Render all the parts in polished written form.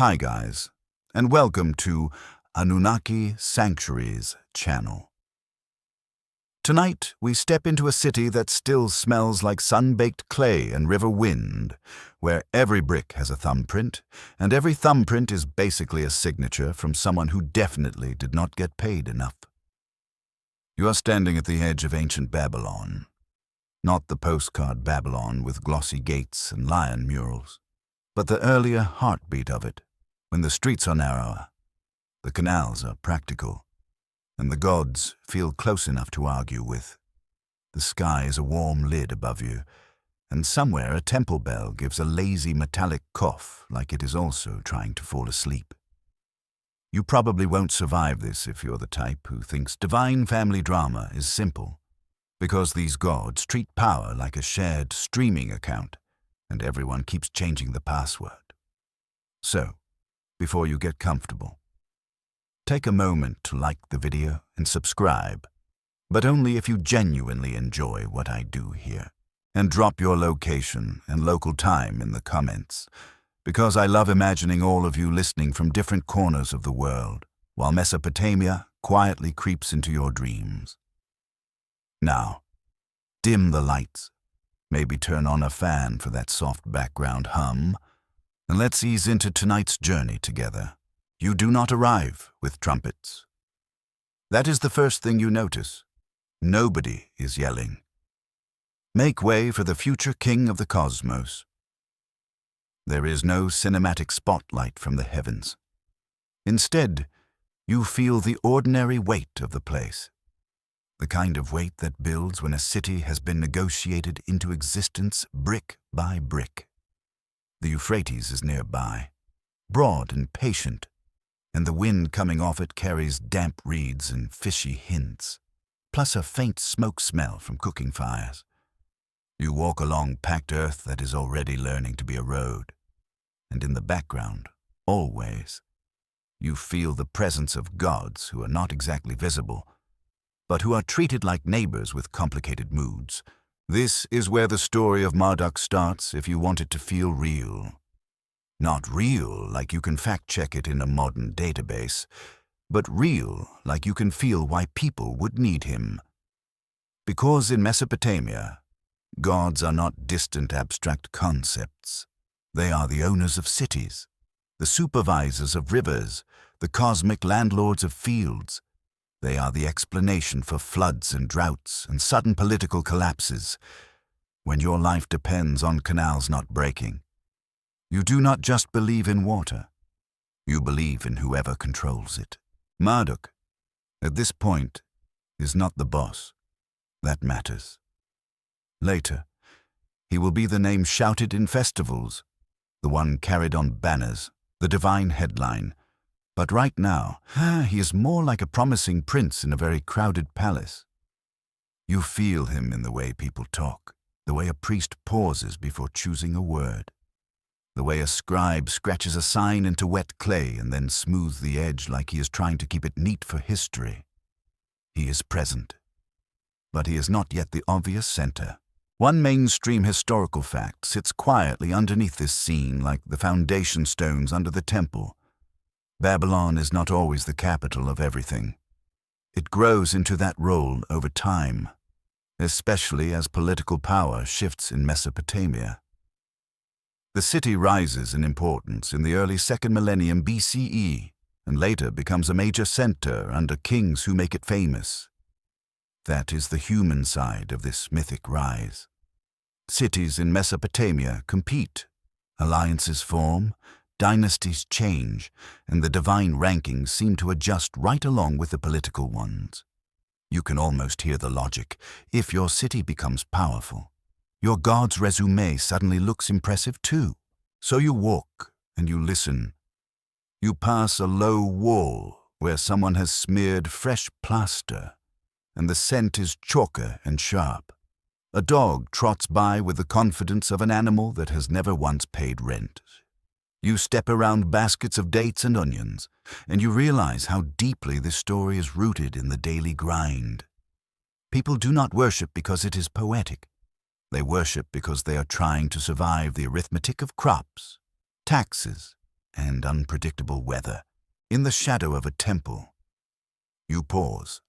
Hi guys, and welcome to Anunnaki Sanctuaries channel. Tonight, we step into a city that still smells like sun-baked clay and river wind, where every brick has a thumbprint, and every thumbprint is basically a signature from someone who definitely did not get paid enough. You are standing at the edge of ancient Babylon, not the postcard Babylon with glossy gates and lion murals, but the earlier heartbeat of it, when the streets are narrower, the canals are practical, and the gods feel close enough to argue with. The sky is a warm lid above you, and somewhere a temple bell gives a lazy metallic cough like it is also trying to fall asleep. You probably won't survive this if you're the type who thinks divine family drama is simple, because these gods treat power like a shared streaming account, and everyone keeps changing the password. So, before you get comfortable, take a moment to like the video and subscribe, but only if you genuinely enjoy what I do here. And drop your location and local time in the comments, because I love imagining all of you listening from different corners of the world, while Mesopotamia quietly creeps into your dreams. Now, dim the lights, maybe turn on a fan for that soft background hum, and let's ease into tonight's journey together. You do not arrive with trumpets. That is the first thing you notice. Nobody is yelling. Make way for the future king of the cosmos. There is no cinematic spotlight from the heavens. Instead, you feel the ordinary weight of the place. The kind of weight that builds when a city has been negotiated into existence brick by brick. The Euphrates is nearby, broad and patient, and the wind coming off it carries damp reeds and fishy hints, plus a faint smoke smell from cooking fires. You walk along packed earth that is already learning to be a road, and in the background, always, you feel the presence of gods who are not exactly visible, but who are treated like neighbors with complicated moods. This is where the story of Marduk starts if you want it to feel real. Not real like you can fact-check it in a modern database, but real like you can feel why people would need him. Because in Mesopotamia, gods are not distant abstract concepts. They are the owners of cities, the supervisors of rivers, the cosmic landlords of fields. They are the explanation for floods and droughts and sudden political collapses. When your life depends on canals not breaking, you do not just believe in water. You believe in whoever controls it. Marduk, at this point, is not the boss. That matters. Later, he will be the name shouted in festivals, the one carried on banners, the divine headline. But right now, he is more like a promising prince in a very crowded palace. You feel him in the way people talk, the way a priest pauses before choosing a word, the way a scribe scratches a sign into wet clay and then smooths the edge like he is trying to keep it neat for history. He is present, but he is not yet the obvious center. One mainstream historical fact sits quietly underneath this scene like the foundation stones under the temple. Babylon is not always the capital of everything. It grows into that role over time, especially as political power shifts in Mesopotamia. The city rises in importance in the early 2nd millennium BCE and later becomes a major center under kings who make it famous. That is the human side of this mythic rise. Cities in Mesopotamia compete, alliances form, dynasties change, and the divine rankings seem to adjust right along with the political ones. You can almost hear the logic. If your city becomes powerful, your god's resume suddenly looks impressive too. So you walk and you listen. You pass a low wall where someone has smeared fresh plaster, and the scent is chalker and sharp. A dog trots by with the confidence of an animal that has never once paid rent. You step around baskets of dates and onions, and you realize how deeply this story is rooted in the daily grind. People do not worship because it is poetic. They worship because they are trying to survive the arithmetic of crops, taxes, and unpredictable weather, in the shadow of a temple. You pause.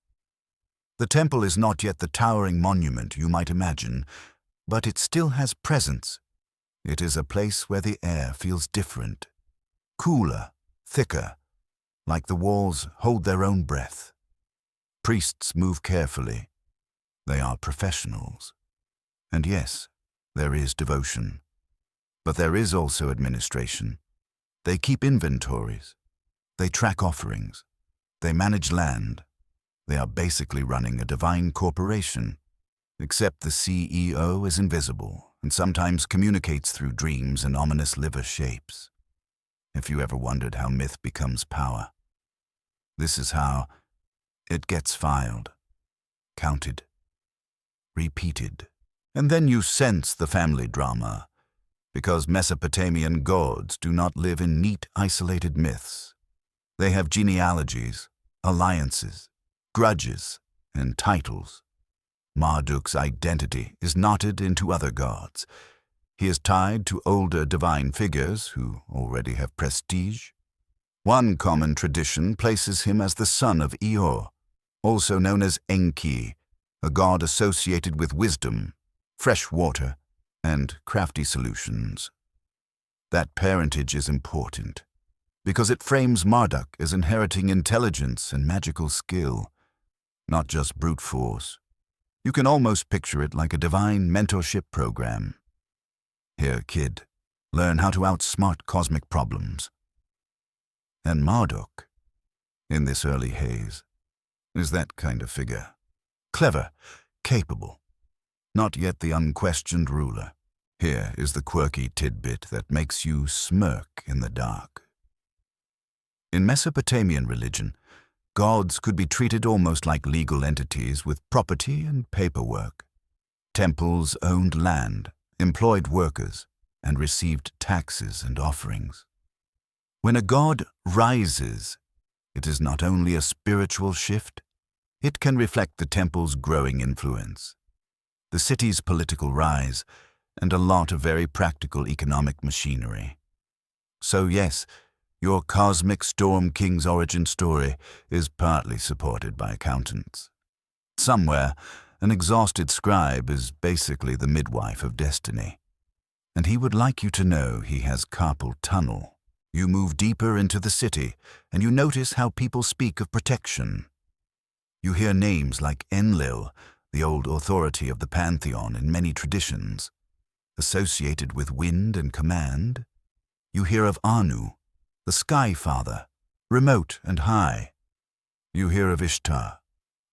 The temple is not yet the towering monument you might imagine, but it still has presence. It is a place where the air feels different, cooler, thicker, like the walls hold their own breath. Priests move carefully. They are professionals. And yes, there is devotion. But there is also administration. They keep inventories. They track offerings. They manage land. They are basically running a divine corporation, except the CEO is invisible and sometimes communicates through dreams and ominous liver shapes. If you ever wondered how myth becomes power, this is how it gets filed, counted, repeated. And then you sense the family drama, because Mesopotamian gods do not live in neat, isolated myths. They have genealogies, alliances, grudges, and titles. Marduk's identity is knotted into other gods. He is tied to older divine figures who already have prestige. One common tradition places him as the son of Heir, also known as Enki, a god associated with wisdom, fresh water, and crafty solutions. That parentage is important, because it frames Marduk as inheriting intelligence and magical skill, not just brute force. You can almost picture it like a divine mentorship program. Here, kid, learn how to outsmart cosmic problems. And Marduk, in this early haze, is that kind of figure. Clever, capable, not yet the unquestioned ruler. Here is the quirky tidbit that makes you smirk in the dark. In Mesopotamian religion, gods could be treated almost like legal entities with property and paperwork. Temples owned land, employed workers, and received taxes and offerings. When a god rises, it is not only a spiritual shift, it can reflect the temple's growing influence, the city's political rise, and a lot of very practical economic machinery. So yes, your cosmic Storm King's origin story is partly supported by accountants. Somewhere, an exhausted scribe is basically the midwife of destiny. And he would like you to know he has carpal tunnel. You move deeper into the city, and you notice how people speak of protection. You hear names like Enlil, the old authority of the pantheon in many traditions, associated with wind and command. You hear of Anu, the Sky Father, remote and high. You hear of Ishtar,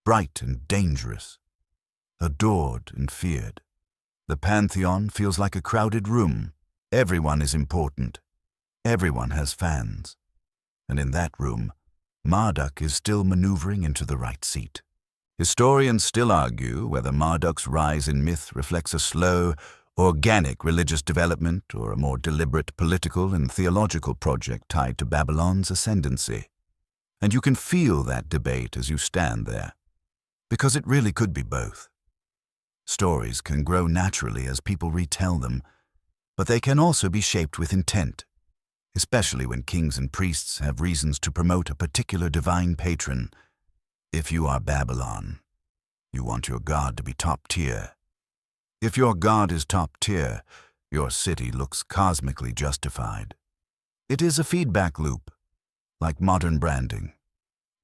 bright and dangerous, adored and feared. The pantheon feels like a crowded room. Everyone is important. Everyone has fans. And in that room, Marduk is still maneuvering into the right seat. Historians still argue whether Marduk's rise in myth reflects a slow, organic religious development or a more deliberate political and theological project tied to Babylon's ascendancy. And you can feel that debate as you stand there, because it really could be both. Stories can grow naturally as people retell them, but they can also be shaped with intent, especially when kings and priests have reasons to promote a particular divine patron. If you are Babylon, you want your god to be top tier. If your god is top tier, your city looks cosmically justified. It is a feedback loop, like modern branding.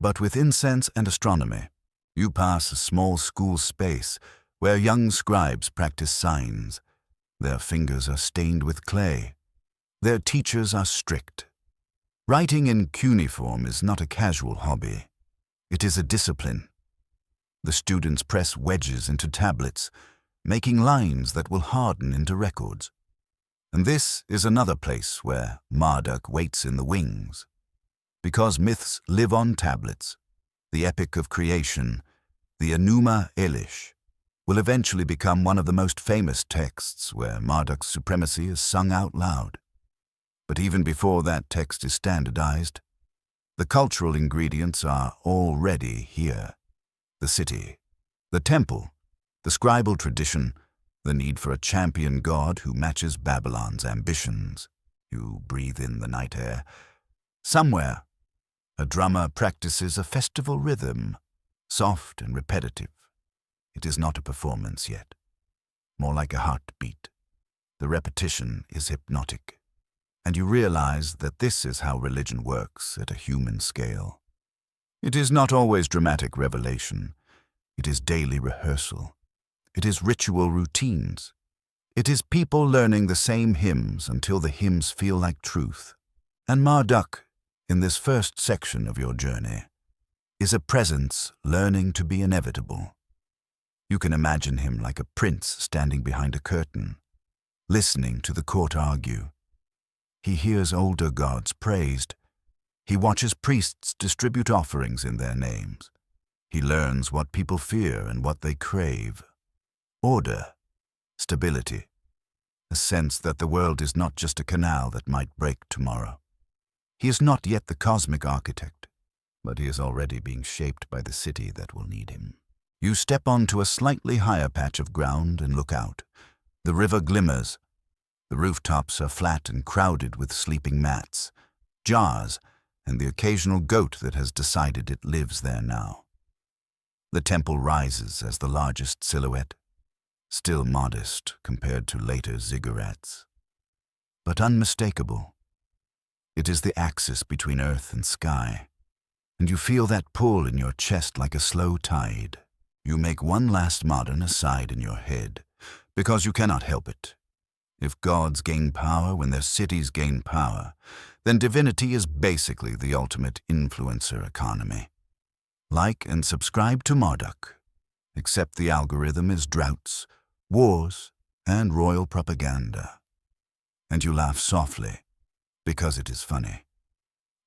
But with incense and astronomy, you pass a small school space where young scribes practice signs. Their fingers are stained with clay. Their teachers are strict. Writing in cuneiform is not a casual hobby. It is a discipline. The students press wedges into tablets, making lines that will harden into records. And this is another place where Marduk waits in the wings. Because myths live on tablets, the epic of creation, the Enuma Elish, will eventually become one of the most famous texts where Marduk's supremacy is sung out loud. But even before that text is standardized, the cultural ingredients are already here. The city, the temple, the scribal tradition, the need for a champion god who matches Babylon's ambitions. You breathe in the night air. Somewhere, a drummer practices a festival rhythm, soft and repetitive. It is not a performance yet, more like a heartbeat. The repetition is hypnotic, and you realize that this is how religion works at a human scale. It is not always dramatic revelation. It is daily rehearsal. It is ritual routines. It is people learning the same hymns until the hymns feel like truth. And Marduk, in this first section of your journey, is a presence learning to be inevitable. You can imagine him like a prince standing behind a curtain, listening to the court argue. He hears older gods praised. He watches priests distribute offerings in their names. He learns what people fear and what they crave. Order, stability, a sense that the world is not just a canal that might break tomorrow. He is not yet the cosmic architect, but he is already being shaped by the city that will need him. You step onto a slightly higher patch of ground and look out. The river glimmers. The rooftops are flat and crowded with sleeping mats, jars, and the occasional goat that has decided it lives there now. The temple rises as the largest silhouette, still modest compared to later ziggurats, but unmistakable. It is the axis between earth and sky, and you feel that pull in your chest like a slow tide. You make one last modern aside in your head, because you cannot help it. If gods gain power when their cities gain power, then divinity is basically the ultimate influencer economy. Like and subscribe to Marduk, except the algorithm is droughts, wars, and royal propaganda. And you laugh softly, because it is funny,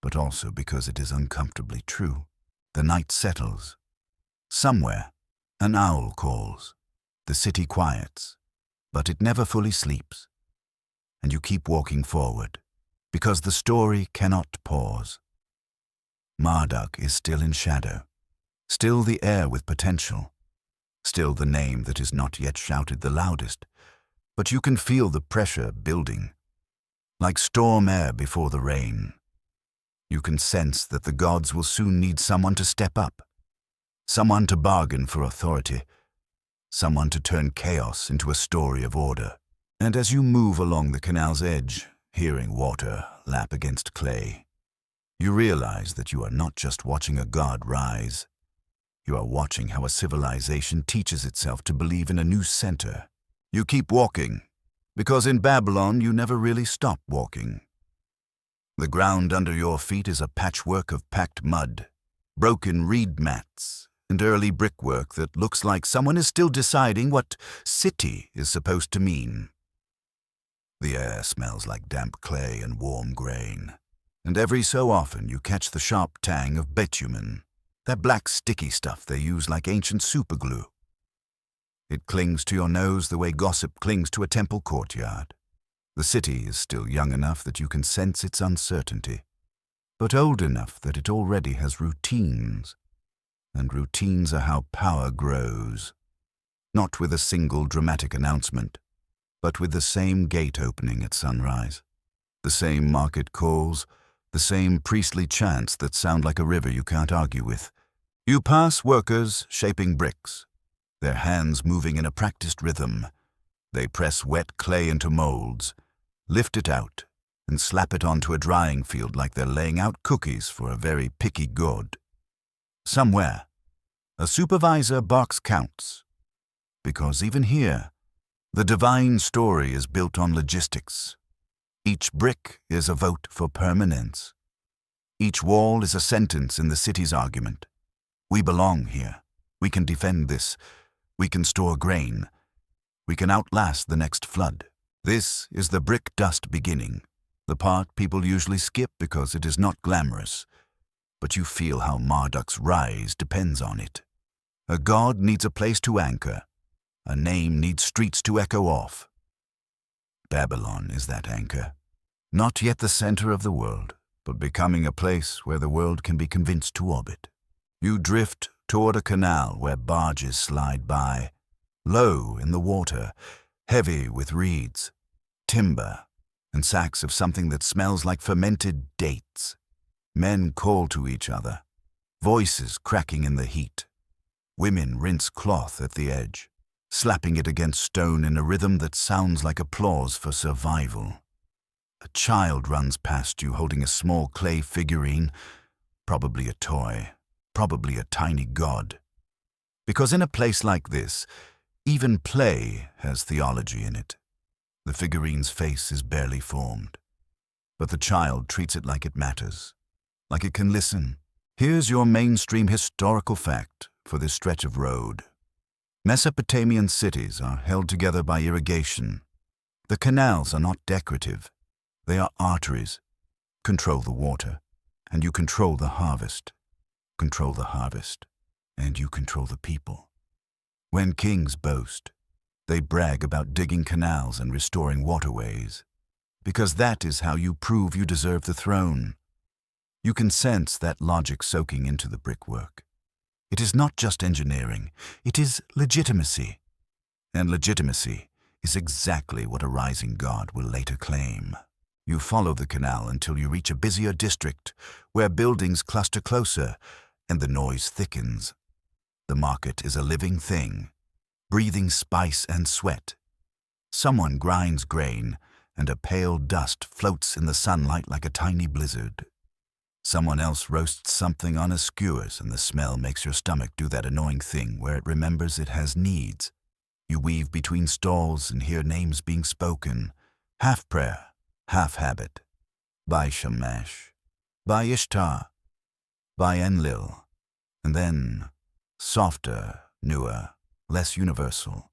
but also because it is uncomfortably true. The night settles. Somewhere, an owl calls. The city quiets, but it never fully sleeps. And you keep walking forward, because the story cannot pause. Marduk is still in shadow, still the heir with potential, still the name that is not yet shouted the loudest, but you can feel the pressure building, like storm air before the rain. You can sense that the gods will soon need someone to step up, someone to bargain for authority, someone to turn chaos into a story of order. And as you move along the canal's edge, hearing water lap against clay, you realize that you are not just watching a god rise. You are watching how a civilization teaches itself to believe in a new center. You keep walking, because in Babylon you never really stop walking. The ground under your feet is a patchwork of packed mud, broken reed mats, and early brickwork that looks like someone is still deciding what city is supposed to mean. The air smells like damp clay and warm grain, and every so often you catch the sharp tang of bitumen, that black sticky stuff they use like ancient superglue. It clings to your nose the way gossip clings to a temple courtyard. The city is still young enough that you can sense its uncertainty, but old enough that it already has routines, and routines are how power grows, not with a single dramatic announcement, but with the same gate opening at sunrise, the same market calls, the same priestly chants that sound like a river you can't argue with. You pass workers shaping bricks, their hands moving in a practiced rhythm. They press wet clay into molds, lift it out, and slap it onto a drying field like they're laying out cookies for a very picky god. Somewhere, a supervisor box counts, because even here, the divine story is built on logistics. Each brick is a vote for permanence. Each wall is a sentence in the city's argument. We belong here. We can defend this. We can store grain. We can outlast the next flood. This is the brick dust beginning, the part people usually skip because it is not glamorous. But you feel how Marduk's rise depends on it. A god needs a place to anchor. A name needs streets to echo off. Babylon is that anchor. Not yet the center of the world, but becoming a place where the world can be convinced to orbit. You drift toward a canal where barges slide by, low in the water, heavy with reeds, timber, and sacks of something that smells like fermented dates. Men call to each other, voices cracking in the heat. Women rinse cloth at the edge, slapping it against stone in a rhythm that sounds like applause for survival. A child runs past you holding a small clay figurine, probably a toy, probably a tiny god. Because in a place like this, even play has theology in it. The figurine's face is barely formed, but the child treats it like it matters, like it can listen. Here's your mainstream historical fact for this stretch of road. Mesopotamian cities are held together by irrigation. The canals are not decorative. They are arteries. Control the water, and you control the harvest. Control the harvest, and you control the people. When kings boast, they brag about digging canals and restoring waterways, because that is how you prove you deserve the throne. You can sense that logic soaking into the brickwork. It is not just engineering, it is legitimacy. And legitimacy is exactly what a rising god will later claim. You follow the canal until you reach a busier district where buildings cluster closer and the noise thickens. The market is a living thing, breathing spice and sweat. Someone grinds grain, and a pale dust floats in the sunlight like a tiny blizzard. Someone else roasts something on a skewers, and the smell makes your stomach do that annoying thing where it remembers it has needs. You weave between stalls and hear names being spoken, half prayer, half habit. By Shamash, by Ishtar, by Enlil, and then, softer, newer, less universal.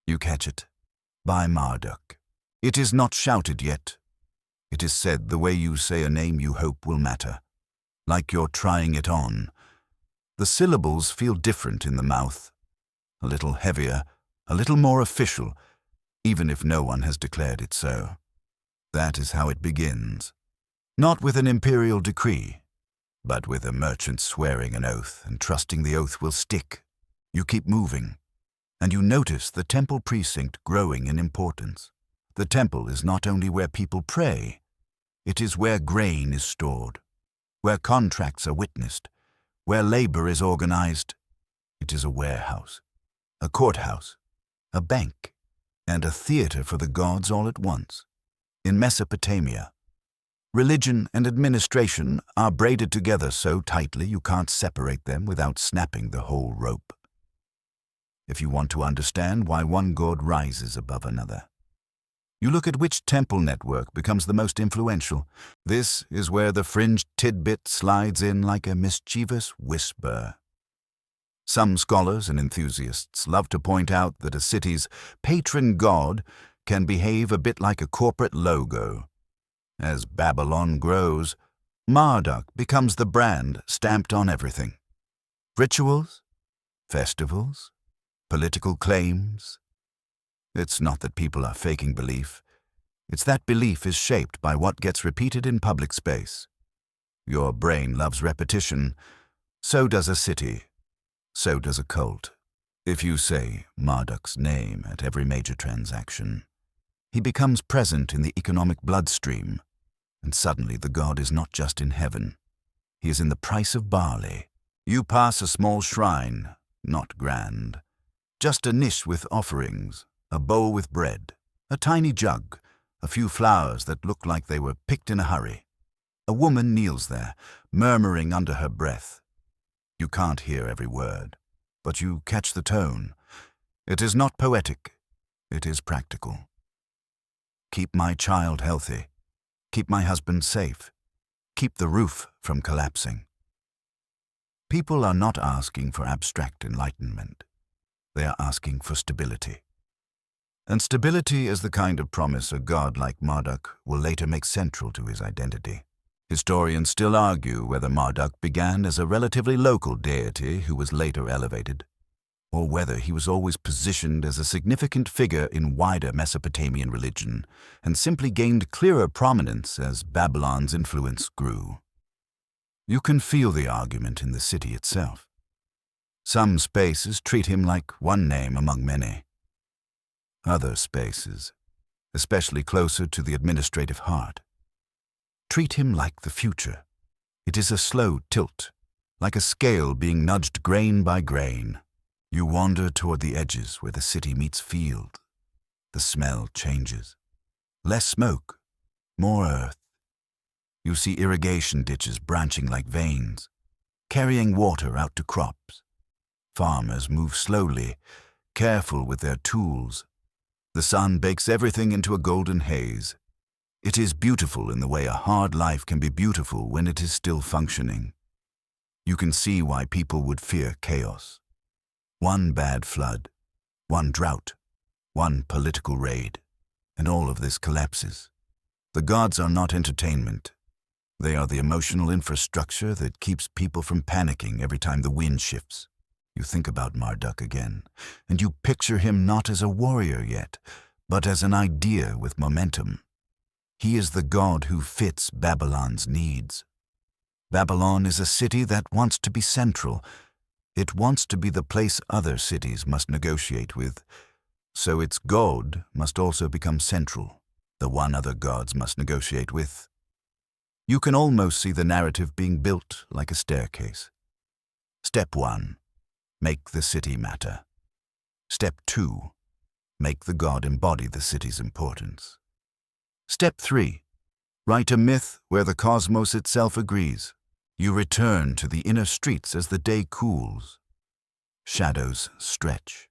You catch it, by Marduk. It is not shouted yet. It is said the way you say a name you hope will matter, like you're trying it on. The syllables feel different in the mouth, a little heavier, a little more official, even if no one has declared it so. That is how it begins. Not with an imperial decree, but with a merchant swearing an oath and trusting the oath will stick. You keep moving, and you notice the temple precinct growing in importance. The temple is not only where people pray, it is where grain is stored, where contracts are witnessed, where labor is organized. It is a warehouse, a courthouse, a bank, and a theater for the gods all at once. In Mesopotamia, religion and administration are braided together so tightly you can't separate them without snapping the whole rope. If you want to understand why one god rises above another, you look at which temple network becomes the most influential. This is where the fringed tidbit slides in like a mischievous whisper. Some scholars and enthusiasts love to point out that a city's patron god can behave a bit like a corporate logo. As Babylon grows, Marduk becomes the brand stamped on everything. Rituals, festivals, political claims. It's not that people are faking belief. It's that belief is shaped by what gets repeated in public space. Your brain loves repetition. So does a city. So does a cult. If you say Marduk's name at every major transaction, he becomes present in the economic bloodstream, and suddenly the god is not just in heaven. He is in the price of barley. You pass a small shrine, not grand, just a niche with offerings, a bowl with bread, a tiny jug, a few flowers that look like they were picked in a hurry. A woman kneels there, murmuring under her breath. You can't hear every word, but you catch the tone. It is not poetic, it is practical. Keep my child healthy. Keep my husband safe. Keep the roof from collapsing. People are not asking for abstract enlightenment. They are asking for stability. And stability is the kind of promise a god like Marduk will later make central to his identity. Historians still argue whether Marduk began as a relatively local deity who was later elevated, or whether he was always positioned as a significant figure in wider Mesopotamian religion and simply gained clearer prominence as Babylon's influence grew. You can feel the argument in the city itself. Some spaces treat him like one name among many. Other spaces especially closer to the administrative heart. Treat him like the future. It is a slow tilt, like a scale being nudged grain by grain. You wander toward the edges where the city meets field. The smell changes. Less smoke, more earth. You see irrigation ditches branching like veins, carrying water out to crops. Farmers move slowly, careful with their tools. The sun bakes everything into a golden haze. It is beautiful in the way a hard life can be beautiful when it is still functioning. You can see why people would fear chaos. One bad flood, one drought, one political raid, and all of this collapses. The gods are not entertainment. They are the emotional infrastructure that keeps people from panicking every time the wind shifts. You think about Marduk again, and you picture him not as a warrior yet, but as an idea with momentum. He is the god who fits Babylon's needs. Babylon is a city that wants to be central. It wants to be the place other cities must negotiate with. So its god must also become central, the one other gods must negotiate with. You can almost see the narrative being built like a staircase. Step 1. Make the city matter. Step 2. Make the god embody the city's importance. Step 3. Write a myth where the cosmos itself agrees. You return to the inner streets as the day cools. Shadows stretch.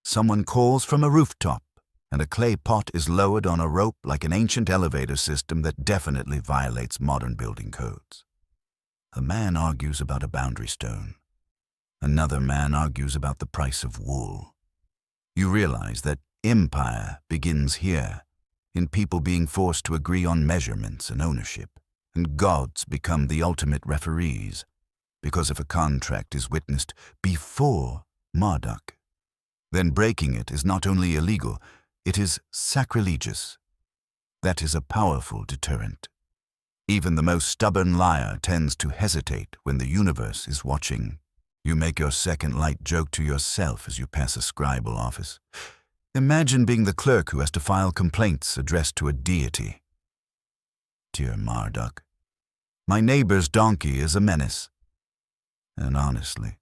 Someone calls from a rooftop, and a clay pot is lowered on a rope like an ancient elevator system that definitely violates modern building codes. A man argues about a boundary stone. Another man argues about the price of wool. You realize that empire begins here, in people being forced to agree on measurements and ownership, and gods become the ultimate referees, because if a contract is witnessed before Marduk, then breaking it is not only illegal, it is sacrilegious. That is a powerful deterrent. Even the most stubborn liar tends to hesitate when the universe is watching. You make your second light joke to yourself as you pass a scribal office. Imagine being the clerk who has to file complaints addressed to a deity. Dear Marduk, my neighbor's donkey is a menace. And honestly,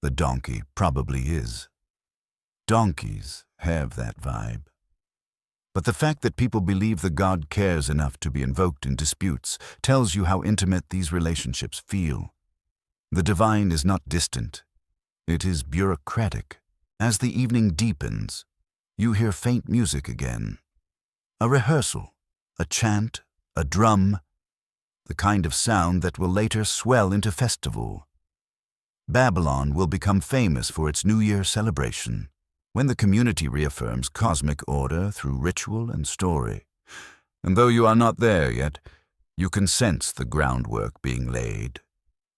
the donkey probably is. Donkeys have that vibe. But the fact that people believe the god cares enough to be invoked in disputes tells you how intimate these relationships feel. The divine is not distant. It is bureaucratic. As the evening deepens, you hear faint music again. A rehearsal, a chant, a drum, the kind of sound that will later swell into festival. Babylon will become famous for its New Year celebration, when the community reaffirms cosmic order through ritual and story. And though you are not there yet, you can sense the groundwork being laid.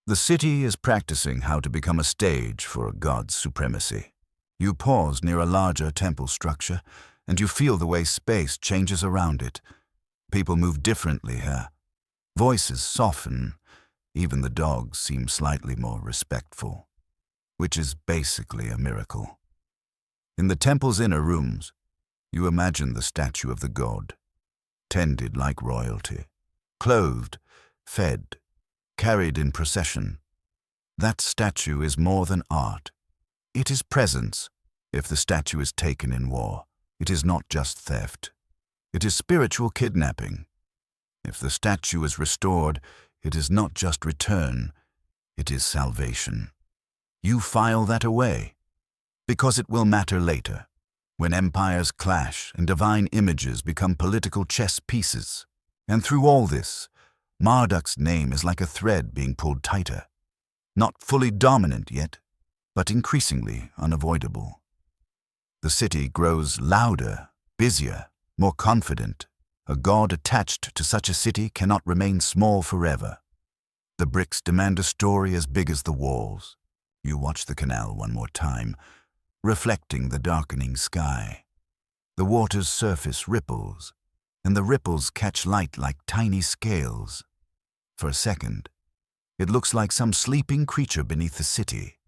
The city is practicing how to become a stage for God's supremacy. You pause near a larger temple structure, and you feel the way space changes around it. People move differently here. Voices soften. Even the dogs seem slightly more respectful, which is basically a miracle. In the temple's inner rooms, you imagine the statue of the god, tended like royalty, clothed, fed, carried in procession. That statue is more than art. It is presence. If the statue is taken in war, it is not just theft. It is spiritual kidnapping. If the statue is restored, it is not just return, it is salvation. You file that away, because it will matter later, when empires clash and divine images become political chess pieces. And through all this, Marduk's name is like a thread being pulled tighter, not fully dominant yet, but increasingly unavoidable. The city grows louder, busier, more confident. A god attached to such a city cannot remain small forever. The bricks demand a story as big as the walls. You watch the canal one more time, reflecting the darkening sky. The water's surface ripples, and the ripples catch light like tiny scales. For a second, it looks like some sleeping creature beneath the city,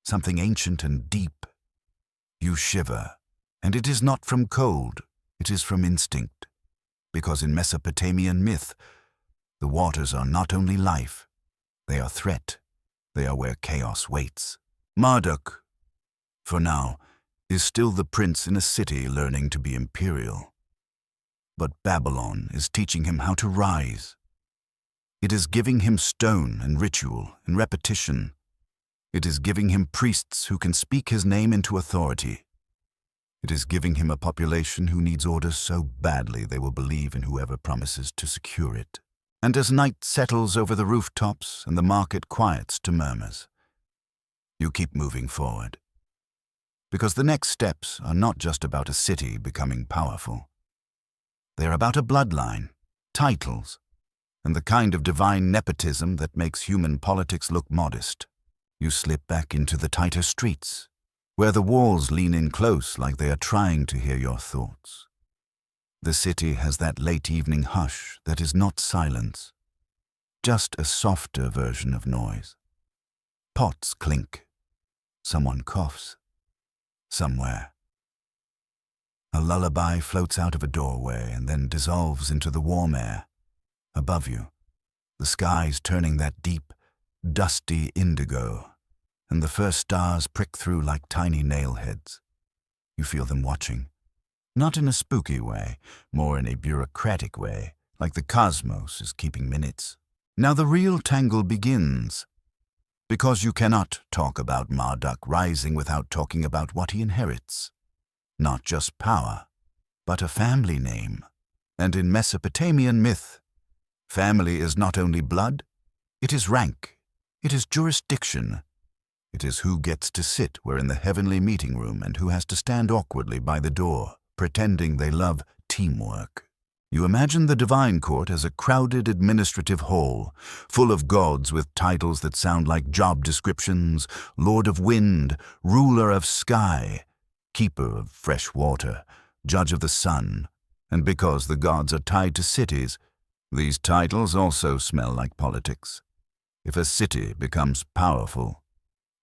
something ancient and deep. You shiver, and it is not from cold, It is from instinct, because in Mesopotamian myth, the waters are not only life, they are threat. They are where chaos waits. Marduk, for now, is still the prince in a city learning to be imperial. But Babylon is teaching him how to rise. It is giving him stone and ritual and repetition. It is giving him priests who can speak his name into authority. It is giving him a population who needs order so badly they will believe in whoever promises to secure it. And as night settles over the rooftops and the market quiets to murmurs, you keep moving forward. Because the next steps are not just about a city becoming powerful. They're about a bloodline, titles, and the kind of divine nepotism that makes human politics look modest. You slip back into the tighter streets, where the walls lean in close like they are trying to hear your thoughts. The city has that late evening hush that is not silence, just a softer version of noise. Pots clink. Someone coughs. Somewhere. A lullaby floats out of a doorway and then dissolves into the warm air. Above you, the sky's turning that deep, dusty indigo, and the first stars prick through like tiny nailheads. You feel them watching. Not in a spooky way, more in a bureaucratic way, like the cosmos is keeping minutes. Now the real tangle begins, because you cannot talk about Marduk rising without talking about what he inherits. Not just power, but a family name. And in Mesopotamian myth, family is not only blood, it is rank, it is jurisdiction. It is who gets to sit where in the heavenly meeting room and who has to stand awkwardly by the door, pretending they love teamwork. You imagine the divine court as a crowded administrative hall, full of gods with titles that sound like job descriptions: Lord of Wind, Ruler of Sky, Keeper of Fresh Water, Judge of the Sun. And because the gods are tied to cities, these titles also smell like politics. If a city becomes powerful,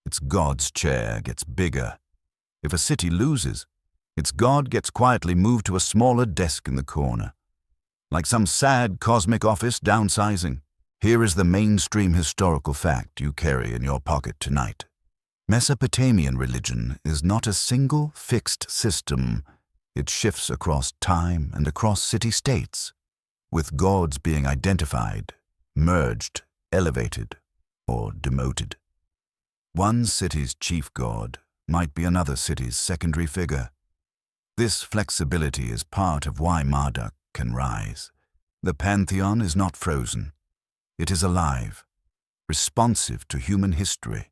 its god's chair gets bigger. If a city loses, its god gets quietly moved to a smaller desk in the corner. Like some sad cosmic office downsizing. Here is the mainstream historical fact you carry in your pocket tonight. Mesopotamian religion is not a single fixed system. It shifts across time and across city-states, with gods being identified, merged, elevated, or demoted. One city's chief god might be another city's secondary figure. This flexibility is part of why Marduk can rise. The pantheon is not frozen. It is alive, responsive to human history,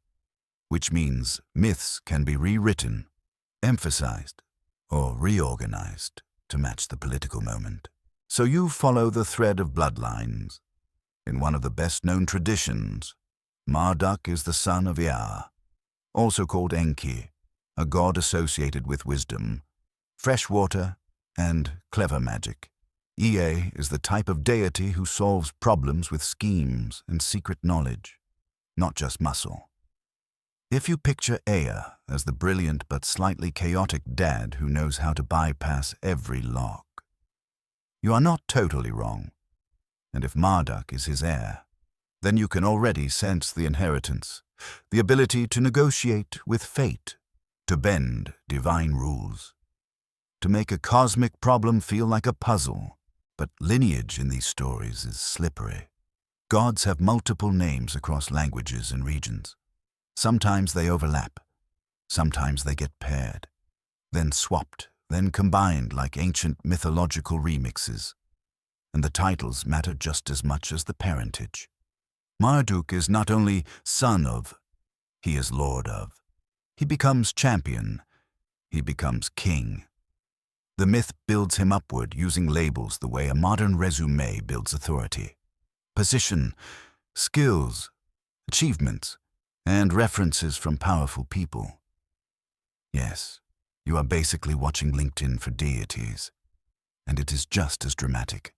which means myths can be rewritten, emphasized, or reorganized to match the political moment. So you follow the thread of bloodlines. In one of the best-known traditions, Marduk is the son of Heir, also called Enki, a god associated with wisdom, fresh water, and clever magic. Ea is the type of deity who solves problems with schemes and secret knowledge, not just muscle. If you picture Ea as the brilliant but slightly chaotic dad who knows how to bypass every lock, you are not totally wrong. And if Marduk is his heir, then you can already sense the inheritance, the ability to negotiate with fate, to bend divine rules, to make a cosmic problem feel like a puzzle. But lineage in these stories is slippery. Gods have multiple names across languages and regions. Sometimes they overlap. Sometimes they get paired, then swapped, then combined like ancient mythological remixes. And the titles matter just as much as the parentage. Marduk is not only son of, he is lord of. He becomes champion. He becomes king. The myth builds him upward using labels the way a modern resume builds authority. Position, skills, achievements, and references from powerful people. Yes, you are basically watching LinkedIn for deities. And it is just as dramatic.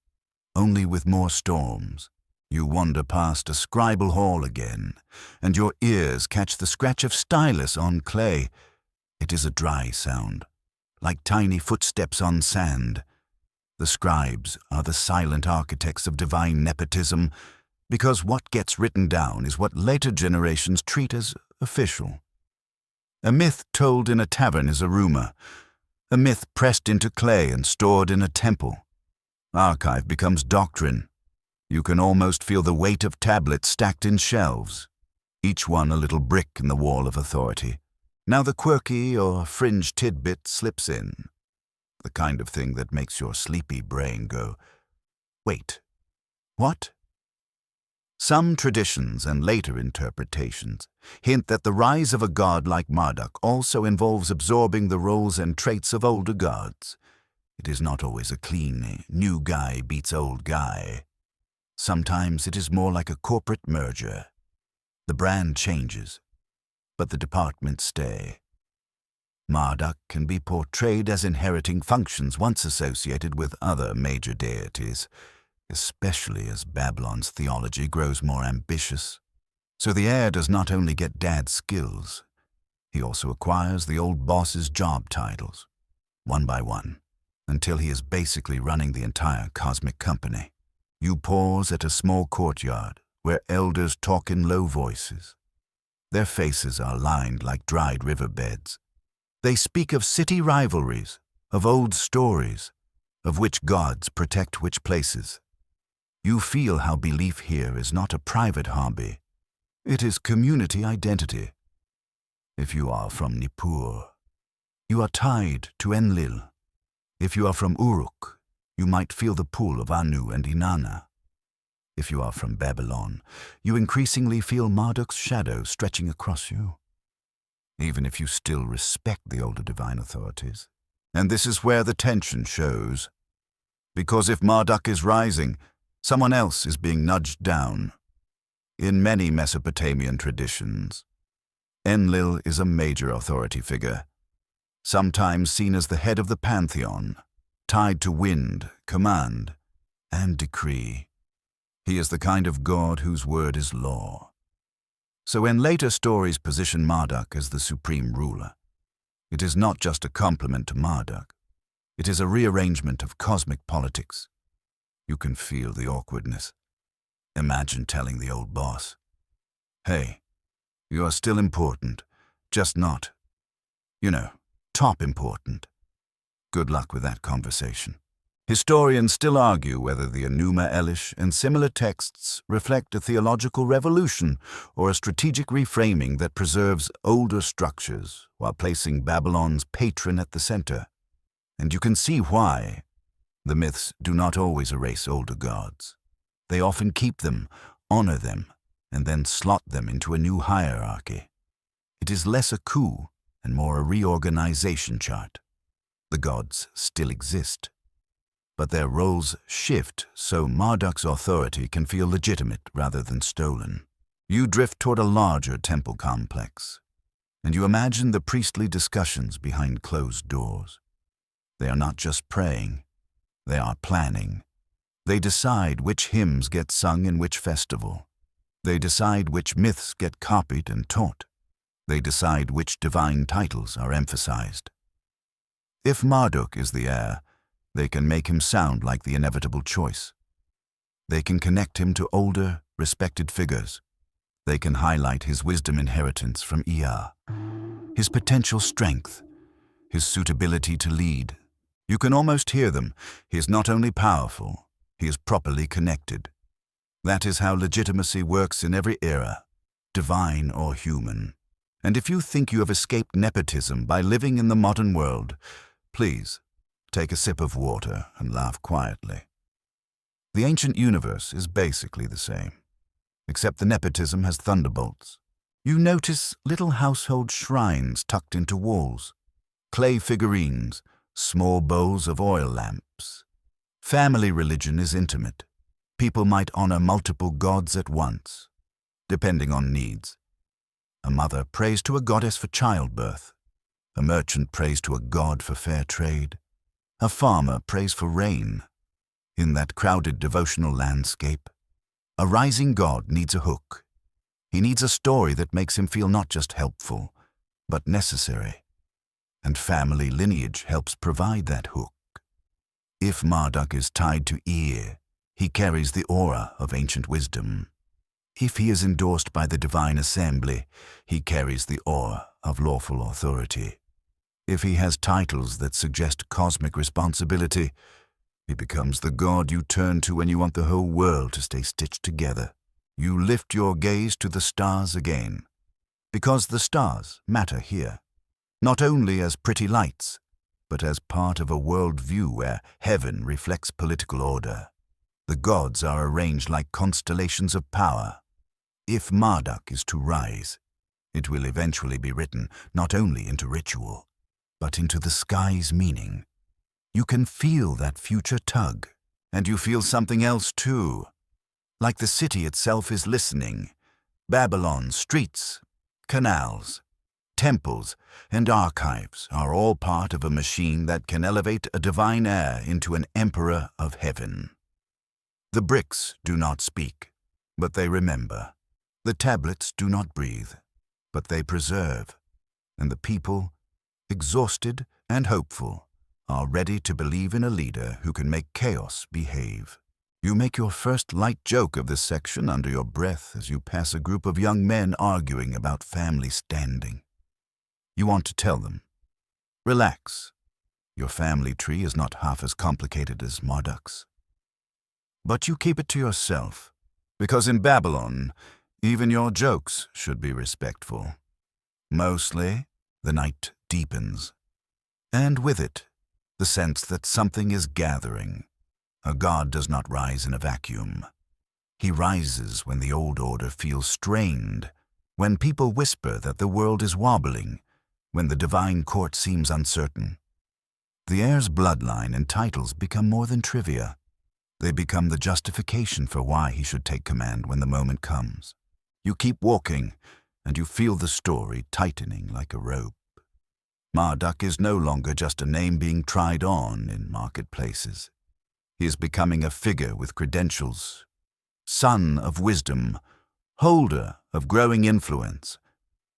Only with more storms. You wander past a scribal hall again, and your ears catch the scratch of stylus on clay. It is a dry sound, like tiny footsteps on sand, The scribes are the silent architects of divine nepotism, because what gets written down is what later generations treat as official. A myth told in a tavern is a rumor. A myth pressed into clay and stored in a temple. Archive becomes doctrine. You can almost feel the weight of tablets stacked in shelves, each one a little brick in the wall of authority. Now the quirky or fringe tidbit slips in, the kind of thing that makes your sleepy brain go, "Wait, what?" Some traditions and later interpretations hint that the rise of a god like Marduk also involves absorbing the roles and traits of older gods. It is not always a clean, new guy beats old guy. Sometimes it is more like a corporate merger. The brand changes, but the departments stay. Marduk can be portrayed as inheriting functions once associated with other major deities, especially as Babylon's theology grows more ambitious. So the heir does not only get dad's skills, he also acquires the old boss's job titles, one by one, until he is basically running the entire cosmic company. You pause at a small courtyard where elders talk in low voices. Their faces are lined like dried riverbeds. They speak of city rivalries, of old stories, of which gods protect which places. You feel how belief here is not a private hobby. It is community identity. If you are from Nippur, you are tied to Enlil. If you are from Uruk, you might feel the pull of Anu and Inanna. If you are from Babylon, you increasingly feel Marduk's shadow stretching across you, even if you still respect the older divine authorities. And this is where the tension shows. Because if Marduk is rising, someone else is being nudged down. In many Mesopotamian traditions, Enlil is a major authority figure, sometimes seen as the head of the pantheon, tied to wind, command, and decree. He is the kind of god whose word is law. So when later stories position Marduk as the supreme ruler, it is not just a compliment to Marduk. It is a rearrangement of cosmic politics. You can feel the awkwardness. Imagine telling the old boss, "Hey, you are still important, just not, top important." Good luck with that conversation. Historians still argue whether the Enuma Elish and similar texts reflect a theological revolution or a strategic reframing that preserves older structures while placing Babylon's patron at the center. And you can see why. The myths do not always erase older gods. They often keep them, honor them, and then slot them into a new hierarchy. It is less a coup and more a reorganization chart. The gods still exist, but their roles shift so Marduk's authority can feel legitimate rather than stolen. You drift toward a larger temple complex, and you imagine the priestly discussions behind closed doors. They are not just praying, they are planning. They decide which hymns get sung in which festival. They decide which myths get copied and taught. They decide which divine titles are emphasized. If Marduk is the heir, they can make him sound like the inevitable choice. They can connect him to older, respected figures. They can highlight his wisdom inheritance from Ea, his potential strength, his suitability to lead. You can almost hear them. He is not only powerful, he is properly connected. That is how legitimacy works in every era, divine or human. And if you think you have escaped nepotism by living in the modern world, please take a sip of water and laugh quietly. The ancient universe is basically the same, except the nepotism has thunderbolts. You notice little household shrines tucked into walls, clay figurines, small bowls of oil lamps. Family religion is intimate. People might honor multiple gods at once, depending on needs. A mother prays to a goddess for childbirth. A merchant prays to a god for fair trade. A farmer prays for rain. In that crowded devotional landscape, a rising god needs a hook. He needs a story that makes him feel not just helpful, but necessary. And family lineage helps provide that hook. If Marduk is tied to Heir, he carries the aura of ancient wisdom. If he is endorsed by the divine assembly, he carries the aura of lawful authority. If he has titles that suggest cosmic responsibility, he becomes the god you turn to when you want the whole world to stay stitched together. You lift your gaze to the stars again, because the stars matter here, not only as pretty lights, but as part of a world view where heaven reflects political order. The gods are arranged like constellations of power. If Marduk is to rise, it will eventually be written not only into ritual, but into the sky's meaning. You can feel that future tug, and you feel something else too. Like the city itself is listening. Babylon's streets, canals, temples, and archives are all part of a machine that can elevate a divine heir into an emperor of heaven. The bricks do not speak, but they remember. The tablets do not breathe, but they preserve. And the people, exhausted and hopeful, are ready to believe in a leader who can make chaos behave. You make your first light joke of this section under your breath as you pass a group of young men arguing about family standing. You want to tell them, relax, your family tree is not half as complicated as Marduk's. But you keep it to yourself, because in Babylon, even your jokes should be respectful. Mostly, the night deepens, and with it, the sense that something is gathering. A god does not rise in a vacuum. He rises when the old order feels strained, when people whisper that the world is wobbling, when the divine court seems uncertain. The heir's bloodline and titles become more than trivia. They become the justification for why he should take command when the moment comes. You keep walking, and you feel the story tightening like a rope. Marduk is no longer just a name being tried on in marketplaces. He is becoming a figure with credentials, son of wisdom, holder of growing influence,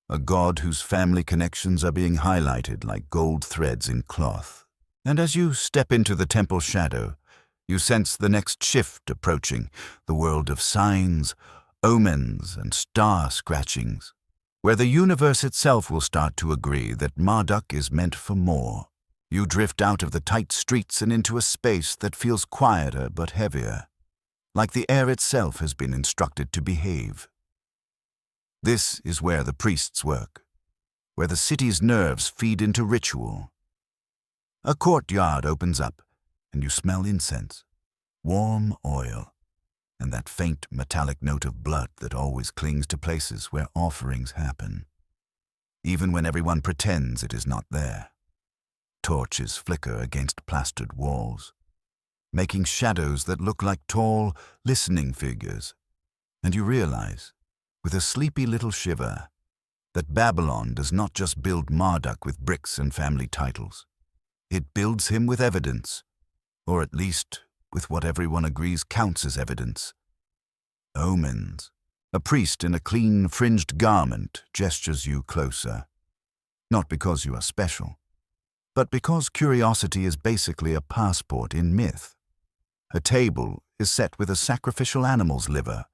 a god whose family connections are being highlighted like gold threads in cloth. And as you step into the temple shadow, you sense the next shift approaching, the world of signs, omens, and star scratchings, where the universe itself will start to agree that Marduk is meant for more. You drift out of the tight streets and into a space that feels quieter but heavier, like the air itself has been instructed to behave. This is where the priests work, where the city's nerves feed into ritual. A courtyard opens up, and you smell incense, warm oil, and that faint metallic note of blood that always clings to places where offerings happen, even when everyone pretends it is not there. Torches flicker against plastered walls, making shadows that look like tall, listening figures, and you realize, with a sleepy little shiver, that Babylon does not just build Marduk with bricks and family titles. It builds him with evidence, or at least with what everyone agrees counts as evidence. Omens. A priest in a clean, fringed garment gestures you closer, not because you are special, but because curiosity is basically a passport in myth. A table is set with a sacrificial animal's liver,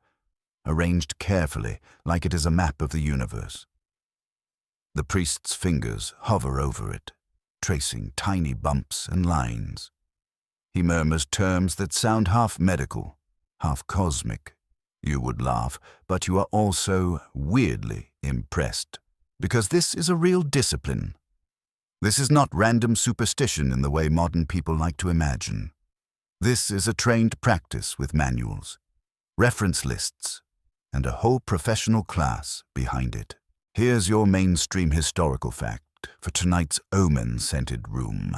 arranged carefully like it is a map of the universe. The priest's fingers hover over it, tracing tiny bumps and lines. He murmurs terms that sound half medical, half cosmic. You would laugh, but you are also weirdly impressed, because this is a real discipline. This is not random superstition in the way modern people like to imagine. This is a trained practice with manuals, reference lists, and a whole professional class behind it. Here's your mainstream historical fact for tonight's omen-scented room.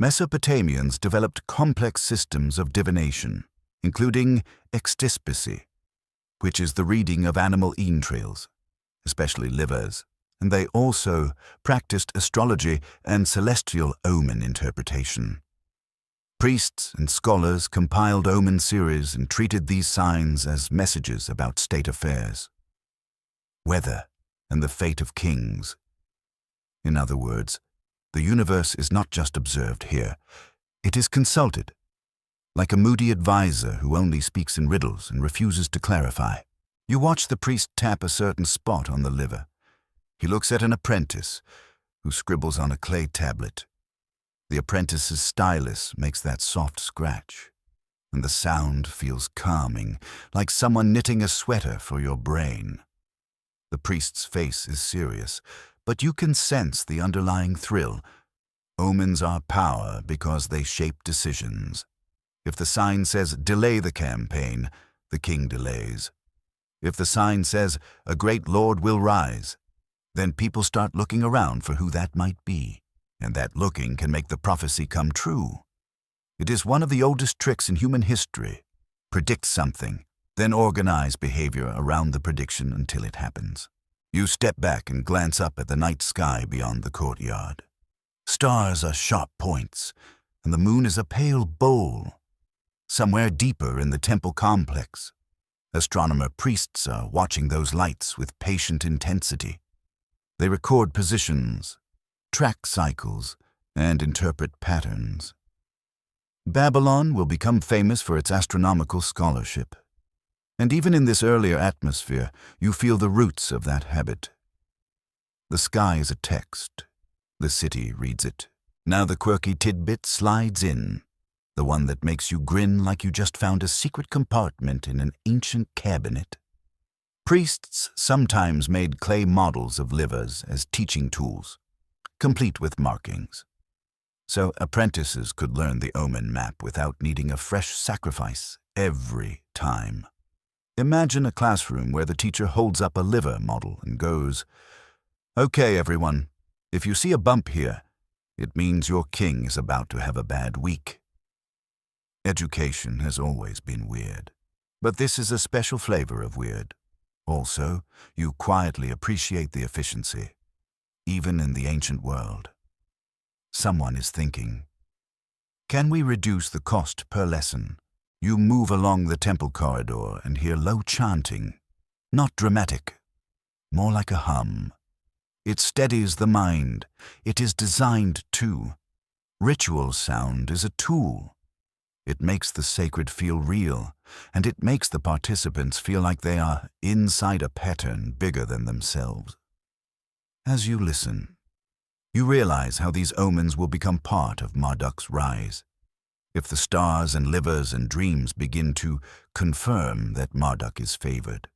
Mesopotamians developed complex systems of divination, including extispicy, which is the reading of animal entrails, especially livers, and they also practiced astrology and celestial omen interpretation. Priests and scholars compiled omen series and treated these signs as messages about state affairs, weather, and the fate of kings. In other words, the universe is not just observed here, It is consulted, like a moody advisor who only speaks in riddles and refuses to clarify. You watch the priest tap a certain spot on the liver. He looks at an apprentice who scribbles on a clay tablet. The apprentice's stylus makes that soft scratch, and the sound feels calming, like someone knitting a sweater for your brain. The priest's face is serious, but you can sense the underlying thrill. Omens are power because they shape decisions. If the sign says, "Delay the campaign," the king delays. If the sign says, "A great lord will rise," then people start looking around for who that might be, and that looking can make the prophecy come true. It is one of the oldest tricks in human history. Predict something, then organize behavior around the prediction until it happens. You step back and glance up at the night sky beyond the courtyard. Stars are sharp points, and the moon is a pale bowl. Somewhere deeper in the temple complex, astronomer priests are watching those lights with patient intensity. They record positions, track cycles, and interpret patterns. Babylon will become famous for its astronomical scholarship. And even in this earlier atmosphere, you feel the roots of that habit. The sky is a text. The city reads it. Now the quirky tidbit slides in, the one that makes you grin like you just found a secret compartment in an ancient cabinet. Priests sometimes made clay models of livers as teaching tools, complete with markings. So apprentices could learn the omen map without needing a fresh sacrifice every time. Imagine a classroom where the teacher holds up a liver model and goes, "Okay, everyone, if you see a bump here, it means your king is about to have a bad week." Education has always been weird, but this is a special flavor of weird. Also, you quietly appreciate the efficiency, even in the ancient world. Someone is thinking, can we reduce the cost per lesson? You move along the temple corridor and hear low chanting, not dramatic, more like a hum. It steadies the mind. It is designed to. Ritual sound is a tool. It makes the sacred feel real, and it makes the participants feel like they are inside a pattern bigger than themselves. As you listen, you realize how these omens will become part of Marduk's rise. If the stars and livers and dreams begin to confirm that Marduk is favored,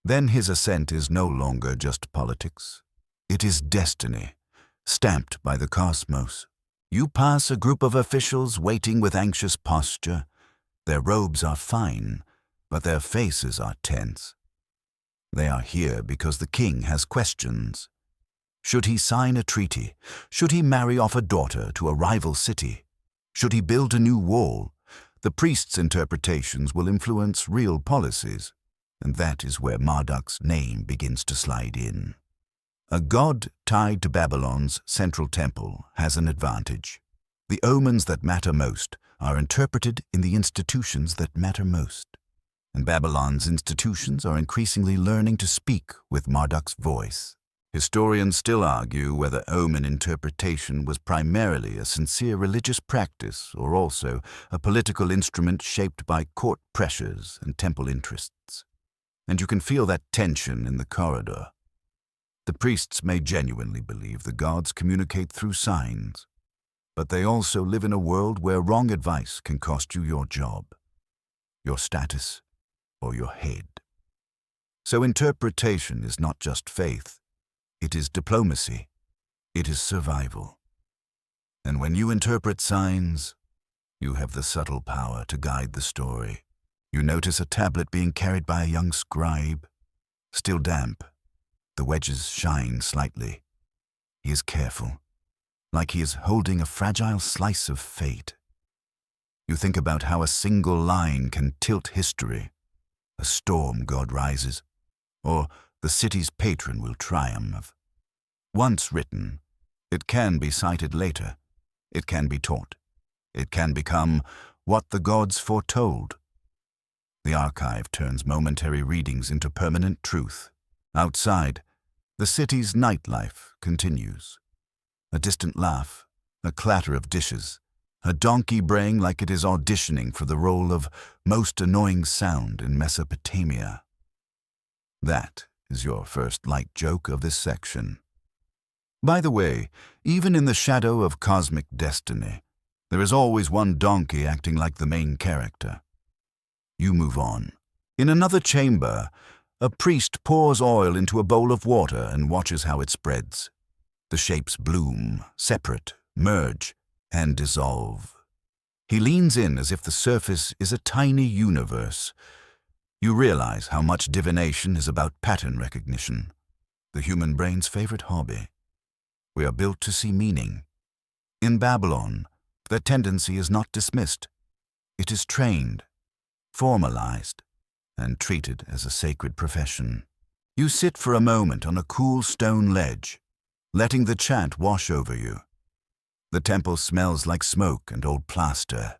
then his ascent is no longer just politics. It is destiny, stamped by the cosmos. You pass a group of officials waiting with anxious posture. Their robes are fine, but their faces are tense. They are here because the king has questions. Should he sign a treaty? Should he marry off a daughter to a rival city? Should he build a new wall? The priest's interpretations will influence real policies, and that is where Marduk's name begins to slide in. A god tied to Babylon's central temple has an advantage. The omens that matter most are interpreted in the institutions that matter most, and Babylon's institutions are increasingly learning to speak with Marduk's voice. Historians still argue whether omen interpretation was primarily a sincere religious practice or also a political instrument shaped by court pressures and temple interests. And you can feel that tension in the corridor. The priests may genuinely believe the gods communicate through signs, but they also live in a world where wrong advice can cost you your job, your status, or your head. So interpretation is not just faith. It is diplomacy. It is survival. And when you interpret signs, you have the subtle power to guide the story. You notice a tablet being carried by a young scribe, still damp. The wedges shine slightly. He is careful, like he is holding a fragile slice of fate. You think about how a single line can tilt history. A storm god rises, or the city's patron will triumph. Once written, it can be cited later. It can be taught. It can become what the gods foretold. The archive turns momentary readings into permanent truth. Outside, the city's nightlife continues. A distant laugh, a clatter of dishes, a donkey braying like it is auditioning for the role of most annoying sound in Mesopotamia. That is your first light joke of this section. By the way, even in the shadow of cosmic destiny, there is always one donkey acting like the main character. You move on. In another chamber, a priest pours oil into a bowl of water and watches how it spreads. The shapes bloom, separate, merge, and dissolve. He leans in as if the surface is a tiny universe. You realize how much divination is about pattern recognition, the human brain's favorite hobby. We are built to see meaning. In Babylon, that tendency is not dismissed. It is trained, formalized, and treated as a sacred profession. You sit for a moment on a cool stone ledge, letting the chant wash over you. The temple smells like smoke and old plaster.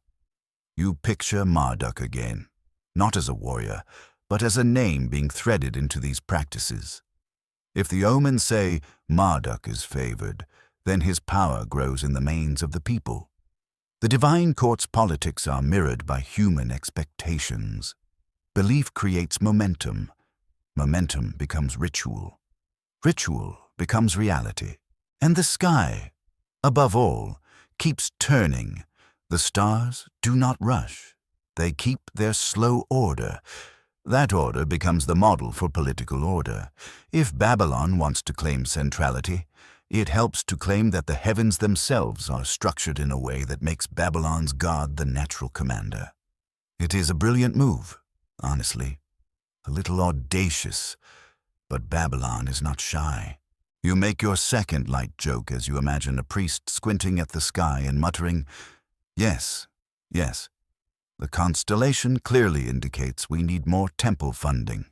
You picture Marduk again, not as a warrior, but as a name being threaded into these practices. If the omens say Marduk is favored, then his power grows in the manes of the people. The divine court's politics are mirrored by human expectations. Belief creates momentum. Momentum becomes ritual. Ritual becomes reality. And the sky, above all, keeps turning. The stars do not rush. They keep their slow order. That order becomes the model for political order. If Babylon wants to claim centrality, it helps to claim that the heavens themselves are structured in a way that makes Babylon's god the natural commander. It is a brilliant move, honestly. A little audacious, but Babylon is not shy. You make your second light joke as you imagine a priest squinting at the sky and muttering, "Yes, yes. The constellation clearly indicates we need more temple funding."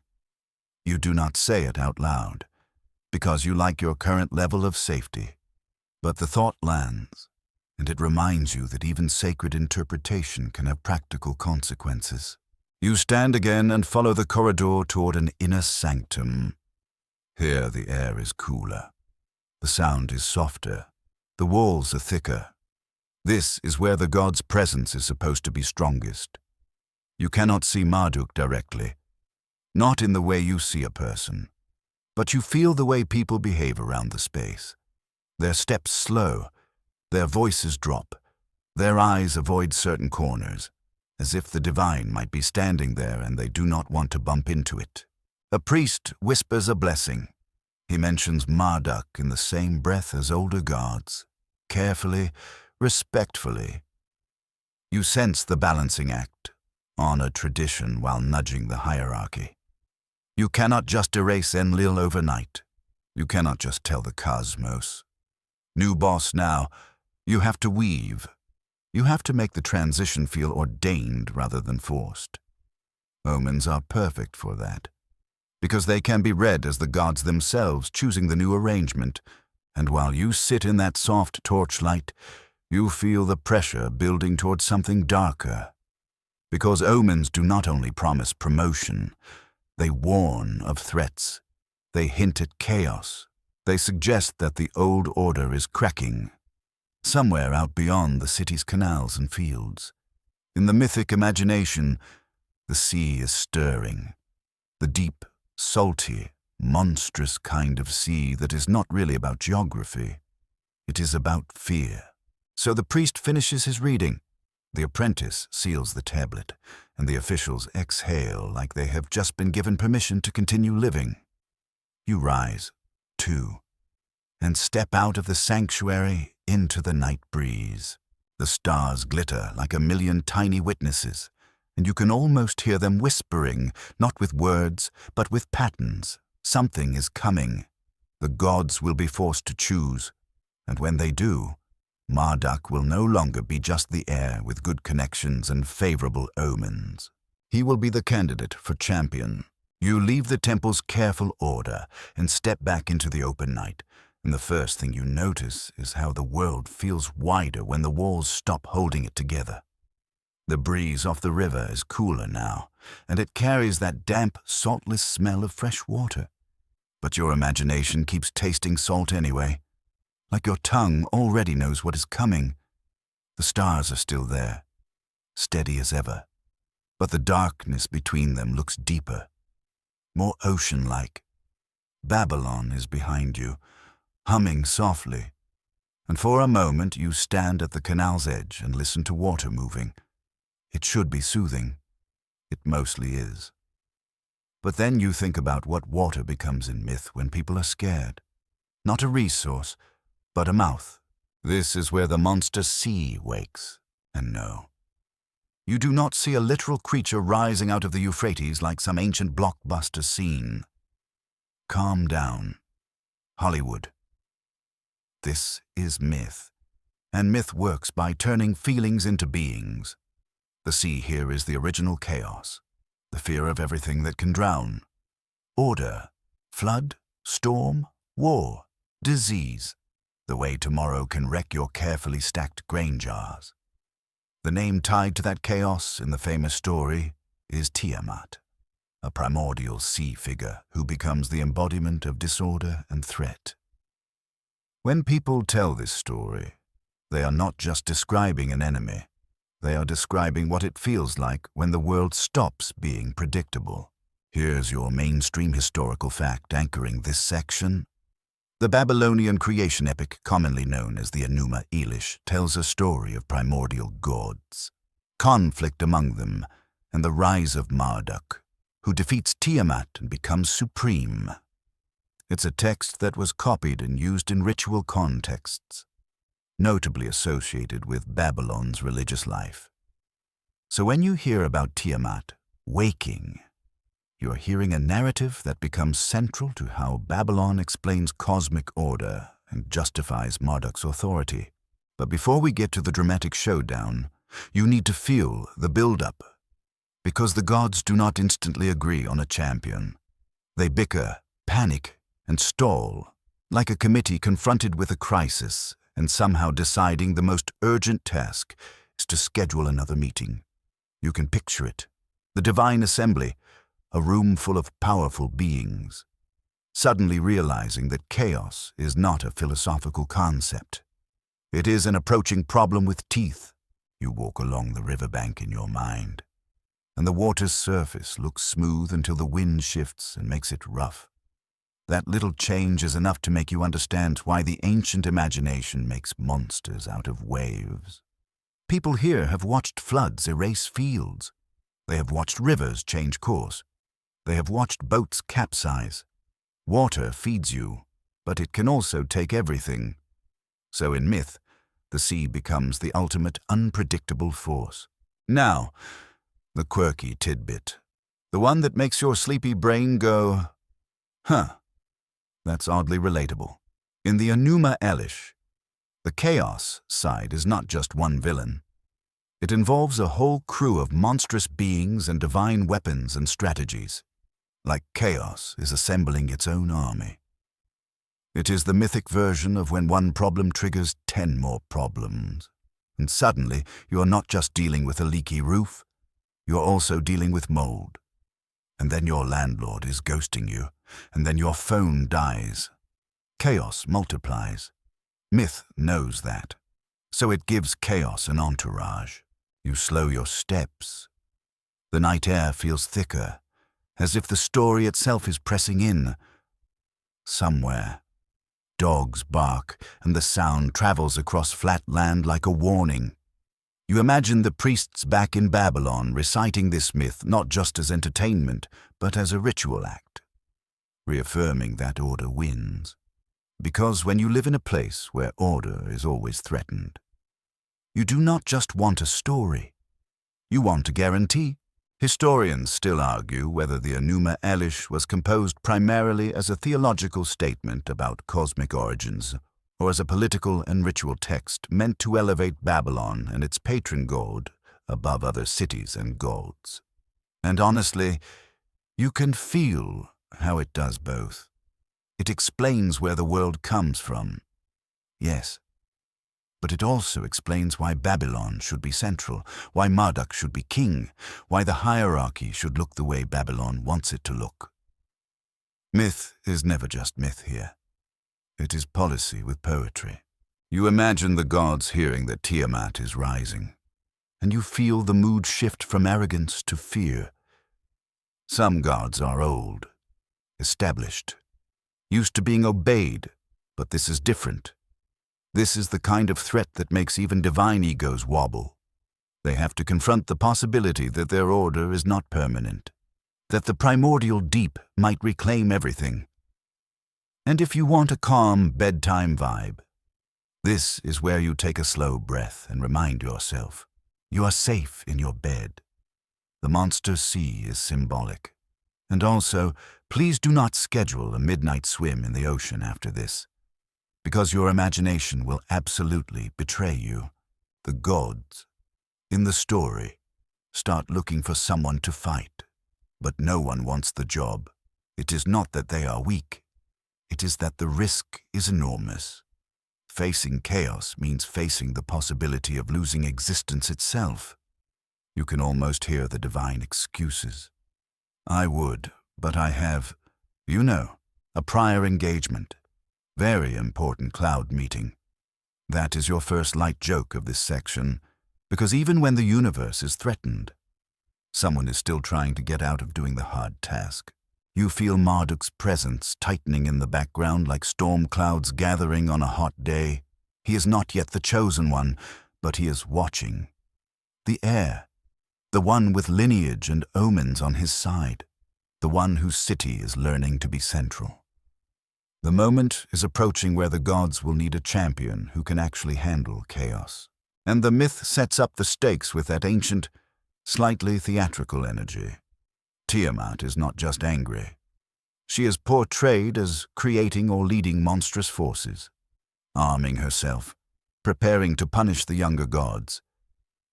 You do not say it out loud, because you like your current level of safety. But the thought lands, and it reminds you that even sacred interpretation can have practical consequences. You stand again and follow the corridor toward an inner sanctum. Here the air is cooler. The sound is softer. The walls are thicker. This is where the god's presence is supposed to be strongest. You cannot see Marduk directly, not in the way you see a person, but you feel the way people behave around the space. Their steps slow, their voices drop, their eyes avoid certain corners, as if the divine might be standing there and they do not want to bump into it. A priest whispers a blessing. He mentions Marduk in the same breath as older gods, carefully, respectfully. You sense the balancing act, honor tradition while nudging the hierarchy. You cannot just erase Enlil overnight. You cannot just tell the cosmos. New boss now, you have to weave. You have to make the transition feel ordained rather than forced. Omens are perfect for that, because they can be read as the gods themselves choosing the new arrangement, and while you sit in that soft torchlight, you feel the pressure building towards something darker. Because omens do not only promise promotion, they warn of threats. They hint at chaos. They suggest that the old order is cracking, somewhere out beyond the city's canals and fields. In the mythic imagination, the sea is stirring. The deep, salty, monstrous kind of sea that is not really about geography. It is about fear. So the priest finishes his reading. The apprentice seals the tablet, and the officials exhale like they have just been given permission to continue living. You rise, too, and step out of the sanctuary into the night breeze. The stars glitter like a million tiny witnesses, and you can almost hear them whispering, not with words, but with patterns. Something is coming. The gods will be forced to choose, and when they do, Marduk will no longer be just the heir with good connections and favorable omens. He will be the candidate for champion. You leave the temple's careful order and step back into the open night, and the first thing you notice is how the world feels wider when the walls stop holding it together. The breeze off the river is cooler now, and it carries that damp, saltless smell of fresh water. But your imagination keeps tasting salt anyway. Like your tongue already knows what is coming. The stars are still there, steady as ever, but the darkness between them looks deeper, more ocean-like. Babylon is behind you, humming softly, and for a moment you stand at the canal's edge and listen to water moving. It should be soothing. It mostly is. But then you think about what water becomes in myth when people are scared. Not a resource, but a mouth. This is where the monster sea wakes. And no, you do not see a literal creature rising out of the Euphrates like some ancient blockbuster scene. Calm down. Hollywood. This is myth, and myth works by turning feelings into beings. The sea here is the original chaos, the fear of everything that can drown. Order, flood, storm, war, disease, the way tomorrow can wreck your carefully stacked grain jars. The name tied to that chaos in the famous story is Tiamat, a primordial sea figure who becomes the embodiment of disorder and threat. When people tell this story, they are not just describing an enemy. They are describing what it feels like when the world stops being predictable. Here's your mainstream historical fact anchoring this section. The Babylonian creation epic, commonly known as the Enuma Elish, tells a story of primordial gods, conflict among them, and the rise of Marduk, who defeats Tiamat and becomes supreme. It's a text that was copied and used in ritual contexts, notably associated with Babylon's religious life. So when you hear about Tiamat waking, you're hearing a narrative that becomes central to how Babylon explains cosmic order and justifies Marduk's authority. But before we get to the dramatic showdown, you need to feel the build-up, because the gods do not instantly agree on a champion. They bicker, panic, and stall, like a committee confronted with a crisis and somehow deciding the most urgent task is to schedule another meeting. You can picture it, the divine assembly, a room full of powerful beings, suddenly realizing that chaos is not a philosophical concept. It is an approaching problem with teeth. You walk along the riverbank in your mind, and the water's surface looks smooth until the wind shifts and makes it rough. That little change is enough to make you understand why the ancient imagination makes monsters out of waves. People here have watched floods erase fields. They have watched rivers change course. They have watched boats capsize. Water feeds you, but it can also take everything. So in myth, the sea becomes the ultimate unpredictable force. Now, the quirky tidbit. The one that makes your sleepy brain go, huh. That's oddly relatable. In the Enuma Elish, the chaos side is not just one villain. It involves a whole crew of monstrous beings and divine weapons and strategies, like chaos is assembling its own army. It is the mythic version of when one problem triggers 10 more problems, and suddenly you are not just dealing with a leaky roof, you are also dealing with mold. And then your landlord is ghosting you, and then your phone dies. Chaos multiplies. Myth knows that, so it gives chaos an entourage. You slow your steps. The night air feels thicker, as if the story itself is pressing in. Somewhere, dogs bark, and the sound travels across flat land like a warning. You imagine the priests back in Babylon reciting this myth not just as entertainment, but as a ritual act, reaffirming that order wins. Because when you live in a place where order is always threatened, you do not just want a story, you want a guarantee. Historians still argue whether the Enuma Elish was composed primarily as a theological statement about cosmic origins, or as a political and ritual text meant to elevate Babylon and its patron god above other cities and gods. And honestly, you can feel how it does both. It explains where the world comes from, yes, but it also explains why Babylon should be central, why Marduk should be king, why the hierarchy should look the way Babylon wants it to look. Myth is never just myth here. It is policy with poetry. You imagine the gods hearing that Tiamat is rising, and you feel the mood shift from arrogance to fear. Some gods are old, established, used to being obeyed, but this is different. This is the kind of threat that makes even divine egos wobble. They have to confront the possibility that their order is not permanent, that the primordial deep might reclaim everything. And if you want a calm bedtime vibe, this is where you take a slow breath and remind yourself, you are safe in your bed. The monster sea is symbolic. And also, please do not schedule a midnight swim in the ocean after this, because your imagination will absolutely betray you. The gods, in the story, start looking for someone to fight, but no one wants the job. It is not that they are weak. It is that the risk is enormous. Facing chaos means facing the possibility of losing existence itself. You can almost hear the divine excuses. I would, but I have, a prior engagement. Very important cloud meeting. That is your first light joke of this section, because even when the universe is threatened, someone is still trying to get out of doing the hard task. You feel Marduk's presence tightening in the background like storm clouds gathering on a hot day. He is not yet the chosen one, but he is watching. The heir, the one with lineage and omens on his side, the one whose city is learning to be central. The moment is approaching where the gods will need a champion who can actually handle chaos. And the myth sets up the stakes with that ancient, slightly theatrical energy. Tiamat is not just angry. She is portrayed as creating or leading monstrous forces, arming herself, preparing to punish the younger gods.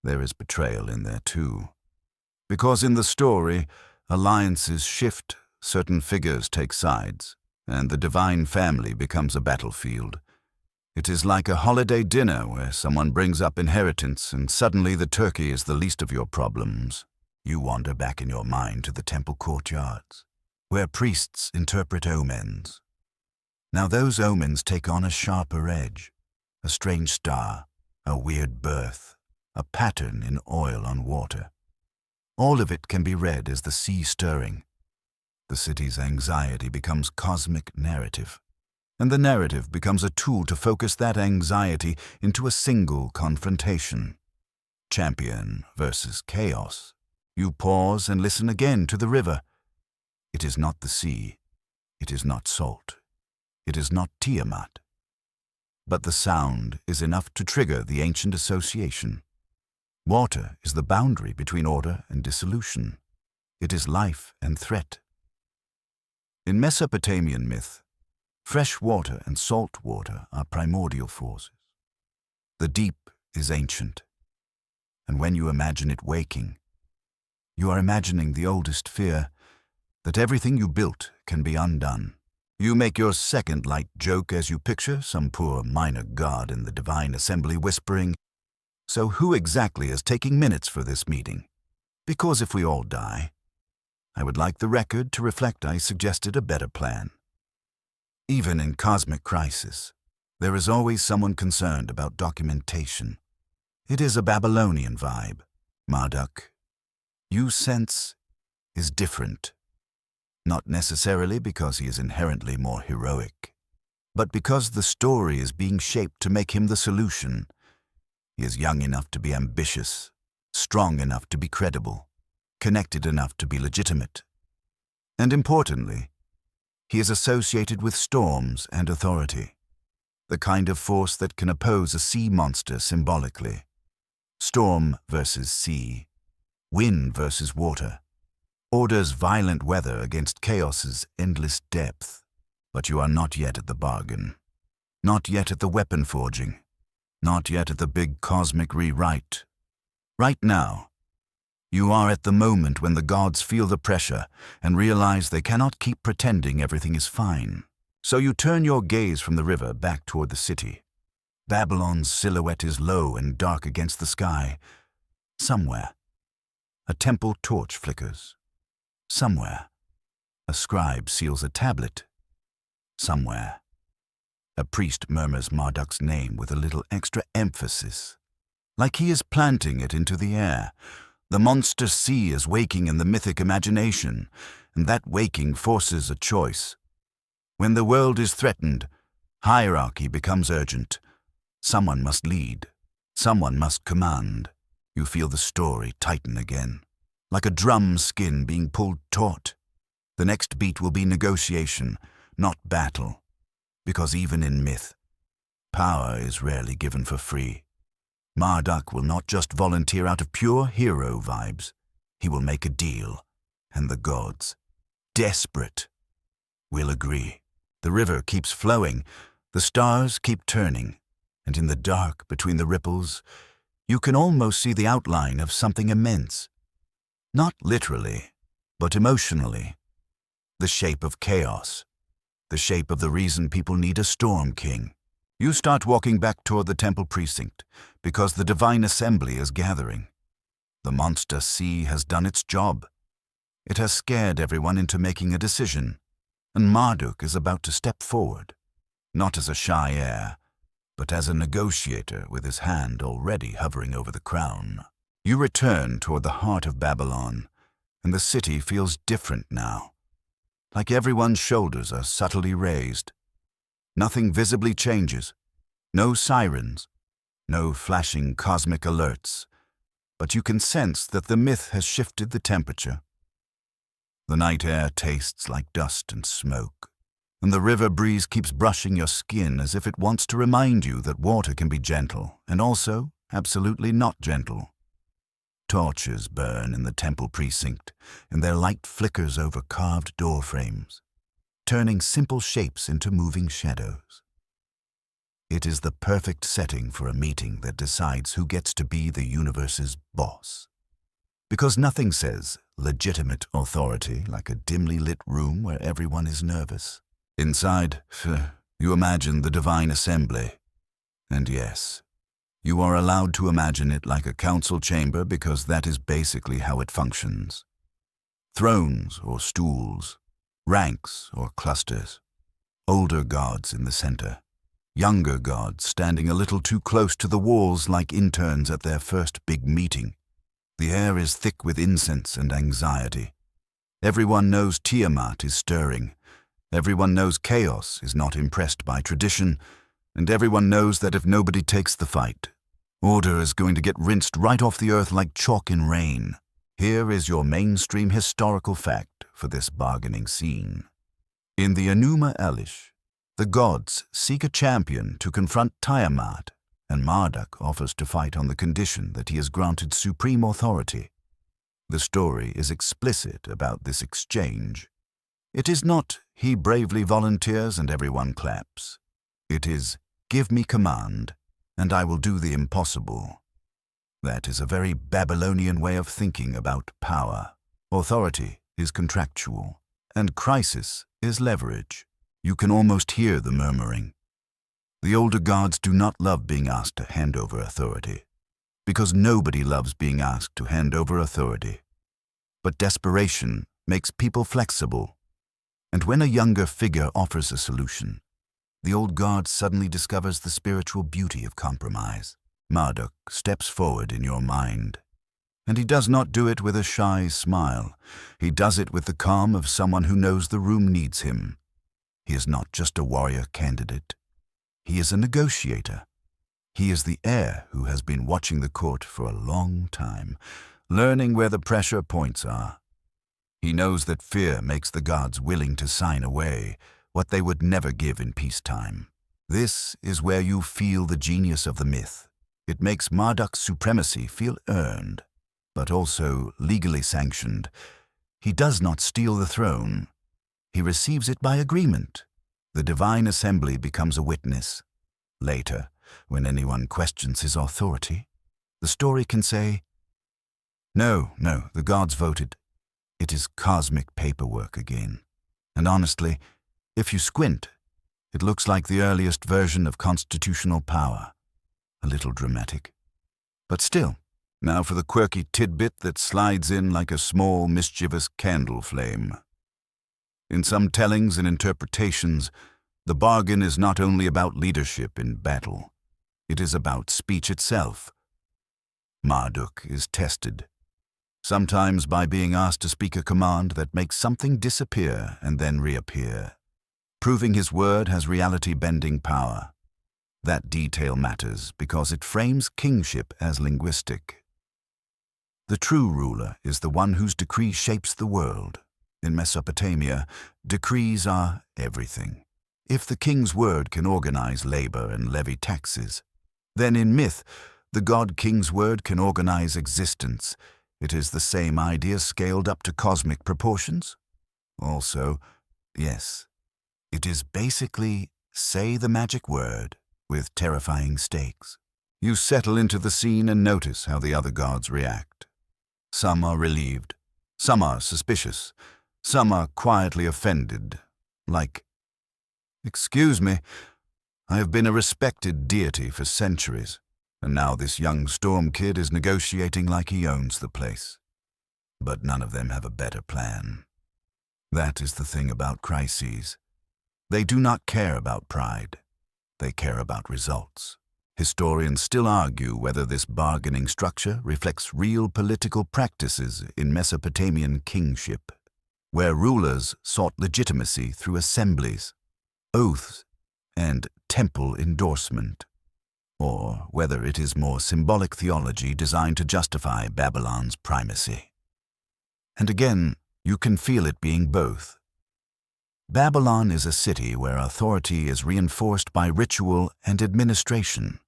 There is betrayal in there too. Because in the story, alliances shift, certain figures take sides, and the divine family becomes a battlefield. It is like a holiday dinner where someone brings up inheritance and suddenly the turkey is the least of your problems. You wander back in your mind to the temple courtyards, where priests interpret omens. Now those omens take on a sharper edge, a strange star, a weird birth, a pattern in oil on water. All of it can be read as the sea stirring. The city's anxiety becomes cosmic narrative, and the narrative becomes a tool to focus that anxiety into a single confrontation. Champion versus chaos. You pause and listen again to the river. It is not the sea. It is not salt. It is not Tiamat. But the sound is enough to trigger the ancient association. Water is the boundary between order and dissolution. It is life and threat. In Mesopotamian myth, fresh water and salt water are primordial forces. The deep is ancient, and when you imagine it waking, you are imagining the oldest fear, that everything you built can be undone. You make your second light joke as you picture some poor minor god in the divine assembly whispering, "So who exactly is taking minutes for this meeting? Because if we all die, I would like the record to reflect I suggested a better plan." Even in cosmic crisis, there is always someone concerned about documentation. It is a Babylonian vibe. Marduk, you sense, is different. Not necessarily because he is inherently more heroic, but because the story is being shaped to make him the solution. He is young enough to be ambitious, strong enough to be credible, connected enough to be legitimate. And importantly, he is associated with storms and authority, the kind of force that can oppose a sea monster symbolically. Storm versus sea. Wind versus water, order's violent weather against chaos's endless depth. But you are not yet at the bargain, not yet at the weapon forging, not yet at the big cosmic rewrite. Right now, you are at the moment when the gods feel the pressure and realize they cannot keep pretending everything is fine. So you turn your gaze from the river back toward the city. Babylon's silhouette is low and dark against the sky. Somewhere, a temple torch flickers. Somewhere, a scribe seals a tablet. Somewhere, A priest murmurs Marduk's name with a little extra emphasis, like he is planting it into the air. The monster sea is waking in the mythic imagination, and that waking forces a choice. When the world is threatened, hierarchy becomes urgent. Someone must lead. Someone must command. You feel the story tighten again, like a drum skin being pulled taut. The next beat will be negotiation, not battle, because even in myth, power is rarely given for free. Marduk will not just volunteer out of pure hero vibes. He will make a deal, and the gods, desperate, will agree. The river keeps flowing, the stars keep turning, and in the dark between the ripples, you can almost see the outline of something immense. Not literally, but emotionally. The shape of chaos. The shape of the reason people need a storm king. You start walking back toward the temple precinct, because the divine assembly is gathering. The monster sea has done its job. It has scared everyone into making a decision, and Marduk is about to step forward, not as a shy heir, but as a negotiator with his hand already hovering over the crown. You return toward the heart of Babylon, and the city feels different now. Like everyone's shoulders are subtly raised. Nothing visibly changes. No sirens. No flashing cosmic alerts. But you can sense that the myth has shifted the temperature. The night air tastes like dust and smoke, and the river breeze keeps brushing your skin as if it wants to remind you that water can be gentle and also absolutely not gentle. Torches burn in the temple precinct, and their light flickers over carved door frames, turning simple shapes into moving shadows. It is the perfect setting for a meeting that decides who gets to be the universe's boss. Because nothing says legitimate authority like a dimly lit room where everyone is nervous. Inside, you imagine the divine assembly. And yes, you are allowed to imagine it like a council chamber because that is basically how it functions. Thrones or stools, ranks or clusters, older gods in the center, younger gods standing a little too close to the walls like interns at their first big meeting. The air is thick with incense and anxiety. Everyone knows Tiamat is stirring. Everyone knows chaos is not impressed by tradition, and everyone knows that if nobody takes the fight, order is going to get rinsed right off the earth like chalk in rain. Here is your mainstream historical fact for this bargaining scene. In the Enuma Elish, the gods seek a champion to confront Tiamat, and Marduk offers to fight on the condition that he is granted supreme authority. The story is explicit about this exchange. It is not, he bravely volunteers and everyone claps. It is, give me command, and I will do the impossible. That is a very Babylonian way of thinking about power. Authority is contractual, and crisis is leverage. You can almost hear the murmuring. The older gods do not love being asked to hand over authority, because nobody loves being asked to hand over authority. But desperation makes people flexible, and when a younger figure offers a solution, the old god suddenly discovers the spiritual beauty of compromise. Marduk steps forward in your mind, and he does not do it with a shy smile. He does it with the calm of someone who knows the room needs him. He is not just a warrior candidate. He is a negotiator. He is the heir who has been watching the court for a long time, learning where the pressure points are. He knows that fear makes the gods willing to sign away what they would never give in peacetime. This is where you feel the genius of the myth. It makes Marduk's supremacy feel earned, but also legally sanctioned. He does not steal the throne. He receives it by agreement. The divine assembly becomes a witness. Later, when anyone questions his authority, the story can say, No, the gods voted. It is cosmic paperwork again. And honestly, if you squint, it looks like the earliest version of constitutional power. A little dramatic. But still, now for the quirky tidbit that slides in like a small, mischievous candle flame. In some tellings and interpretations, The bargain is not only about leadership in battle, it is about speech itself. Marduk is tested, sometimes by being asked to speak a command that makes something disappear and then reappear, proving his word has reality-bending power. That detail matters because it frames kingship as linguistic. The true ruler is the one whose decree shapes the world. In Mesopotamia, decrees are everything. If the king's word can organize labor and levy taxes, then in myth, the god-king's word can organize existence. It is the same idea scaled up to cosmic proportions. Also, yes, it is basically say the magic word with terrifying stakes. You settle into the scene and notice how the other gods react. Some are relieved, some are suspicious, some are quietly offended, like, "Excuse me, I have been a respected deity for centuries, and now this young storm kid is negotiating like he owns the place." But none of them have a better plan. That is the thing about crises. They do not care about pride. They care about results. Historians still argue whether this bargaining structure reflects real political practices in Mesopotamian kingship, where rulers sought legitimacy through assemblies, oaths, and temple endorsement, or whether it is more symbolic theology designed to justify Babylon's primacy. And again, you can feel it being both. Babylon is a city where authority is reinforced by ritual and administration.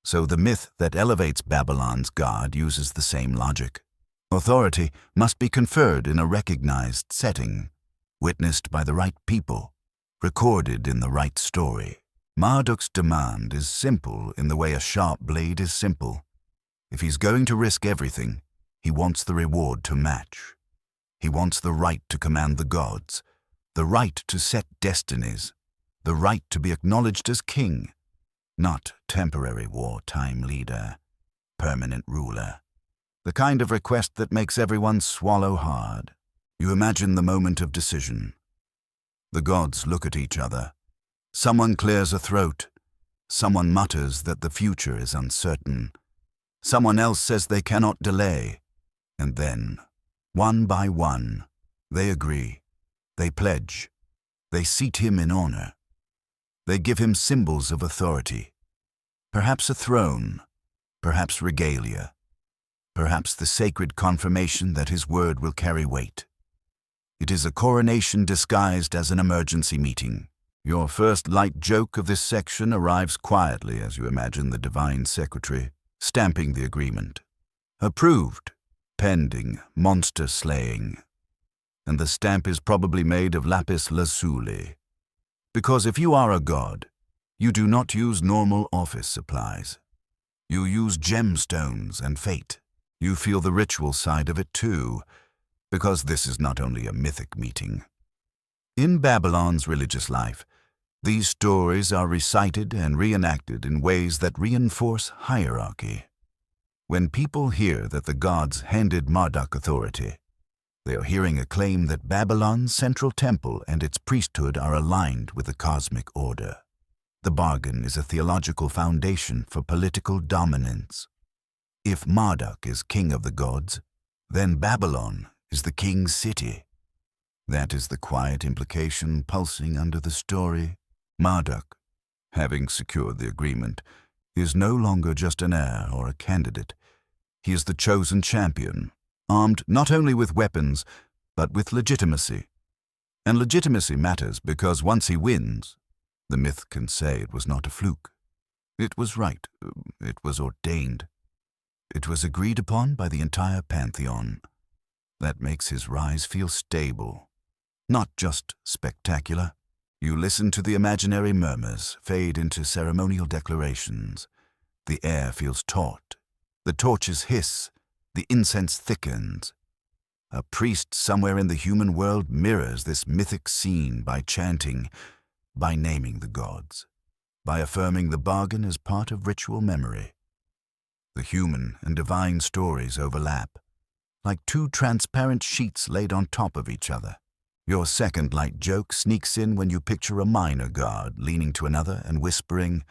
So the myth that elevates Babylon's god uses the same logic. Authority must be conferred in a recognized setting, witnessed by the right people, recorded in the right story. Marduk's demand is simple in the way a sharp blade is simple. If he's going to risk everything, he wants the reward to match. He wants the right to command the gods, the right to set destinies, the right to be acknowledged as king, not temporary wartime leader, permanent ruler. The kind of request that makes everyone swallow hard. You imagine the moment of decision. The gods look at each other. Someone clears a throat. Someone mutters that the future is uncertain. Someone else says they cannot delay. And then, one by one, they agree. They pledge. They seat him in honor. They give him symbols of authority. Perhaps a throne, perhaps regalia, perhaps the sacred confirmation that his word will carry weight. It is a coronation disguised as an emergency meeting. Your first light joke of this section arrives quietly as you imagine the divine secretary stamping the agreement. Approved, pending monster slaying. And the stamp is probably made of lapis lazuli. Because if you are a god, you do not use normal office supplies. You use gemstones and fate. You feel the ritual side of it too, because this is not only a mythic meeting. In Babylon's religious life, these stories are recited and reenacted in ways that reinforce hierarchy. When people hear that the gods handed Marduk authority, they are hearing a claim that Babylon's central temple and its priesthood are aligned with the cosmic order. The bargain is a theological foundation for political dominance. If Marduk is king of the gods, then Babylon is the king's city. That is the quiet implication pulsing under the story. Marduk, having secured the agreement, is no longer just an heir or a candidate. He is the chosen champion, armed not only with weapons, but with legitimacy. And legitimacy matters because once he wins, the myth can say it was not a fluke. It was right. It was ordained. It was agreed upon by the entire pantheon. That makes his rise feel stable, not just spectacular. You listen to the imaginary murmurs fade into ceremonial declarations. The air feels taut. The torches hiss. The incense thickens. A priest somewhere in the human world mirrors this mythic scene by chanting, by naming the gods, by affirming the bargain as part of ritual memory. The human and divine stories overlap, like two transparent sheets laid on top of each other. Your second light joke sneaks in when you picture a minor god leaning to another and whispering,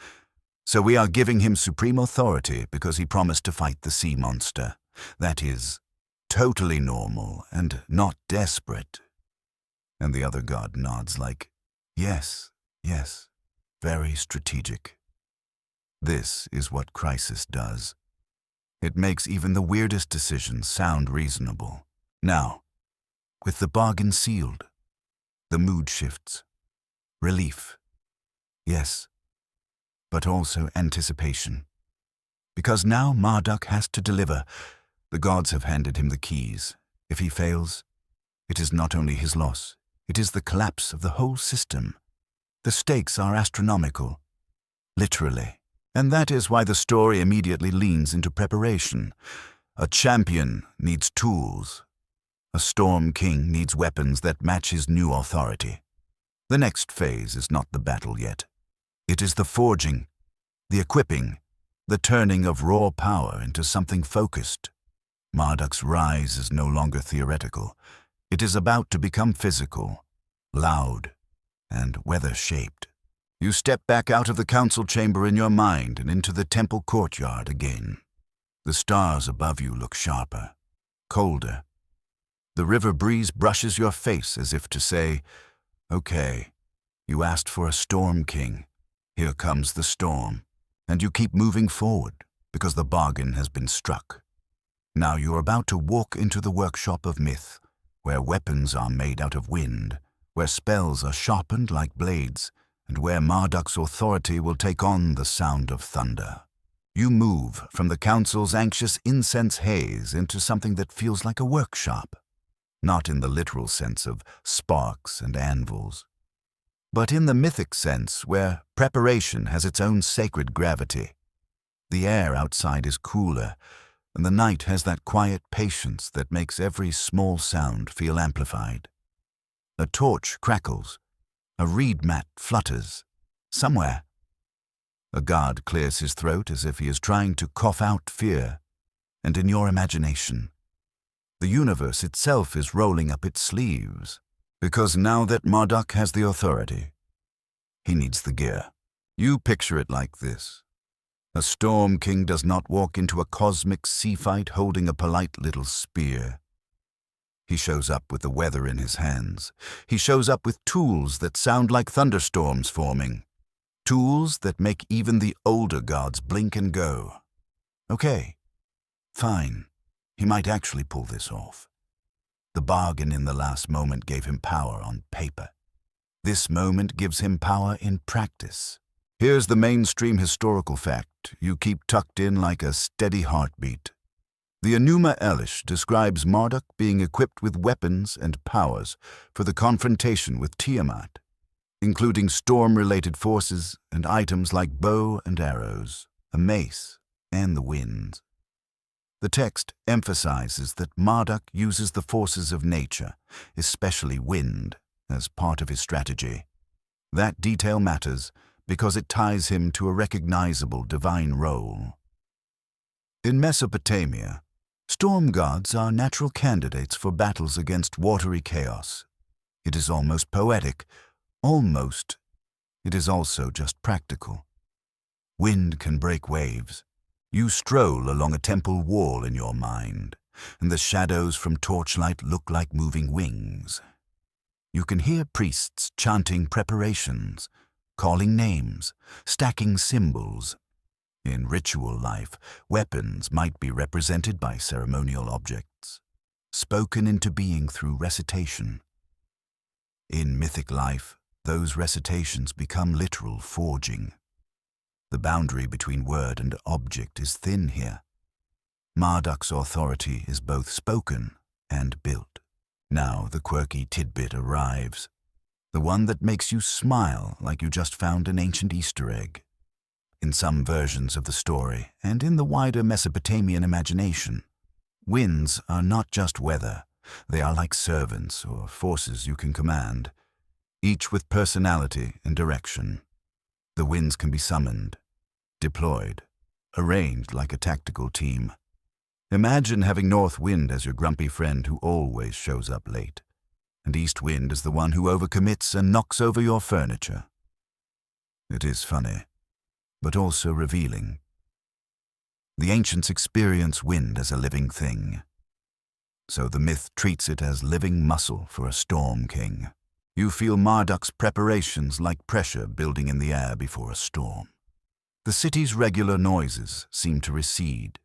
"So we are giving him supreme authority because he promised to fight the sea monster." That is totally normal and not desperate. And the other god nods like, "Yes, yes, very strategic." This is what crisis does. It makes even the weirdest decisions sound reasonable. Now, with the bargain sealed, the mood shifts. Relief. Yes, but also anticipation. Because now Marduk has to deliver. The gods have handed him the keys. If he fails, it is not only his loss, it is the collapse of the whole system. The stakes are astronomical, literally. And that is why the story immediately leans into preparation. A champion needs tools. A storm king needs weapons that match his new authority. The next phase is not the battle yet. It is the forging, the equipping, the turning of raw power into something focused. Marduk's rise is no longer theoretical. It is about to become physical, loud, and weather-shaped. You step back out of the council chamber in your mind and into the temple courtyard again. The stars above you look sharper, colder. The river breeze brushes your face as if to say, "Okay, you asked for a storm king. Here comes the storm." And you keep moving forward because the bargain has been struck. Now you're about to walk into the workshop of myth, where weapons are made out of wind, where spells are sharpened like blades, and where Marduk's authority will take on the sound of thunder. You move from the council's anxious incense haze into something that feels like a workshop, not in the literal sense of sparks and anvils, but in the mythic sense where preparation has its own sacred gravity. The air outside is cooler, and the night has that quiet patience that makes every small sound feel amplified. A torch crackles. A reed mat flutters. Somewhere. A guard clears his throat as if he is trying to cough out fear. And in your imagination, the universe itself is rolling up its sleeves. Because now that Marduk has the authority, he needs the gear. You picture it like this. A storm king does not walk into a cosmic sea fight holding a polite little spear. He shows up with the weather in his hands. He shows up with tools that sound like thunderstorms forming. Tools that make even the older gods blink and go. Okay, fine. He might actually pull this off. The bargain in the last moment gave him power on paper. This moment gives him power in practice. Here's the mainstream historical fact you keep tucked in like a steady heartbeat. The Enuma Elish describes Marduk being equipped with weapons and powers for the confrontation with Tiamat, including storm-related forces and items like bow and arrows, a mace, and the winds. The text emphasizes that Marduk uses the forces of nature, especially wind, as part of his strategy. That detail matters because it ties him to a recognizable divine role. In Mesopotamia, storm gods are natural candidates for battles against watery chaos. It is almost poetic. Almost. It is also just practical. Wind can break waves. You stroll along a temple wall in your mind, and the shadows from torchlight look like moving wings. You can hear priests chanting preparations, calling names, stacking symbols. In ritual life, weapons might be represented by ceremonial objects, spoken into being through recitation. In mythic life, those recitations become literal forging. The boundary between word and object is thin here. Marduk's authority is both spoken and built. Now the quirky tidbit arrives, the one that makes you smile like you just found an ancient Easter egg. In some versions of the story, and in the wider Mesopotamian imagination, winds are not just weather. They are like servants or forces you can command, each with personality and direction. The winds can be summoned, deployed, arranged like a tactical team. Imagine having North Wind as your grumpy friend who always shows up late. and east wind is the one who overcommits and knocks over your furniture. It is funny, but also revealing. The ancients experience wind as a living thing, so the myth treats it as living muscle for a storm king. You feel Marduk's preparations like pressure building in the air before a storm. The city's regular noises seem to recede.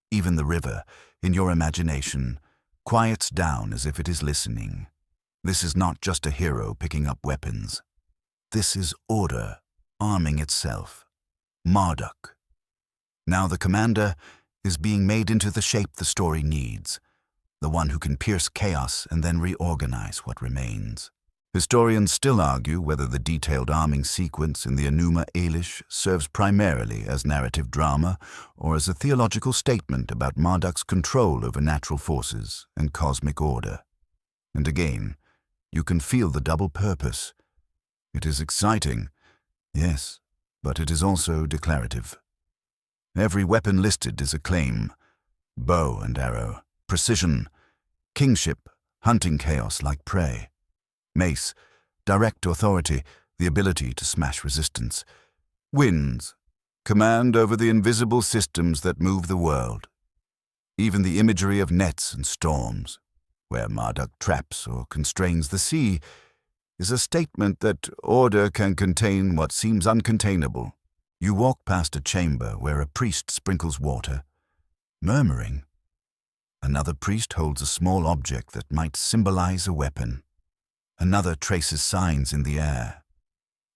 Even the river, in your imagination, quiets down as if it is listening. This is not just a hero picking up weapons. This is order, arming itself. Marduk. Now the commander is being made into the shape the story needs, the one who can pierce chaos and then reorganize what remains. Historians still argue whether the detailed arming sequence in the Enuma Elish serves primarily as narrative drama or as a theological statement about Marduk's control over natural forces and cosmic order. And again, you can feel the double purpose. It is exciting, yes, but it is also declarative. Every weapon listed is a claim: bow and arrow, precision, kingship, hunting chaos like prey. Mace, direct authority, the ability to smash resistance. Winds, command over the invisible systems that move the world. Even the imagery of nets and storms, where Marduk traps or constrains the sea, is a statement that order can contain what seems uncontainable. You walk past a chamber where a priest sprinkles water, murmuring. Another priest holds a small object that might symbolize a weapon. Another traces signs in the air.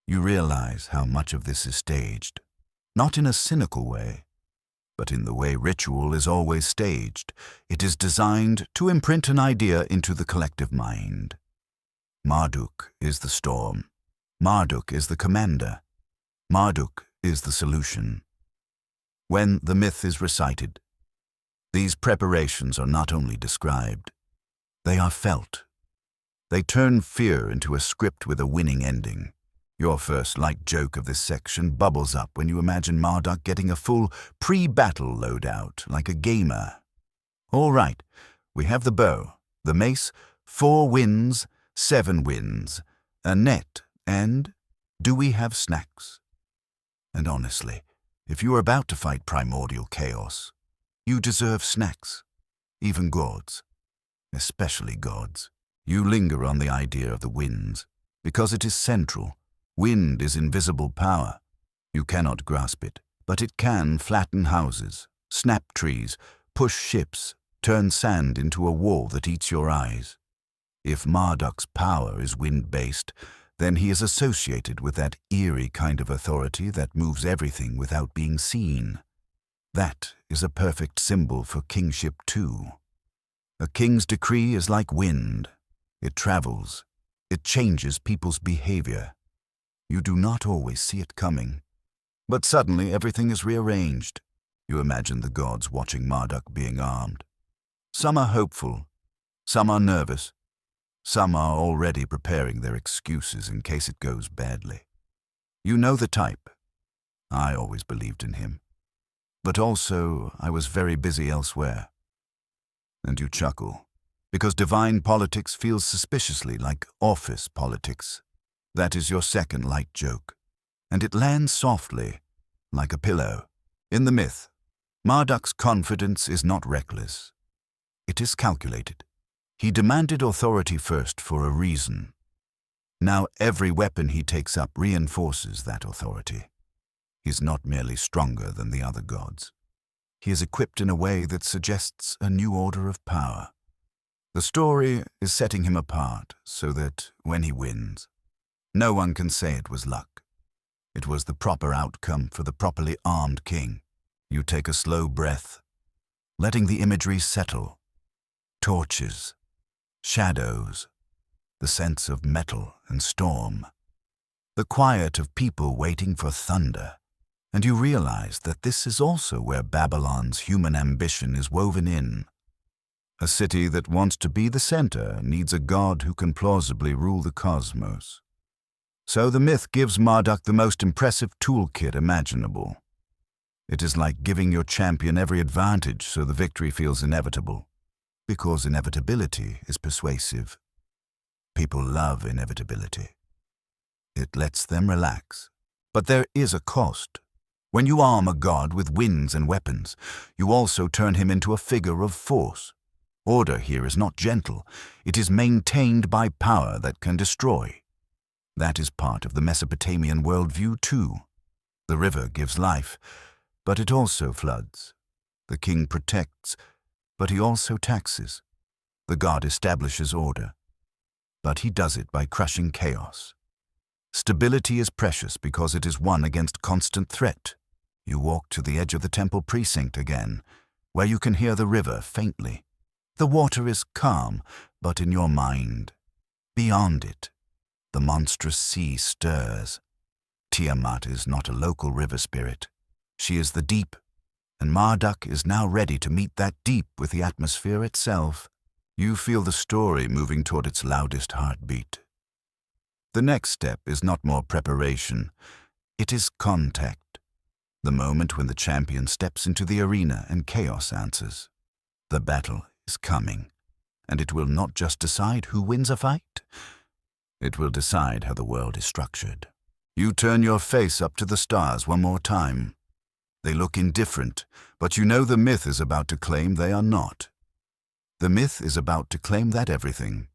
You realize how much of this is staged, not in a cynical way, but in the way ritual is always staged. It is designed to imprint an idea into the collective mind. Marduk is the storm. Marduk is the commander. Marduk is the solution. When the myth is recited, these preparations are not only described, they are felt. They turn fear into a script with a winning ending. Your first light joke of this section bubbles up when you imagine Marduk getting a full pre-battle loadout, like a gamer. All right, we have the bow, the mace, 4 wins, 7 wins, a net, and do we have snacks? And honestly, if you are about to fight primordial chaos, you deserve snacks, even gods, especially gods. You linger on the idea of the winds, because it is central. Wind is invisible power. You cannot grasp it, but it can flatten houses, snap trees, push ships, turn sand into a wall that eats your eyes. If Marduk's power is wind-based, then he is associated with that eerie kind of authority that moves everything without being seen. That is a perfect symbol for kingship too. A king's decree is like wind. It travels. It changes people's behavior. You do not always see it coming. But suddenly everything is rearranged. You imagine the gods watching Marduk being armed. Some are hopeful. Some are nervous. Some are already preparing their excuses in case it goes badly. You know the type. I always believed in him. But also, I was very busy elsewhere. And you chuckle, because divine politics feels suspiciously like office politics. That is your second light joke. And it lands softly, like a pillow. In the myth, Marduk's confidence is not reckless. It is calculated. He demanded authority first for a reason. Now every weapon he takes up reinforces that authority. He is not merely stronger than the other gods. He is equipped in a way that suggests a new order of power. The story is setting him apart so that, when he wins, no one can say it was luck. It was the proper outcome for the properly armed king. You take a slow breath, letting the imagery settle. Torches, shadows, the sense of metal and storm, the quiet of people waiting for thunder. And you realize that this is also where Babylon's human ambition is woven in. A city that wants to be the center needs a god who can plausibly rule the cosmos. So the myth gives Marduk the most impressive toolkit imaginable. It is like giving your champion every advantage so the victory feels inevitable, because inevitability is persuasive. People love inevitability. It lets them relax. But there is a cost. When you arm a god with winds and weapons, you also turn him into a figure of force. Order here is not gentle. It is maintained by power that can destroy. That is part of the Mesopotamian worldview too. The river gives life, but it also floods. The king protects, but he also taxes. The god establishes order, but he does it by crushing chaos. Stability is precious because it is won against constant threat. You walk to the edge of the temple precinct again, where you can hear the river faintly. The water is calm, but in your mind, beyond it, the monstrous sea stirs. Tiamat is not a local river spirit. She is the deep, and Marduk is now ready to meet that deep with the atmosphere itself. You feel the story moving toward its loudest heartbeat. The next step is not more preparation. It is contact. The moment when the champion steps into the arena and chaos answers. The battle is coming, and it will not just decide who wins a fight. It will decide how the world is structured. You turn your face up to the stars one more time. They look indifferent, but you know the myth is about to claim they are not. The myth is about to claim that everything,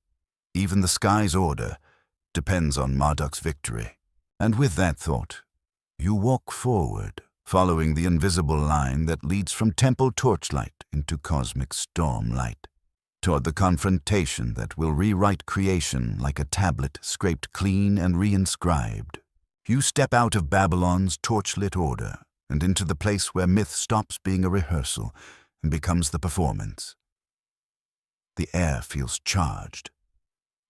even the sky's order, depends on Marduk's victory. And with that thought, you walk forward, following the invisible line that leads from temple torchlight into cosmic stormlight, toward the confrontation that will rewrite creation like a tablet scraped clean and reinscribed. You step out of Babylon's torchlit order and into the place where myth stops being a rehearsal and becomes the performance. The air feels charged,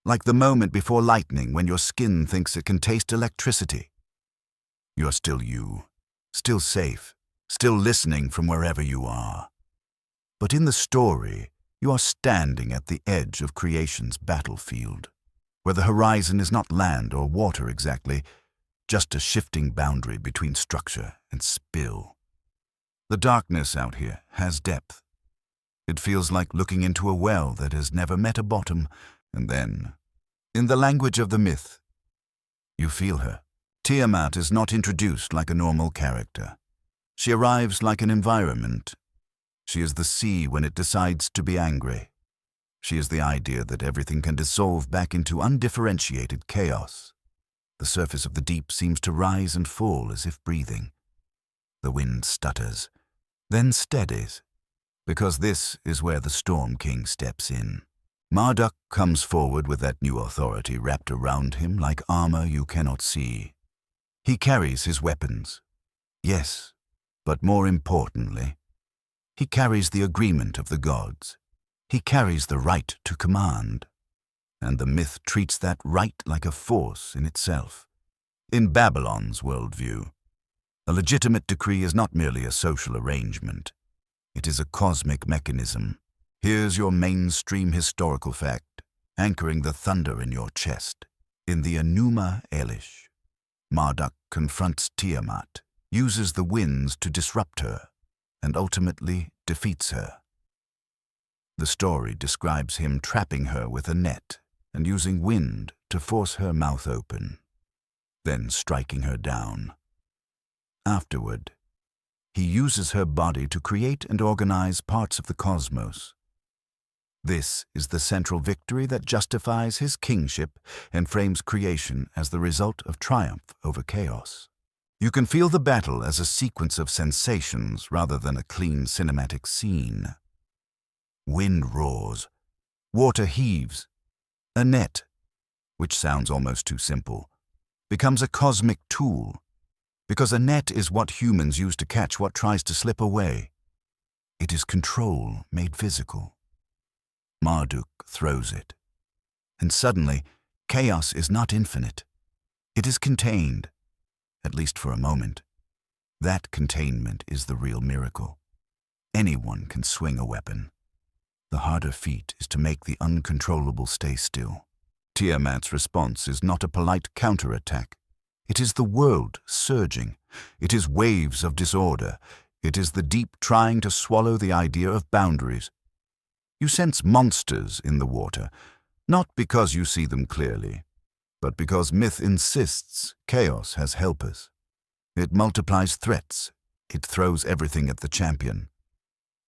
like the moment before lightning when your skin thinks it can taste electricity. You're still you, still safe, still listening from wherever you are. But in the story, you are standing at the edge of creation's battlefield, where the horizon is not land or water exactly, just a shifting boundary between structure and spill. The darkness out here has depth. It feels like looking into a well that has never met a bottom, and then, in the language of the myth, you feel her. Tiamat is not introduced like a normal character. She arrives like an environment. She is the sea when it decides to be angry. She is the idea that everything can dissolve back into undifferentiated chaos. The surface of the deep seems to rise and fall as if breathing. The wind stutters, then steadies, because this is where the Storm King steps in. Marduk comes forward with that new authority wrapped around him like armor you cannot see. He carries his weapons. Yes, but more importantly, he carries the agreement of the gods. He carries the right to command. And the myth treats that right like a force in itself. In Babylon's worldview, a legitimate decree is not merely a social arrangement. It is a cosmic mechanism. Here's your mainstream historical fact, anchoring the thunder in your chest. In the Enuma Elish, Marduk confronts Tiamat, uses the winds to disrupt her, and ultimately defeats her. The story describes him trapping her with a net and using wind to force her mouth open, then striking her down. Afterward, he uses her body to create and organize parts of the cosmos. This is the central victory that justifies his kingship and frames creation as the result of triumph over chaos. You can feel the battle as a sequence of sensations rather than a clean cinematic scene. Wind roars, water heaves. A net, which sounds almost too simple, becomes a cosmic tool, because a net is what humans use to catch what tries to slip away. It is control made physical. Marduk throws it, and suddenly, chaos is not infinite. It is contained, at least for a moment. That containment is the real miracle. Anyone can swing a weapon. The harder feat is to make the uncontrollable stay still. Tiamat's response is not a polite counterattack. It is the world surging. It is waves of disorder. It is the deep trying to swallow the idea of boundaries. You sense monsters in the water, Not because you see them clearly, but because myth insists chaos has helpers. It multiplies threats. It throws everything at the champion.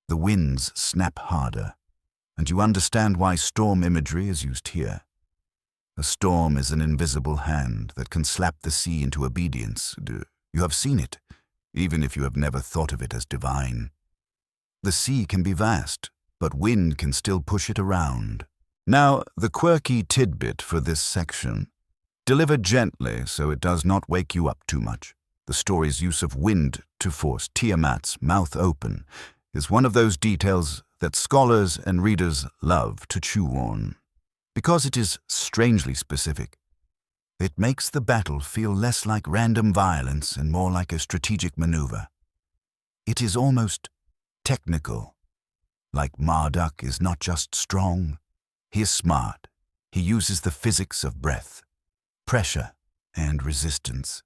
The winds snap harder, and you understand why storm imagery is used here. A storm is an invisible hand that can slap the sea into obedience. You have seen it, even if you have never thought of it as divine. The sea can be vast, but wind can still push it around. Now, the quirky tidbit for this section. Delivered gently so it does not wake you up too much. The story's use of wind to force Tiamat's mouth open is one of those details that scholars and readers love to chew on. Because it is strangely specific, it makes the battle feel less like random violence and more like a strategic maneuver. It is almost technical. Like Marduk is not just strong, he is smart. He uses the physics of breath, pressure, and resistance.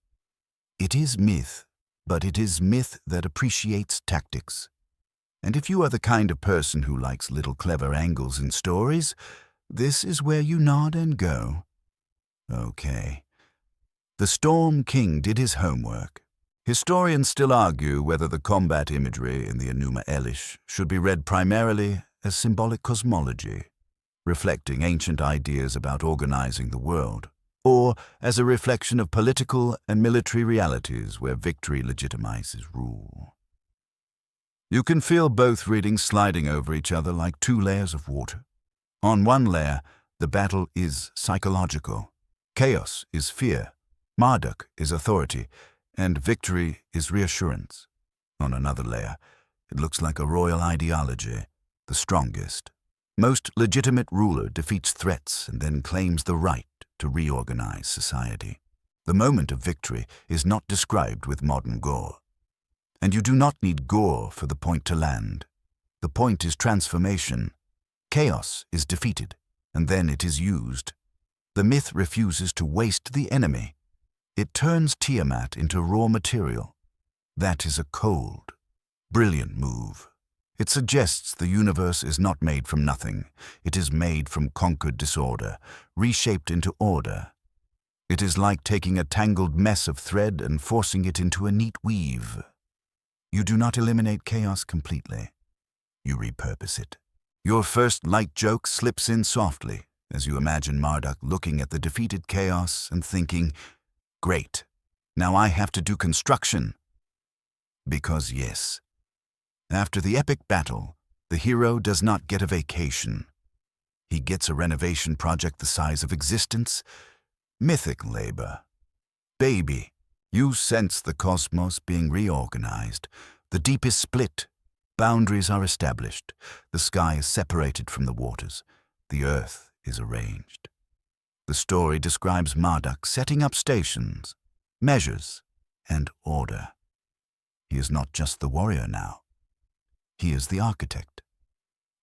It is myth, but it is myth that appreciates tactics. And if you are the kind of person who likes little clever angles in stories, this is where you nod and go. Okay. The Storm King did his homework. Historians still argue whether the combat imagery in the Enuma Elish should be read primarily as symbolic cosmology, reflecting ancient ideas about organizing the world, or as a reflection of political and military realities where victory legitimizes rule. You can feel both readings sliding over each other like two layers of water. On one layer, the battle is psychological. Chaos is fear. Marduk is authority. And victory is reassurance. On another layer, it looks like a royal ideology, the strongest. Most legitimate ruler defeats threats and then claims the right to reorganize society. The moment of victory is not described with modern gore. And you do not need gore for the point to land. The point is transformation. Chaos is defeated, and then it is used. The myth refuses to waste the enemy. It turns Tiamat into raw material. That is a cold, brilliant move. It suggests the universe is not made from nothing. It is made from conquered disorder, reshaped into order. It is like taking a tangled mess of thread and forcing it into a neat weave. You do not eliminate chaos completely. You repurpose it. Your first light joke slips in softly as you imagine Marduk looking at the defeated chaos and thinking, "Great, now I have to do construction." Because yes, after the epic battle, the hero does not get a vacation. He gets a renovation project the size of existence. Mythic labor. Baby, you sense the cosmos being reorganized. The deep is split. Boundaries are established. The sky is separated from the waters. The earth is arranged. The story describes Marduk setting up stations, measures, and order. He is not just the warrior now. He is the architect.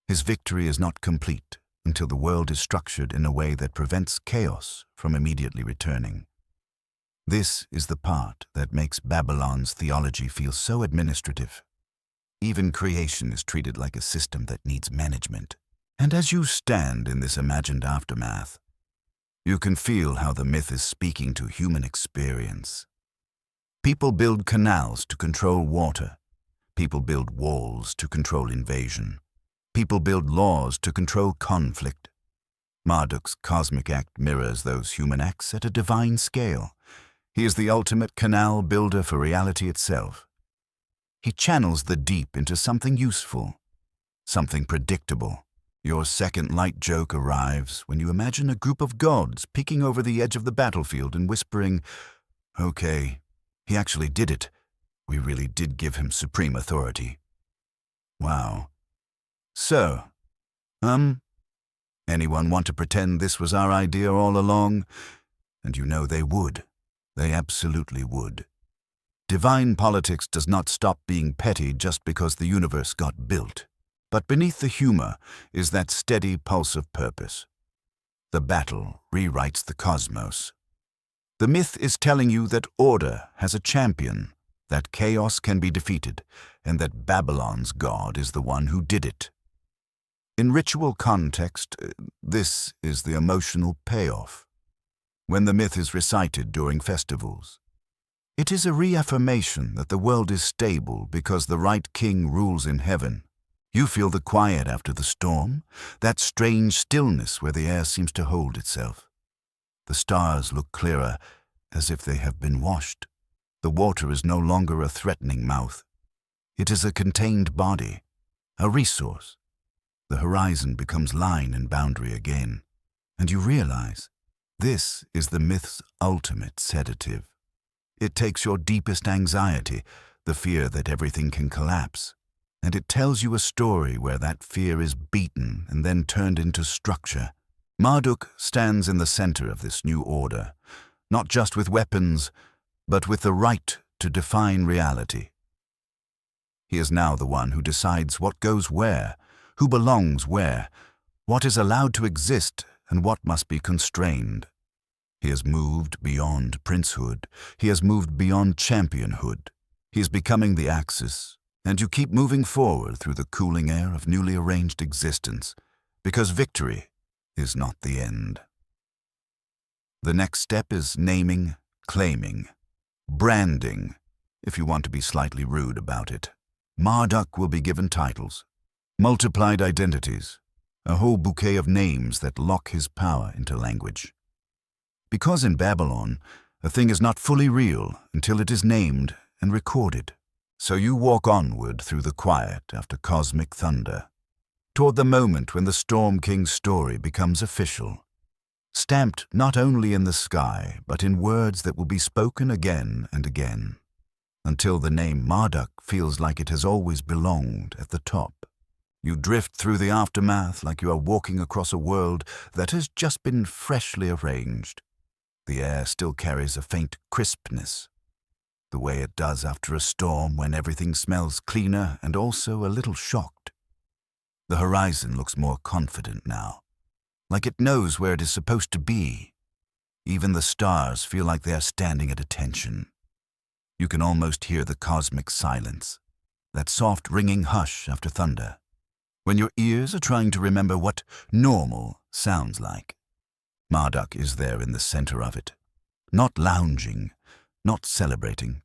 His victory is not complete until the world is structured in a way that prevents chaos from immediately returning. This is the part that makes Babylon's theology feel so administrative. Even creation is treated like a system that needs management. And as you stand in this imagined aftermath, you can feel how the myth is speaking to human experience. People build canals to control water. People build walls to control invasion. People build laws to control conflict. Marduk's cosmic act mirrors those human acts at a divine scale. He is the ultimate canal builder for reality itself. He channels the deep into something useful, something predictable. Your second light joke arrives when you imagine a group of gods peeking over the edge of the battlefield and whispering, "Okay, he actually did it. We really did give him supreme authority." Wow. So, anyone want to pretend this was our idea all along? And you know they would. They absolutely would. Divine politics does not stop being petty just because the universe got built. But beneath the humor is that steady pulse of purpose. The battle rewrites the cosmos. The myth is telling you that order has a champion, that chaos can be defeated, and that Babylon's god is the one who did it. In ritual context, this is the emotional payoff. When the myth is recited during festivals, it is a reaffirmation that the world is stable because the right king rules in heaven. You feel the quiet after the storm, that strange stillness where the air seems to hold itself. The stars look clearer, as if they have been washed. The water is no longer a threatening mouth. It is a contained body, a resource. The horizon becomes line and boundary again, and you realize this is the myth's ultimate sedative. It takes your deepest anxiety, the fear that everything can collapse, and it tells you a story where that fear is beaten and then turned into structure. Marduk stands in the center of this new order, not just with weapons, but with the right to define reality. He is now the one who decides what goes where, who belongs where, what is allowed to exist and what must be constrained. He has moved beyond princehood. He has moved beyond championhood. He is becoming the axis, and you keep moving forward through the cooling air of newly arranged existence, because victory is not the end. The next step is naming, claiming, branding, if you want to be slightly rude about it. Marduk will be given titles, multiplied identities, a whole bouquet of names that lock his power into language. Because in Babylon, a thing is not fully real until it is named and recorded. So you walk onward through the quiet after cosmic thunder, toward the moment when the Storm King's story becomes official, stamped not only in the sky, but in words that will be spoken again and again, until the name Marduk feels like it has always belonged at the top. You drift through the aftermath like you are walking across a world that has just been freshly arranged. The air still carries a faint crispness, the way it does after a storm when everything smells cleaner and also a little shocked. The horizon looks more confident now, like it knows where it is supposed to be. Even the stars feel like they are standing at attention. You can almost hear the cosmic silence, that soft ringing hush after thunder, when your ears are trying to remember what normal sounds like. Marduk is there in the center of it, not lounging, not celebrating,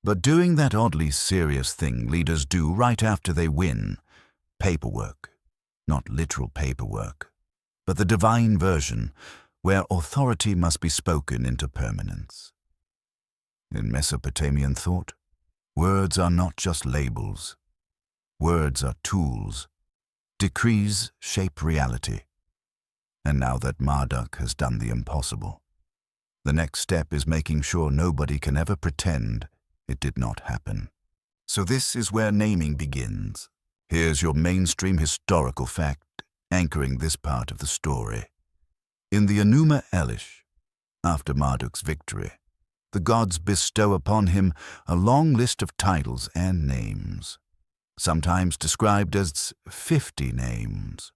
but doing that oddly serious thing leaders do right after they win, paperwork. Not literal paperwork, but the divine version, where authority must be spoken into permanence. In Mesopotamian thought, words are not just labels. Words are tools. Decrees shape reality. And now that Marduk has done the impossible, the next step is making sure nobody can ever pretend it did not happen. So this is where naming begins. Here's your mainstream historical fact, anchoring this part of the story. In the Enuma Elish, after Marduk's victory, the gods bestow upon him a long list of titles and names, sometimes described as 50 names,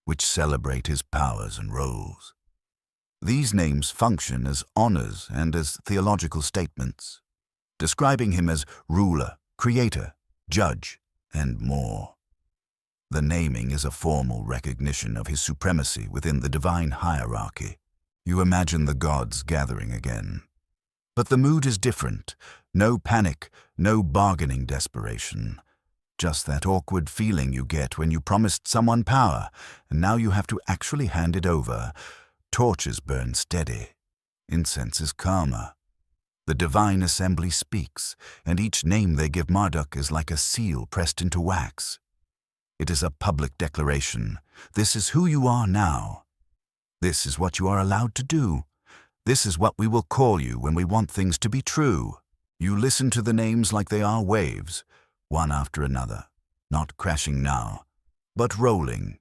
which celebrate his powers and roles. These names function as honors and as theological statements, describing him as ruler, creator, judge, and more. The naming is a formal recognition of his supremacy within the divine hierarchy. You imagine the gods gathering again. But the mood is different. No panic, no bargaining desperation. Just that awkward feeling you get when you promised someone power, and now you have to actually hand it over. Torches burn steady. Incense is calmer. The divine assembly speaks, and each name they give Marduk is like a seal pressed into wax. It is a public declaration. This is who you are now. This is what you are allowed to do. This is what we will call you when we want things to be true. You listen to the names like they are waves, one after another, not crashing now, but rolling.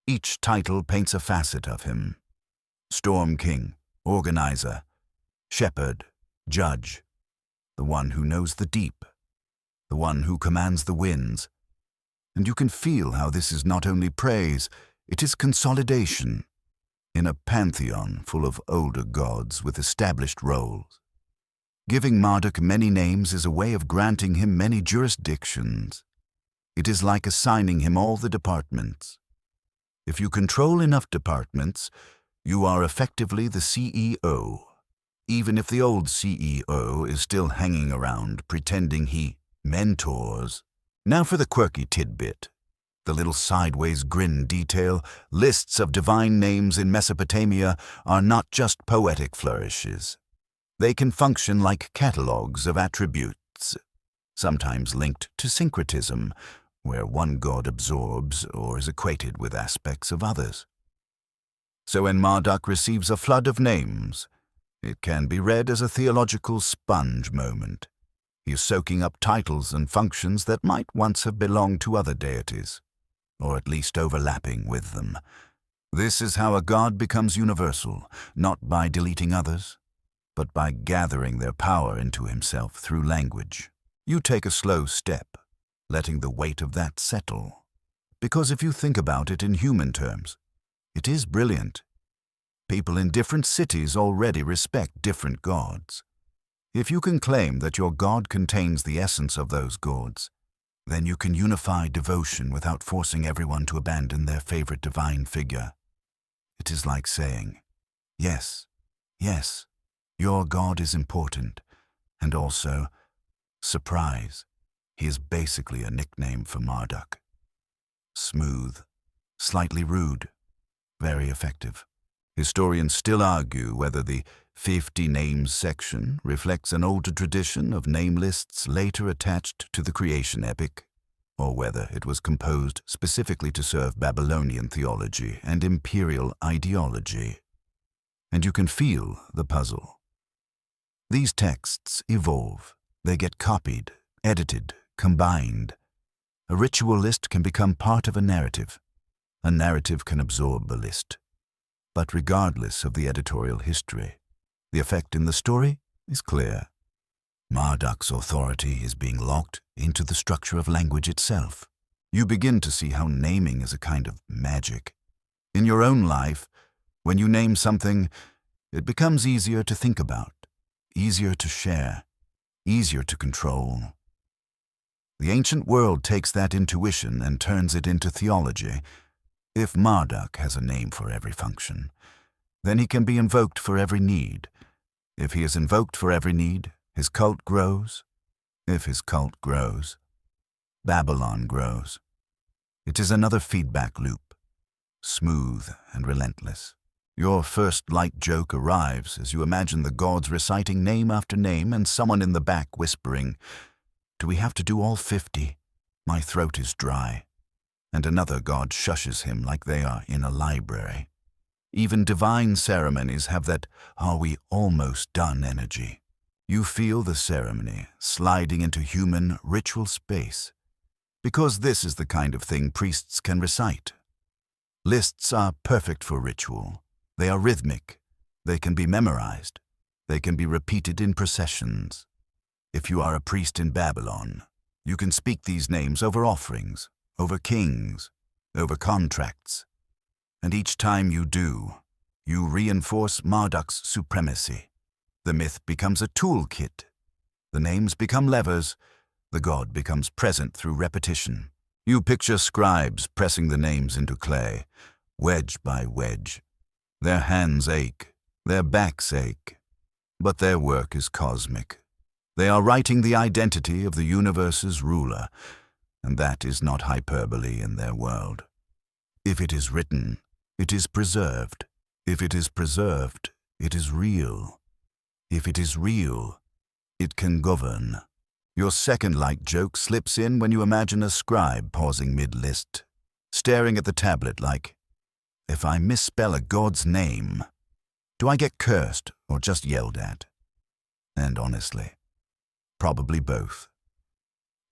Each title paints a facet of him. Storm King, organizer, shepherd, judge, the one who knows the deep, the one who commands the winds. And you can feel how this is not only praise, it is consolidation in a pantheon full of older gods with established roles. Giving Marduk many names is a way of granting him many jurisdictions. It is like assigning him all the departments, If you control enough departments, you are effectively the CEO, even if the old CEO is still hanging around pretending he mentors. Now for the quirky tidbit. The little sideways grin detail, lists of divine names in Mesopotamia are not just poetic flourishes. They can function like catalogues of attributes, sometimes linked to syncretism, where one god absorbs or is equated with aspects of others. So when Marduk receives a flood of names, it can be read as a theological sponge moment. He is soaking up titles and functions that might once have belonged to other deities, or at least overlapping with them. This is how a god becomes universal, not by deleting others, but by gathering their power into himself through language. You take a slow step, letting the weight of that settle. Because if you think about it in human terms, it is brilliant. People in different cities already respect different gods. If you can claim that your god contains the essence of those gods, then you can unify devotion without forcing everyone to abandon their favorite divine figure. It is like saying, yes, yes, your God is important, and also, surprise, he is basically a nickname for Marduk. Smooth, slightly rude, very effective. Historians still argue whether the 50 names section reflects an older tradition of name lists later attached to the creation epic, or whether it was composed specifically to serve Babylonian theology and imperial ideology. And you can feel the puzzle. These texts evolve. They get copied, edited, combined. A ritual list can become part of a narrative. A narrative can absorb a list. But regardless of the editorial history, the effect in the story is clear. Marduk's authority is being locked into the structure of language itself. You begin to see how naming is a kind of magic. In your own life, when you name something, it becomes easier to think about, easier to share, easier to control. The ancient world takes that intuition and turns it into theology. If Marduk has a name for every function, then he can be invoked for every need. If he is invoked for every need, his cult grows. If his cult grows, Babylon grows. It is another feedback loop, smooth and relentless. Your first light joke arrives as you imagine the gods reciting name after name and someone in the back whispering, "Do we have to do all 50? My throat is dry." And another god shushes him like they are in a library. Even divine ceremonies have that "are we almost done" energy. You feel the ceremony sliding into human ritual space, because this is the kind of thing priests can recite. Lists are perfect for ritual. They are rhythmic. They can be memorized. They can be repeated in processions. If you are a priest in Babylon, you can speak these names over offerings, over kings, over contracts. And each time you do, you reinforce Marduk's supremacy. The myth becomes a toolkit. The names become levers. The god becomes present through repetition. You picture scribes pressing the names into clay, wedge by wedge. Their hands ache, their backs ache, but their work is cosmic. They are writing the identity of the universe's ruler, and that is not hyperbole in their world. If it is written, it is preserved. If it is preserved, it is real. If it is real, it can govern. Your second light joke slips in when you imagine a scribe pausing mid-list, staring at the tablet like, "If I misspell a god's name, do I get cursed or just yelled at?" And honestly, probably both.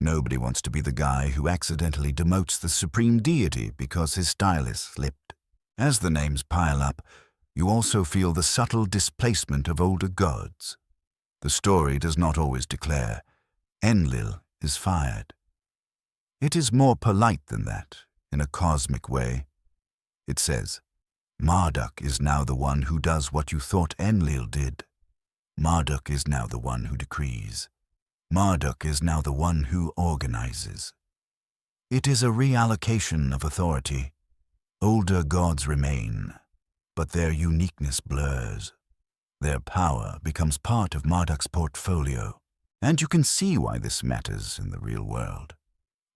Nobody wants to be the guy who accidentally demotes the supreme deity because his stylus slipped. As the names pile up, you also feel the subtle displacement of older gods. The story does not always declare, "Enlil is fired." It is more polite than that, in a cosmic way. It says, "Marduk is now the one who does what you thought Enlil did. Marduk is now the one who decrees. Marduk is now the one who organizes." It is a reallocation of authority. Older gods remain, but their uniqueness blurs. Their power becomes part of Marduk's portfolio, and you can see why this matters in the real world.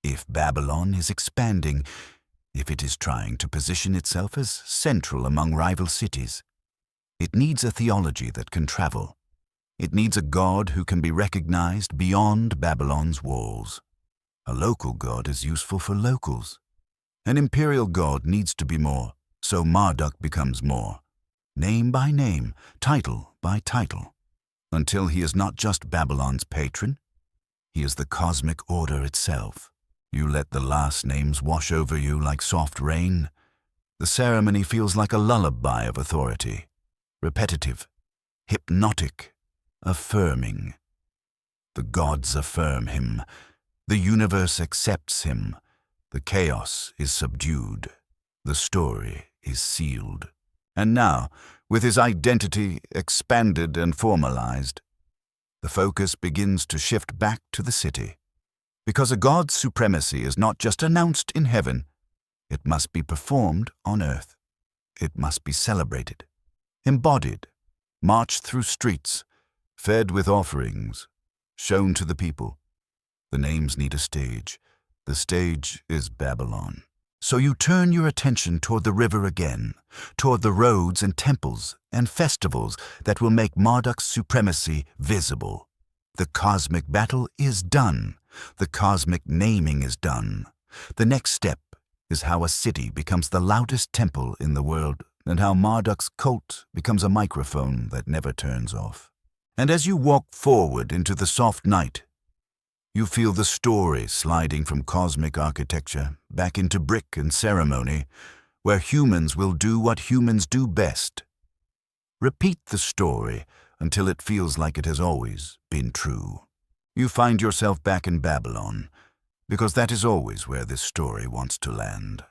If Babylon is expanding, if it is trying to position itself as central among rival cities, it needs a theology that can travel. It needs a god who can be recognized beyond Babylon's walls. A local god is useful for locals. An imperial god needs to be more, so Marduk becomes more. Name by name, title by title, until he is not just Babylon's patron, he is the cosmic order itself. You let the last names wash over you like soft rain. The ceremony feels like a lullaby of authority, repetitive, hypnotic, affirming. The gods affirm him. The universe accepts him. The chaos is subdued. The story is sealed. And now, with his identity expanded and formalized, the focus begins to shift back to the city. Because a god's supremacy is not just announced in heaven, it must be performed on earth. It must be celebrated, embodied, marched through streets, fed with offerings, shown to the people. The names need a stage. The stage is Babylon. So you turn your attention toward the river again, toward the roads and temples and festivals that will make Marduk's supremacy visible. The cosmic battle is done. The cosmic naming is done. The next step is how a city becomes the loudest temple in the world and how Marduk's cult becomes a microphone that never turns off. And as you walk forward into the soft night, you feel the story sliding from cosmic architecture back into brick and ceremony, where humans will do what humans do best. Repeat the story until it feels like it has always been true. You find yourself back in Babylon, because that is always where this story wants to land.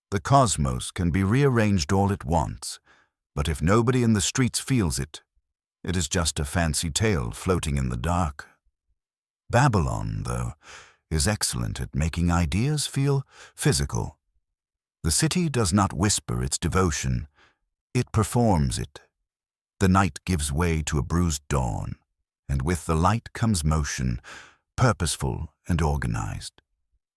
The cosmos can be rearranged all at once, but if nobody in the streets feels it, it is just a fancy tale floating in the dark. Babylon, though, is excellent at making ideas feel physical. The city does not whisper its devotion, it performs it. The night gives way to a bruised dawn, and with the light comes motion, purposeful and organized.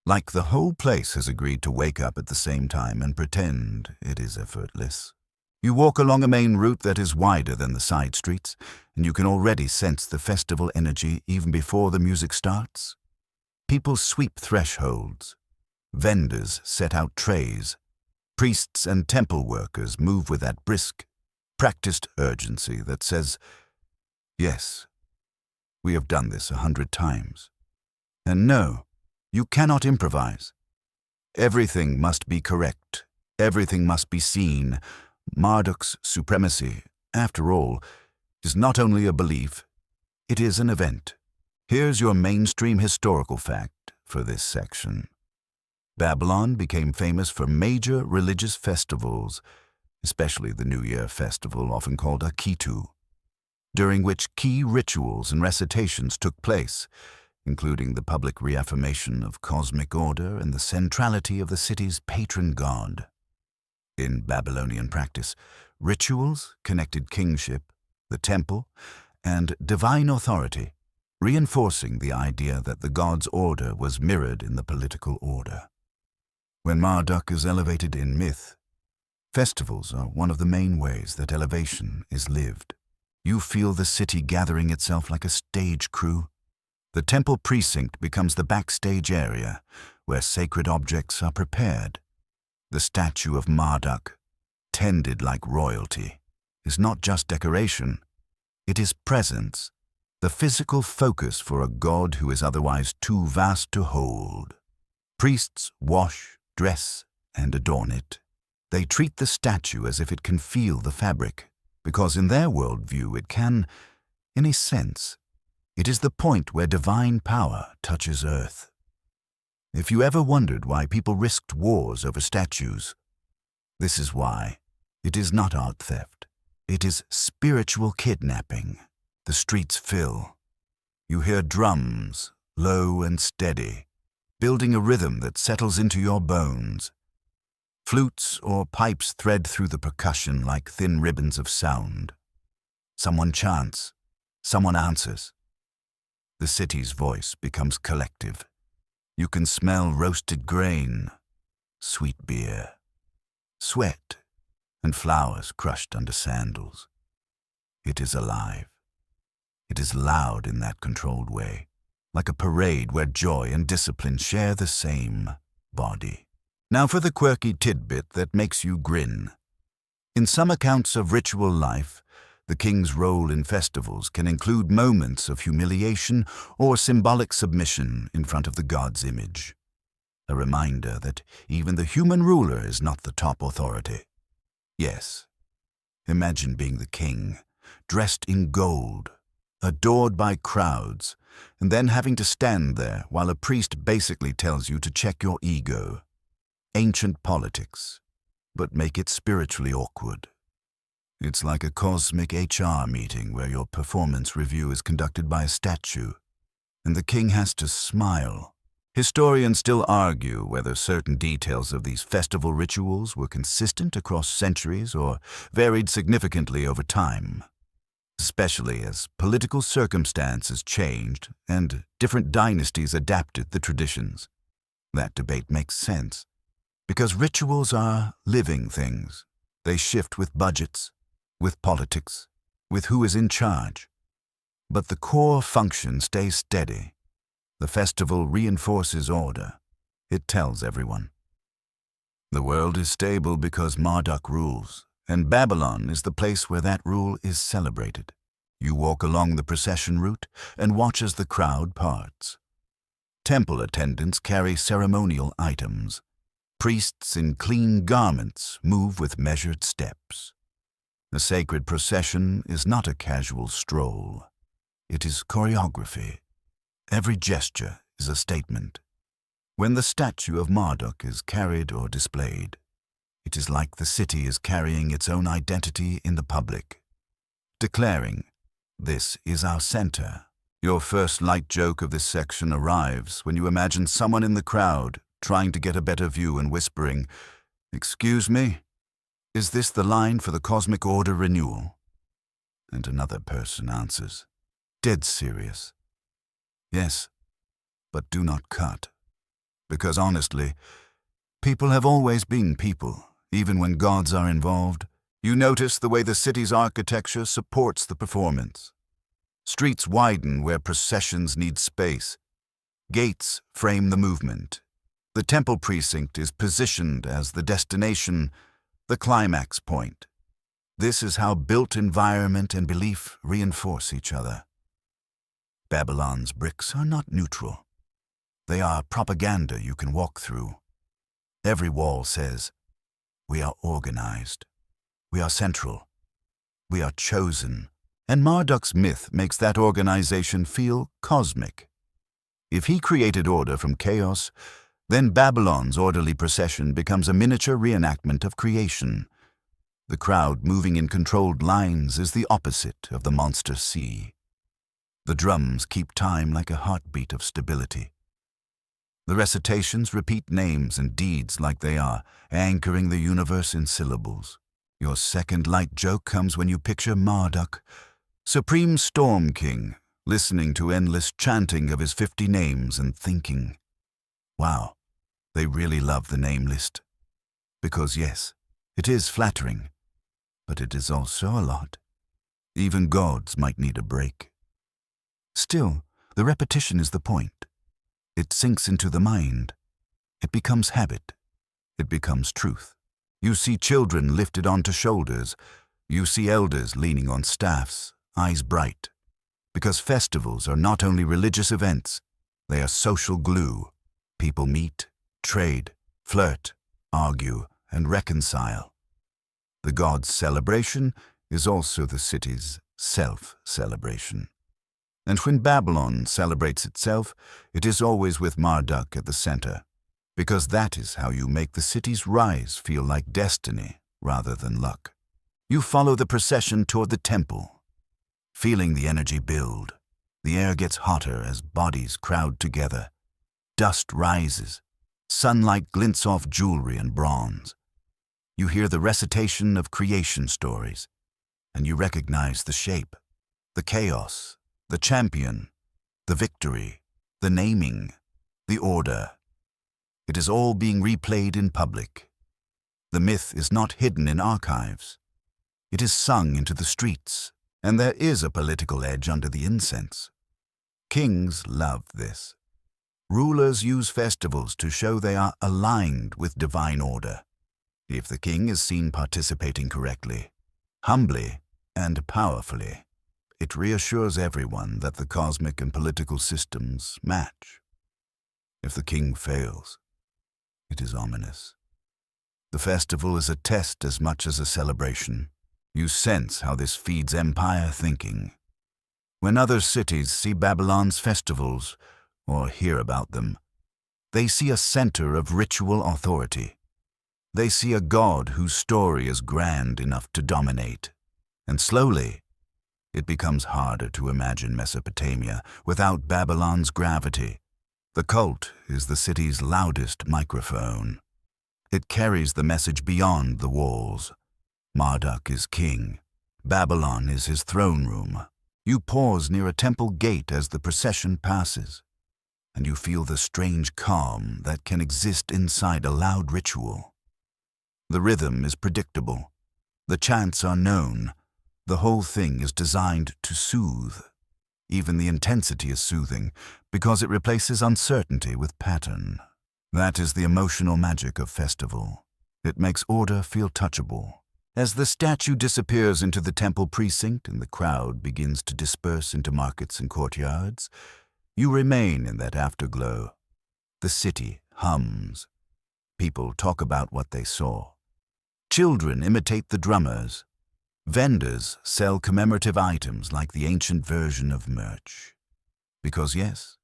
Like the whole place has agreed to wake up at the same time and pretend it is effortless. You walk along a main route that is wider than the side streets, and you can already sense the festival energy even before the music starts. People sweep thresholds. Vendors set out trays. Priests and temple workers move with that brisk, practiced urgency that says, yes, we have done this 100 times. And no, you cannot improvise. Everything must be correct. Everything must be seen. Marduk's supremacy, after all, is not only a belief, it is an event. Here's your mainstream historical fact for this section. Babylon became famous for major religious festivals, especially the New Year festival, often called a Akitu, during which key rituals and recitations took place, including the public reaffirmation of cosmic order and the centrality of the city's patron god. In Babylonian practice, rituals connected kingship, the temple, and divine authority, reinforcing the idea that the god's order was mirrored in the political order. When Marduk is elevated in myth, festivals are one of the main ways that elevation is lived. You feel the city gathering itself like a stage crew. The temple precinct becomes the backstage area, where sacred objects are prepared. The statue of Marduk, tended like royalty, is not just decoration, it is presence, the physical focus for a god who is otherwise too vast to hold. Priests wash, dress, and adorn it. They treat the statue as if it can feel the fabric, because in their worldview it can, in a sense, it is the point where divine power touches earth. If you ever wondered why people risked wars over statues, this is why. It is not art theft. It is spiritual kidnapping. The streets fill. You hear drums, low and steady, building a rhythm that settles into your bones. Flutes or pipes thread through the percussion like thin ribbons of sound. Someone chants, someone answers. The city's voice becomes collective. You can smell roasted grain, sweet beer, sweat, and flowers crushed under sandals. It is alive. It is loud in that controlled way, like a parade where joy and discipline share the same body. Now for the quirky tidbit that makes you grin. In some accounts of ritual life, the king's role in festivals can include moments of humiliation or symbolic submission in front of the god's image. A reminder that even the human ruler is not the top authority. Yes, imagine being the king, dressed in gold, adored by crowds, and then having to stand there while a priest basically tells you to check your ego. Ancient politics, but make it spiritually awkward. It's like a cosmic HR meeting where your performance review is conducted by a statue, and the king has to smile. Historians still argue whether certain details of these festival rituals were consistent across centuries or varied significantly over time, especially as political circumstances changed and different dynasties adapted the traditions. That debate makes sense, because rituals are living things. They shift with budgets, with politics, with who is in charge. But the core function stays steady. The festival reinforces order. It tells everyone. The world is stable because Marduk rules, and Babylon is the place where that rule is celebrated. You walk along the procession route and watch as the crowd parts. Temple attendants carry ceremonial items. Priests in clean garments move with measured steps. The sacred procession is not a casual stroll. It is choreography. Every gesture is a statement. When the statue of Marduk is carried or displayed, it is like the city is carrying its own identity in the public, declaring, "This is our center." Your first light joke of this section arrives when you imagine someone in the crowd trying to get a better view and whispering, "Excuse me, is this the line for the cosmic order renewal?" And another person answers, dead serious, "Yes, but do not cut." Because honestly, people have always been people, even when gods are involved. You notice the way the city's architecture supports the performance. Streets widen where processions need space. Gates frame the movement. The temple precinct is positioned as the destination, the climax point. This is how built environment and belief reinforce each other. Babylon's bricks are not neutral. They are propaganda you can walk through. Every wall says, "We are organized. We are central. We are chosen." And Marduk's myth makes that organization feel cosmic. If he created order from chaos, then Babylon's orderly procession becomes a miniature reenactment of creation. The crowd moving in controlled lines is the opposite of the monster sea. The drums keep time like a heartbeat of stability. The recitations repeat names and deeds like they are, anchoring the universe in syllables. Your second light joke comes when you picture Marduk, Supreme Storm King, listening to endless chanting of his 50 names and thinking, "Wow, they really love the name list." Because yes, it is flattering, but it is also a lot. Even gods might need a break. Still, the repetition is the point. It sinks into the mind. It becomes habit. It becomes truth. You see children lifted onto shoulders. You see elders leaning on staffs, eyes bright. Because festivals are not only religious events, they are social glue. People meet, trade, flirt, argue, and reconcile. The god's celebration is also the city's self-celebration. And when Babylon celebrates itself, it is always with Marduk at the center, because that is how you make the city's rise feel like destiny rather than luck. You follow the procession toward the temple, feeling the energy build. The air gets hotter as bodies crowd together. Dust rises. Sunlight glints off jewelry and bronze. You hear the recitation of creation stories, and you recognize the shape, the chaos, the champion, the victory, the naming, the order. It is all being replayed in public. The myth is not hidden in archives. It is sung into the streets, and there is a political edge under the incense. Kings love this. Rulers use festivals to show they are aligned with divine order. If the king is seen participating correctly, humbly and powerfully, it reassures everyone that the cosmic and political systems match. If the king fails, it is ominous. The festival is a test as much as a celebration. You sense how this feeds empire thinking. When other cities see Babylon's festivals, or hear about them, they see a center of ritual authority. They see a god whose story is grand enough to dominate. And slowly, it becomes harder to imagine Mesopotamia without Babylon's gravity. The cult is the city's loudest microphone. It carries the message beyond the walls. Marduk is king. Babylon is his throne room. You pause near a temple gate as the procession passes, and you feel the strange calm that can exist inside a loud ritual. The rhythm is predictable. The chants are known. The whole thing is designed to soothe. Even the intensity is soothing because it replaces uncertainty with pattern. That is the emotional magic of festival. It makes order feel touchable. As the statue disappears into the temple precinct and the crowd begins to disperse into markets and courtyards, you remain in that afterglow. The city hums. People talk about what they saw. Children imitate the drummers. Vendors sell commemorative items like the ancient version of merch. Because yes,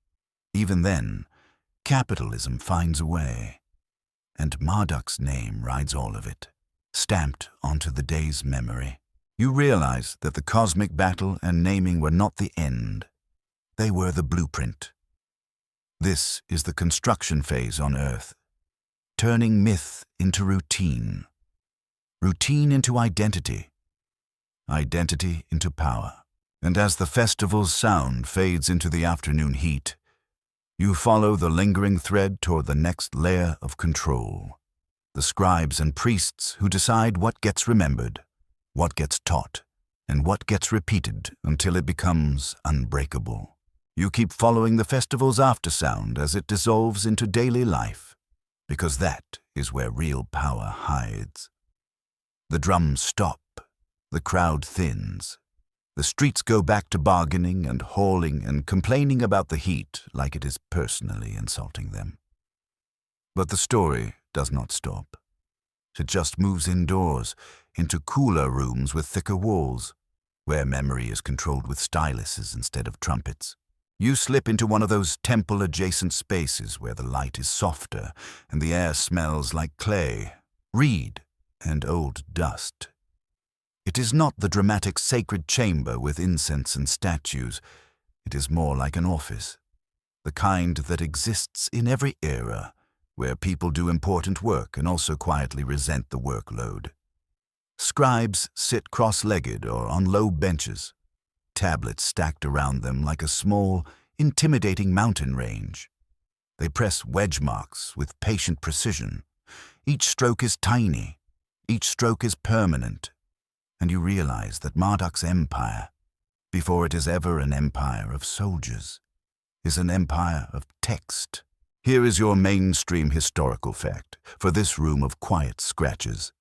even then, capitalism finds a way. And Marduk's name rides all of it, stamped onto the day's memory. You realize that the cosmic battle and naming were not the end. They were the blueprint. This is the construction phase on Earth, turning myth into routine, routine into identity, identity into power. And as the festival's sound fades into the afternoon heat, you follow the lingering thread toward the next layer of control. The scribes and priests who decide what gets remembered, what gets taught, and what gets repeated until it becomes unbreakable. You keep following the festival's aftersound as it dissolves into daily life, because that is where real power hides. The drums stop, the crowd thins. The streets go back to bargaining and hauling and complaining about the heat like it is personally insulting them. But the story does not stop. It just moves indoors, into cooler rooms with thicker walls, where memory is controlled with styluses instead of trumpets. You slip into one of those temple-adjacent spaces where the light is softer and the air smells like clay, reed, and old dust. It is not the dramatic sacred chamber with incense and statues. It is more like an office, the kind that exists in every era, where people do important work and also quietly resent the workload. Scribes sit cross-legged or on low benches, tablets stacked around them like a small, intimidating mountain range. They press wedge marks with patient precision. Each stroke is tiny, each stroke is permanent, and you realize that Marduk's empire, before it is ever an empire of soldiers, is an empire of text. Here is your mainstream historical fact for this room of quiet scratches.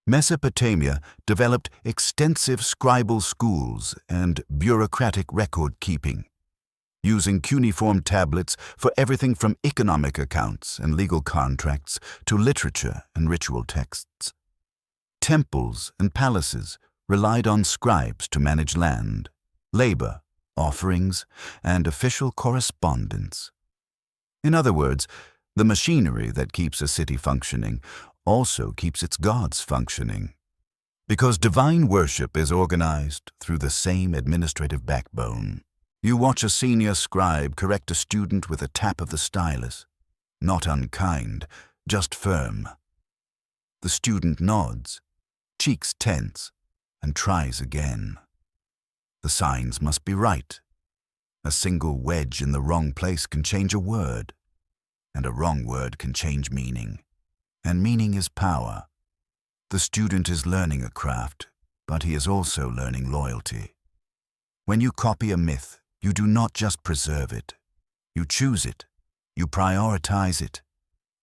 Mesopotamia developed extensive scribal schools and bureaucratic record-keeping, using cuneiform tablets for everything from economic accounts and legal contracts to literature and ritual texts. Temples and palaces relied on scribes to manage land, labor, offerings, and official correspondence. In other words, the machinery that keeps a city functioning also keeps its gods functioning, because divine worship is organized through the same administrative backbone. You watch a senior scribe correct a student with a tap of the stylus, not unkind, just firm. The student nods, cheeks tense, and tries again. The signs must be right. A single wedge in the wrong place can change a word, and a wrong word can change meaning. And meaning is power. The student is learning a craft, but he is also learning loyalty. When you copy a myth, you do not just preserve it. You choose it. You prioritize it.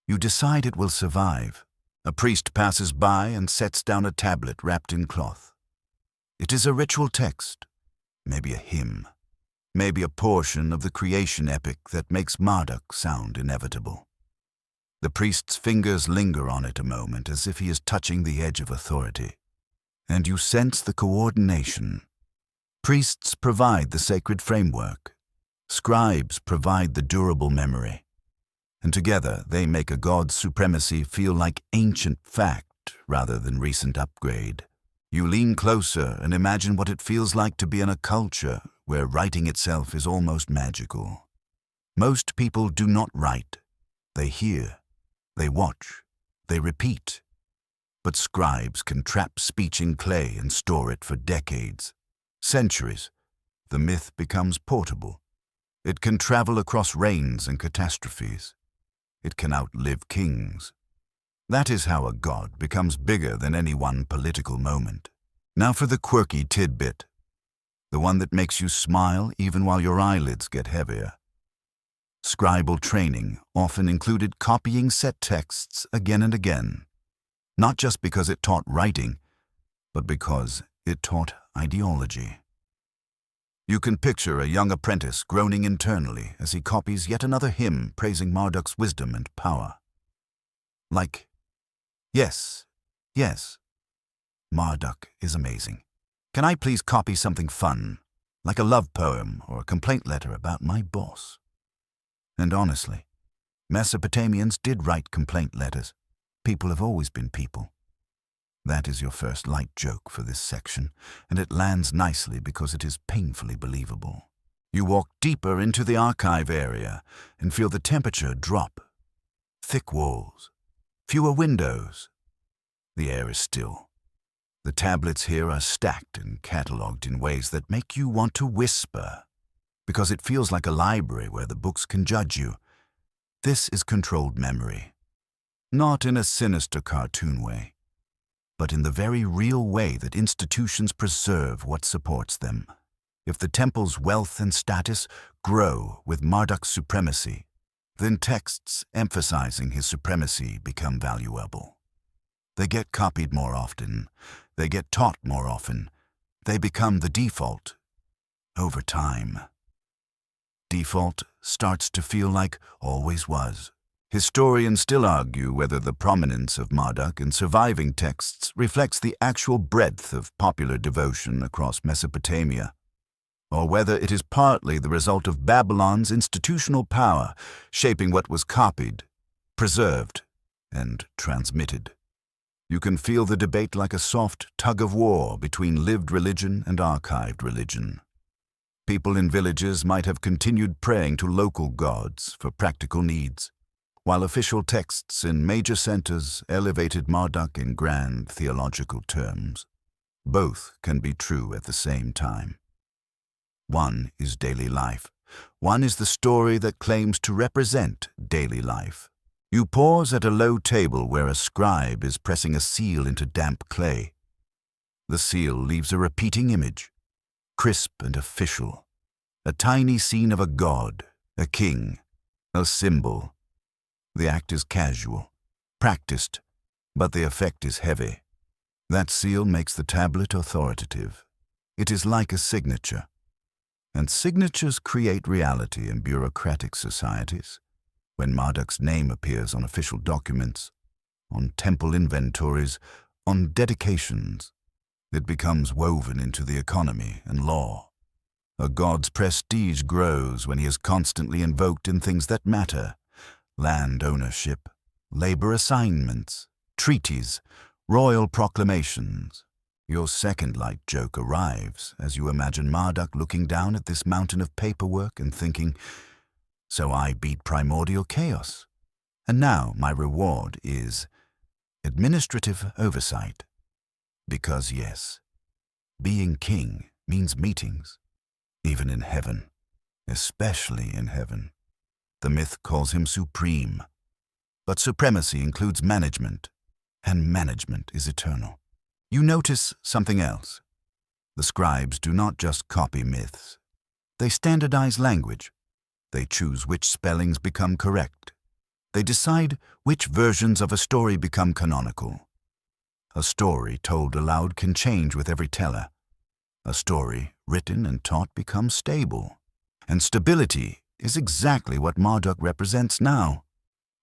You decide it will survive. A priest passes by and sets down a tablet wrapped in cloth. It is a ritual text, maybe a hymn, maybe a portion of the creation epic that makes Marduk sound inevitable. The priest's fingers linger on it a moment as if he is touching the edge of authority. And you sense the coordination. Priests provide the sacred framework. Scribes provide the durable memory. And together they make a god's supremacy feel like ancient fact rather than recent upgrade. You lean closer and imagine what it feels like to be in a culture where writing itself is almost magical. Most people do not write. They hear, they watch, they repeat. But scribes can trap speech in clay and store it for decades, centuries. The myth becomes portable. It can travel across reigns and catastrophes. It can outlive kings. That is how a god becomes bigger than any one political moment. Now for the quirky tidbit, the one that makes you smile even while your eyelids get heavier. Scribal training often included copying set texts again and again, not just because it taught writing, but because it taught ideology. You can picture a young apprentice groaning internally as he copies yet another hymn praising Marduk's wisdom and power. Like, yes, Marduk is amazing. Can I please copy something fun, like a love poem or a complaint letter about my boss? And honestly, Mesopotamians did write complaint letters. People have always been people. That is your first light joke for this section, and it lands nicely because it is painfully believable. You walk deeper into the archive area and feel the temperature drop. Thick walls, fewer windows. The air is still. The tablets here are stacked and catalogued in ways that make you want to whisper, because it feels like a library where the books can judge you. This is controlled memory. Not in a sinister cartoon way, but in the very real way that institutions preserve what supports them. If the temple's wealth and status grow with Marduk's supremacy, then texts emphasizing his supremacy become valuable. They get copied more often. They get taught more often. They become the default. Over time, default starts to feel like always was. Historians still argue whether the prominence of Marduk in surviving texts reflects the actual breadth of popular devotion across Mesopotamia, or whether it is partly the result of Babylon's institutional power shaping what was copied, preserved, and transmitted. You can feel the debate like a soft tug-of-war between lived religion and archived religion. People in villages might have continued praying to local gods for practical needs, while official texts in major centers elevated Marduk in grand theological terms. Both can be true at the same time. One is daily life. One is the story that claims to represent daily life. You pause at a low table where a scribe is pressing a seal into damp clay. The seal leaves a repeating image, crisp and official. A tiny scene of a god, a king, a symbol. The act is casual, practiced, but the effect is heavy. That seal makes the tablet authoritative. It is like a signature. And signatures create reality in bureaucratic societies. When Marduk's name appears on official documents, on temple inventories, on dedications, it becomes woven into the economy and law. A god's prestige grows when he is constantly invoked in things that matter: land ownership, labor assignments, treaties, royal proclamations. Your second light joke arrives as you imagine Marduk looking down at this mountain of paperwork and thinking, "So I beat primordial chaos, and now my reward is administrative oversight. Because yes, being king means meetings, even in heaven, especially in heaven. The myth calls him supreme, but supremacy includes management, and management is eternal. You notice something else. The scribes do not just copy myths. They standardize language. They choose which spellings become correct. They decide which versions of a story become canonical. A story told aloud can change with every teller. A story written and taught becomes stable. And stability is exactly what Marduk represents now.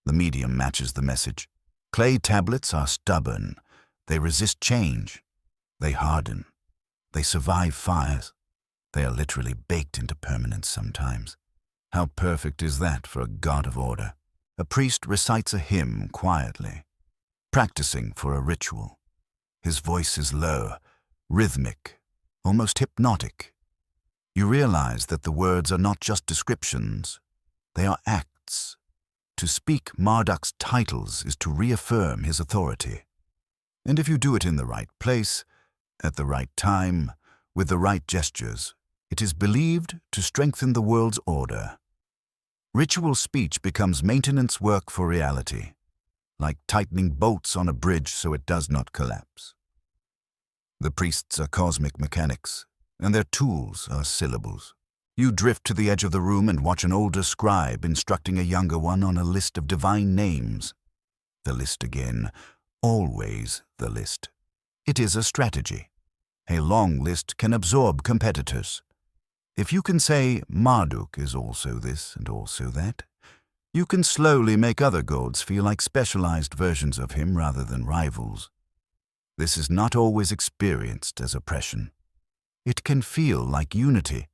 The medium matches the message. Clay tablets are stubborn. They resist change. They harden. They survive fires. They are literally baked into permanence sometimes. How perfect is that for a god of order? A priest recites a hymn quietly, practicing for a ritual. His voice is low, rhythmic, almost hypnotic. You realize that the words are not just descriptions, they are acts. To speak Marduk's titles is to reaffirm his authority. And if you do it in the right place, at the right time, with the right gestures, it is believed to strengthen the world's order. Ritual speech becomes maintenance work for reality, like tightening bolts on a bridge so it does not collapse. The priests are cosmic mechanics, and their tools are syllables. You drift to the edge of the room and watch an older scribe instructing a younger one on a list of divine names. The list again, always the list. It is a strategy. A long list can absorb competitors. If you can say Marduk is also this and also that, you can slowly make other gods feel like specialized versions of him rather than rivals. This is not always experienced as oppression. It can feel like unity.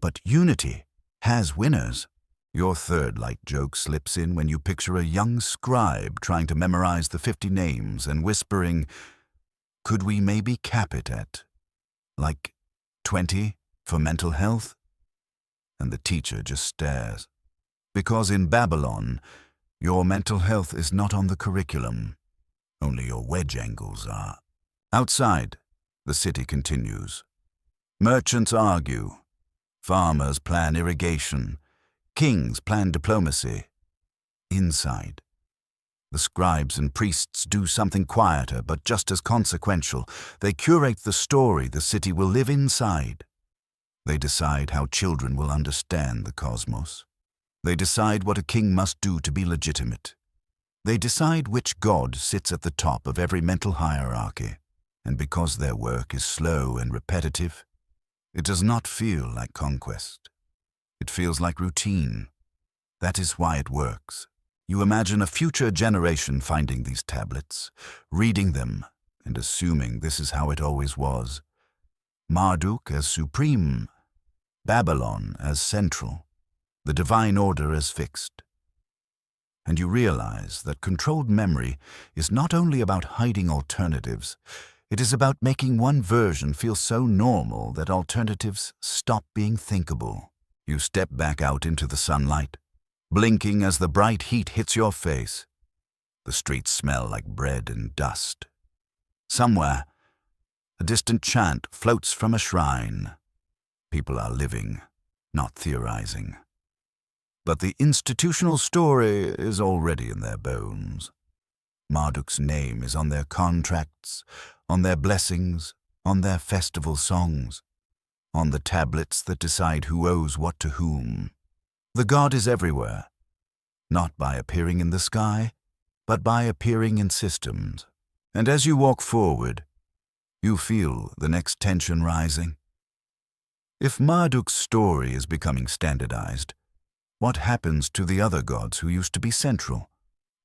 But unity has winners. Your third light joke slips in when you picture a young scribe trying to memorize the 50 names and whispering, "Could we maybe cap it at, like, 20 for mental health?" And the teacher just stares. Because in Babylon, your mental health is not on the curriculum. Only your wedge angles are. Outside, the city continues. Merchants argue. Farmers plan irrigation. Kings plan diplomacy. Inside, the scribes and priests do something quieter but just as consequential. They curate the story the city will live inside. They decide how children will understand the cosmos. They decide what a king must do to be legitimate. They decide which god sits at the top of every mental hierarchy. And because their work is slow and repetitive, it does not feel like conquest. It feels like routine. That is why it works. You imagine a future generation finding these tablets, reading them, and assuming this is how it always was. Marduk as supreme, Babylon as central, the divine order as fixed. And you realize that controlled memory is not only about hiding alternatives, it is about making one version feel so normal that alternatives stop being thinkable. You step back out into the sunlight, blinking as the bright heat hits your face. The streets smell like bread and dust. Somewhere, a distant chant floats from a shrine. People are living, not theorizing. But the institutional story is already in their bones. Marduk's name is on their contracts, on their blessings, on their festival songs, on the tablets that decide who owes what to whom. The god is everywhere, not by appearing in the sky, but by appearing in systems. And as you walk forward, you feel the next tension rising. If Marduk's story is becoming standardized, what happens to the other gods who used to be central?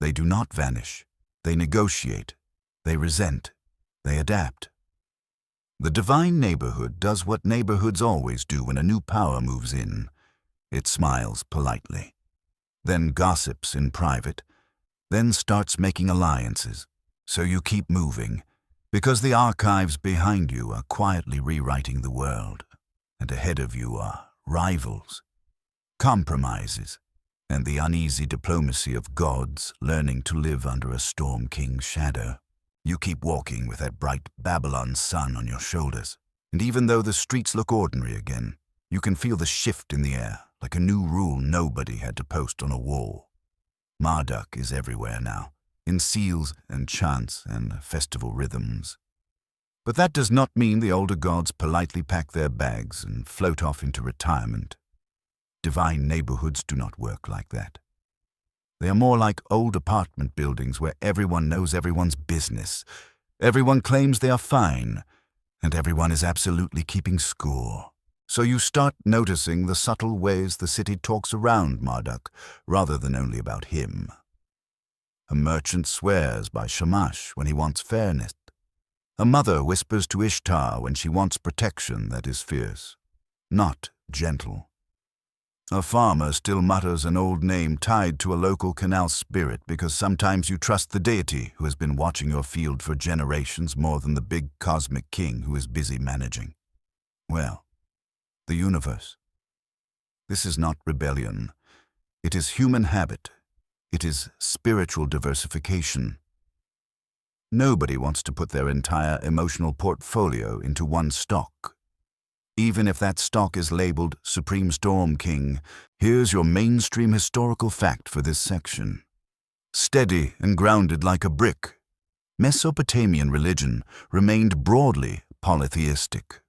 They do not vanish. They negotiate. They resent. They adapt. The divine neighborhood does what neighborhoods always do when a new power moves in. It smiles politely, then gossips in private, then starts making alliances. So you keep moving, because the archives behind you are quietly rewriting the world, and ahead of you are rivals, compromises, and the uneasy diplomacy of gods learning to live under a Storm King's shadow. You keep walking with that bright Babylon sun on your shoulders, and even though the streets look ordinary again, you can feel the shift in the air, like a new rule nobody had to post on a wall. Marduk is everywhere now, in seals and chants and festival rhythms. But that does not mean the older gods politely pack their bags and float off into retirement. Divine neighborhoods do not work like that. They are more like old apartment buildings where everyone knows everyone's business, everyone claims they are fine, and everyone is absolutely keeping score. So you start noticing the subtle ways the city talks around Marduk, rather than only about him. A merchant swears by Shamash when he wants fairness. A mother whispers to Ishtar when she wants protection that is fierce, not gentle. A farmer still mutters an old name tied to a local canal spirit because sometimes you trust the deity who has been watching your field for generations more than the big cosmic king who is busy managing. Well, the universe. This is not rebellion. It is human habit. It is spiritual diversification. Nobody wants to put their entire emotional portfolio into one stock. Even if that stock is labeled Supreme Storm King, here's your mainstream historical fact for this section. Steady and grounded like a brick, Mesopotamian religion remained broadly polytheistic,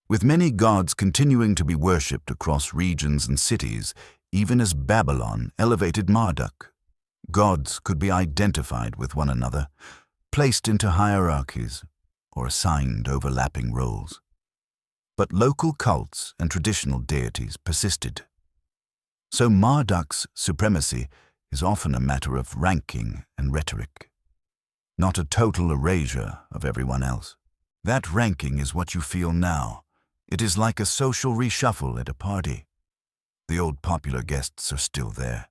with many gods continuing to be worshipped across regions and cities, even as Babylon elevated Marduk. Gods could be identified with one another, placed into hierarchies, or assigned overlapping roles. But local cults and traditional deities persisted. So Marduk's supremacy is often a matter of ranking and rhetoric, not a total erasure of everyone else. That ranking is what you feel now. It is like a social reshuffle at a party. The old popular guests are still there,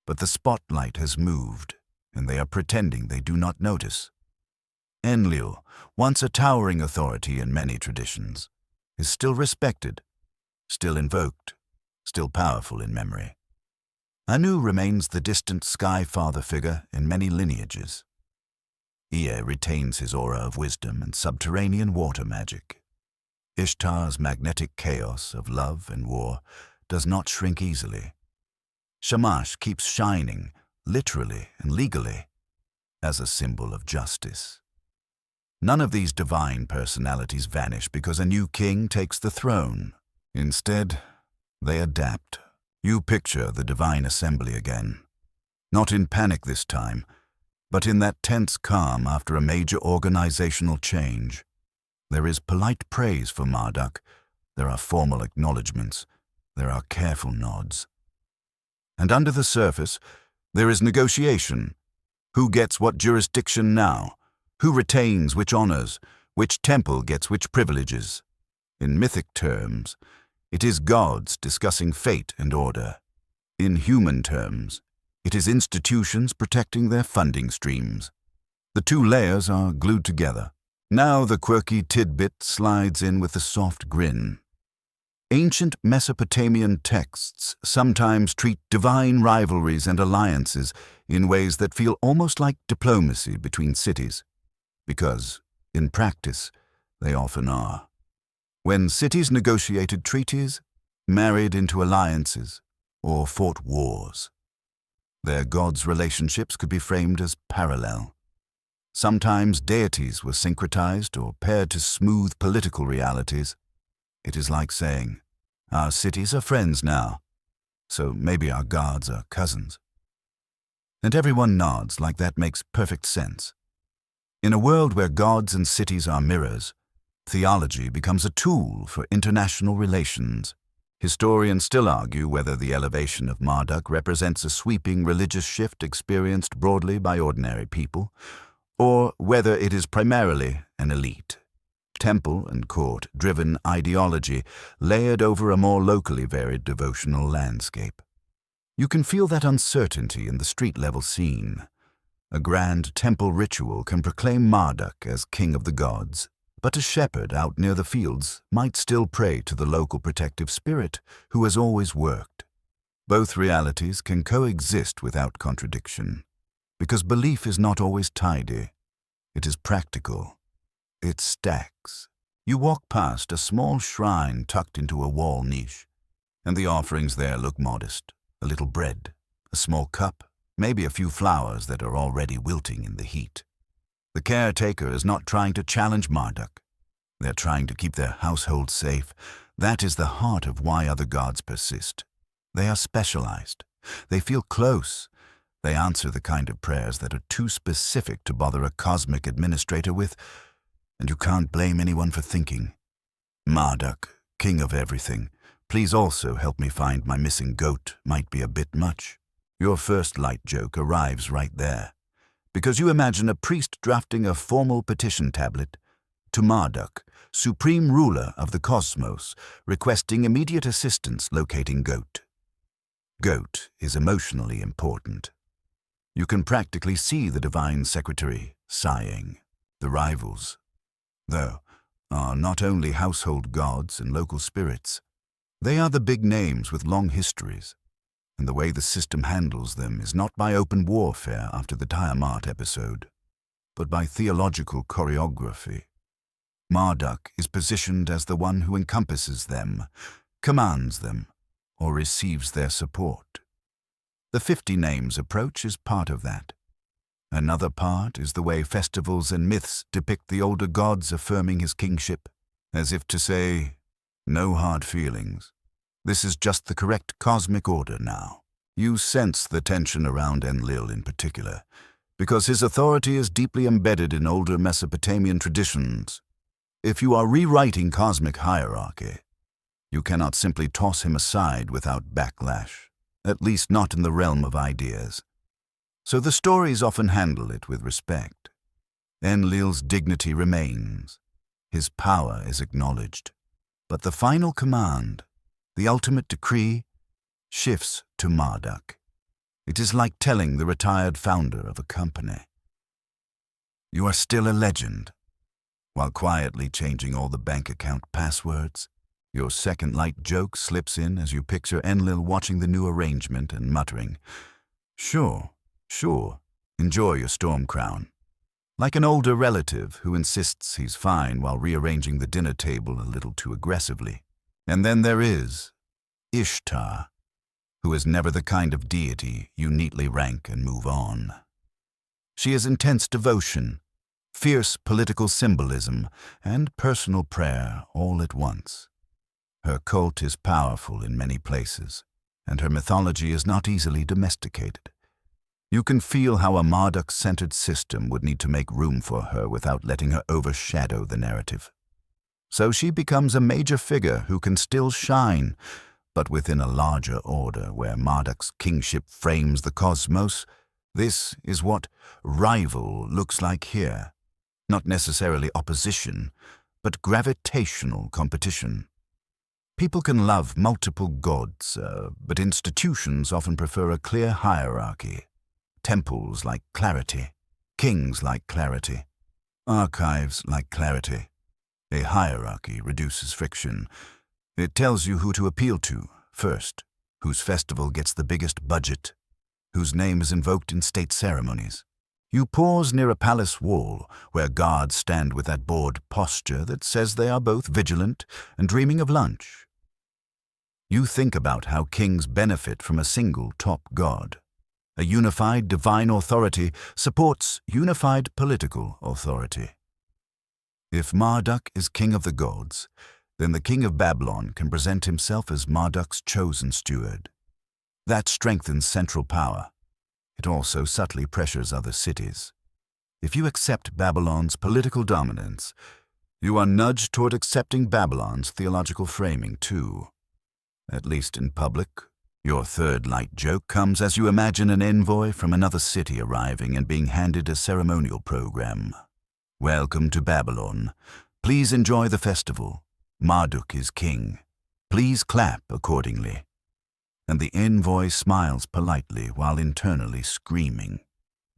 but the spotlight has moved, and they are pretending they do not notice. Enlil, once a towering authority in many traditions, is still respected, still invoked, still powerful in memory. Anu remains the distant sky father figure in many lineages. Ea retains his aura of wisdom and subterranean water magic. Ishtar's magnetic chaos of love and war does not shrink easily. Shamash keeps shining, literally and legally, as a symbol of justice. None of these divine personalities vanish because a new king takes the throne. Instead, they adapt. You picture the divine assembly again. Not in panic this time, but in that tense calm after a major organizational change. There is polite praise for Marduk. There are formal acknowledgments. There are careful nods. And under the surface, there is negotiation. Who gets what jurisdiction now? Who retains which honors? Which temple gets which privileges? In mythic terms, it is gods discussing fate and order. In human terms, it is institutions protecting their funding streams. The two layers are glued together. Now the quirky tidbit slides in with a soft grin. Ancient Mesopotamian texts sometimes treat divine rivalries and alliances in ways that feel almost like diplomacy between cities, because, in practice, they often are. When cities negotiated treaties, married into alliances, or fought wars, their gods' relationships could be framed as parallel. Sometimes deities were syncretized or paired to smooth political realities. It is like saying, our cities are friends now, so maybe our gods are cousins. And everyone nods like that makes perfect sense. In a world where gods and cities are mirrors, theology becomes a tool for international relations. Historians still argue whether the elevation of Marduk represents a sweeping religious shift experienced broadly by ordinary people, or whether it is primarily an elite, temple and court-driven ideology layered over a more locally varied devotional landscape. You can feel that uncertainty in the street-level scene. A grand temple ritual can proclaim Marduk as king of the gods, but a shepherd out near the fields might still pray to the local protective spirit who has always worked. Both realities can coexist without contradiction, because belief is not always tidy. It is practical. It stacks. You walk past a small shrine tucked into a wall niche, and the offerings there look modest. A little bread, a small cup, maybe a few flowers that are already wilting in the heat. The caretaker is not trying to challenge Marduk. They're trying to keep their household safe. That is the heart of why other gods persist. They are specialized. They feel close. They answer the kind of prayers that are too specific to bother a cosmic administrator with, and you can't blame anyone for thinking, Marduk, king of everything, please also help me find my missing goat might be a bit much. Your first light joke arrives right there, because you imagine a priest drafting a formal petition tablet to Marduk, supreme ruler of the cosmos, requesting immediate assistance locating goat. Goat is emotionally important. You can practically see the divine secretary sighing. The rivals, though, are not only household gods and local spirits. They are the big names with long histories, and the way the system handles them is not by open warfare after the Tiamat episode, but by theological choreography. Marduk is positioned as the one who encompasses them, commands them, or receives their support. The 50 names approach is part of that. Another part is the way festivals and myths depict the older gods affirming his kingship, as if to say, no hard feelings. This is just the correct cosmic order now. You sense the tension around Enlil in particular, because his authority is deeply embedded in older Mesopotamian traditions. If you are rewriting cosmic hierarchy, you cannot simply toss him aside without backlash, at least not in the realm of ideas. So the stories often handle it with respect. Enlil's dignity remains. His power is acknowledged. But the final command, the ultimate decree, shifts to Marduk. It is like telling the retired founder of a company, you are still a legend, while quietly changing all the bank account passwords. Your second light joke slips in as you picture Enlil watching the new arrangement and muttering, Sure, enjoy your storm crown. Like an older relative who insists he's fine while rearranging the dinner table a little too aggressively. And then there is Ishtar, who is never the kind of deity you neatly rank and move on. She is intense devotion, fierce political symbolism, and personal prayer all at once. Her cult is powerful in many places, and her mythology is not easily domesticated. You can feel how a Marduk-centered system would need to make room for her without letting her overshadow the narrative. So she becomes a major figure who can still shine, but within a larger order where Marduk's kingship frames the cosmos. This is what rival looks like here. Not necessarily opposition, but gravitational competition. People can love multiple gods, but institutions often prefer a clear hierarchy. Temples like clarity, kings like clarity, archives like clarity. A hierarchy reduces friction. It tells you who to appeal to first, whose festival gets the biggest budget, whose name is invoked in state ceremonies. You pause near a palace wall where guards stand with that bored posture that says they are both vigilant and dreaming of lunch. You think about how kings benefit from a single top god. A unified divine authority supports unified political authority. If Marduk is king of the gods, then the king of Babylon can present himself as Marduk's chosen steward. That strengthens central power. It also subtly pressures other cities. If you accept Babylon's political dominance, you are nudged toward accepting Babylon's theological framing too. At least in public. Your third light joke comes as you imagine an envoy from another city arriving and being handed a ceremonial program. Welcome to Babylon. Please enjoy the festival. Marduk is king. Please clap accordingly. And the envoy smiles politely while internally screaming.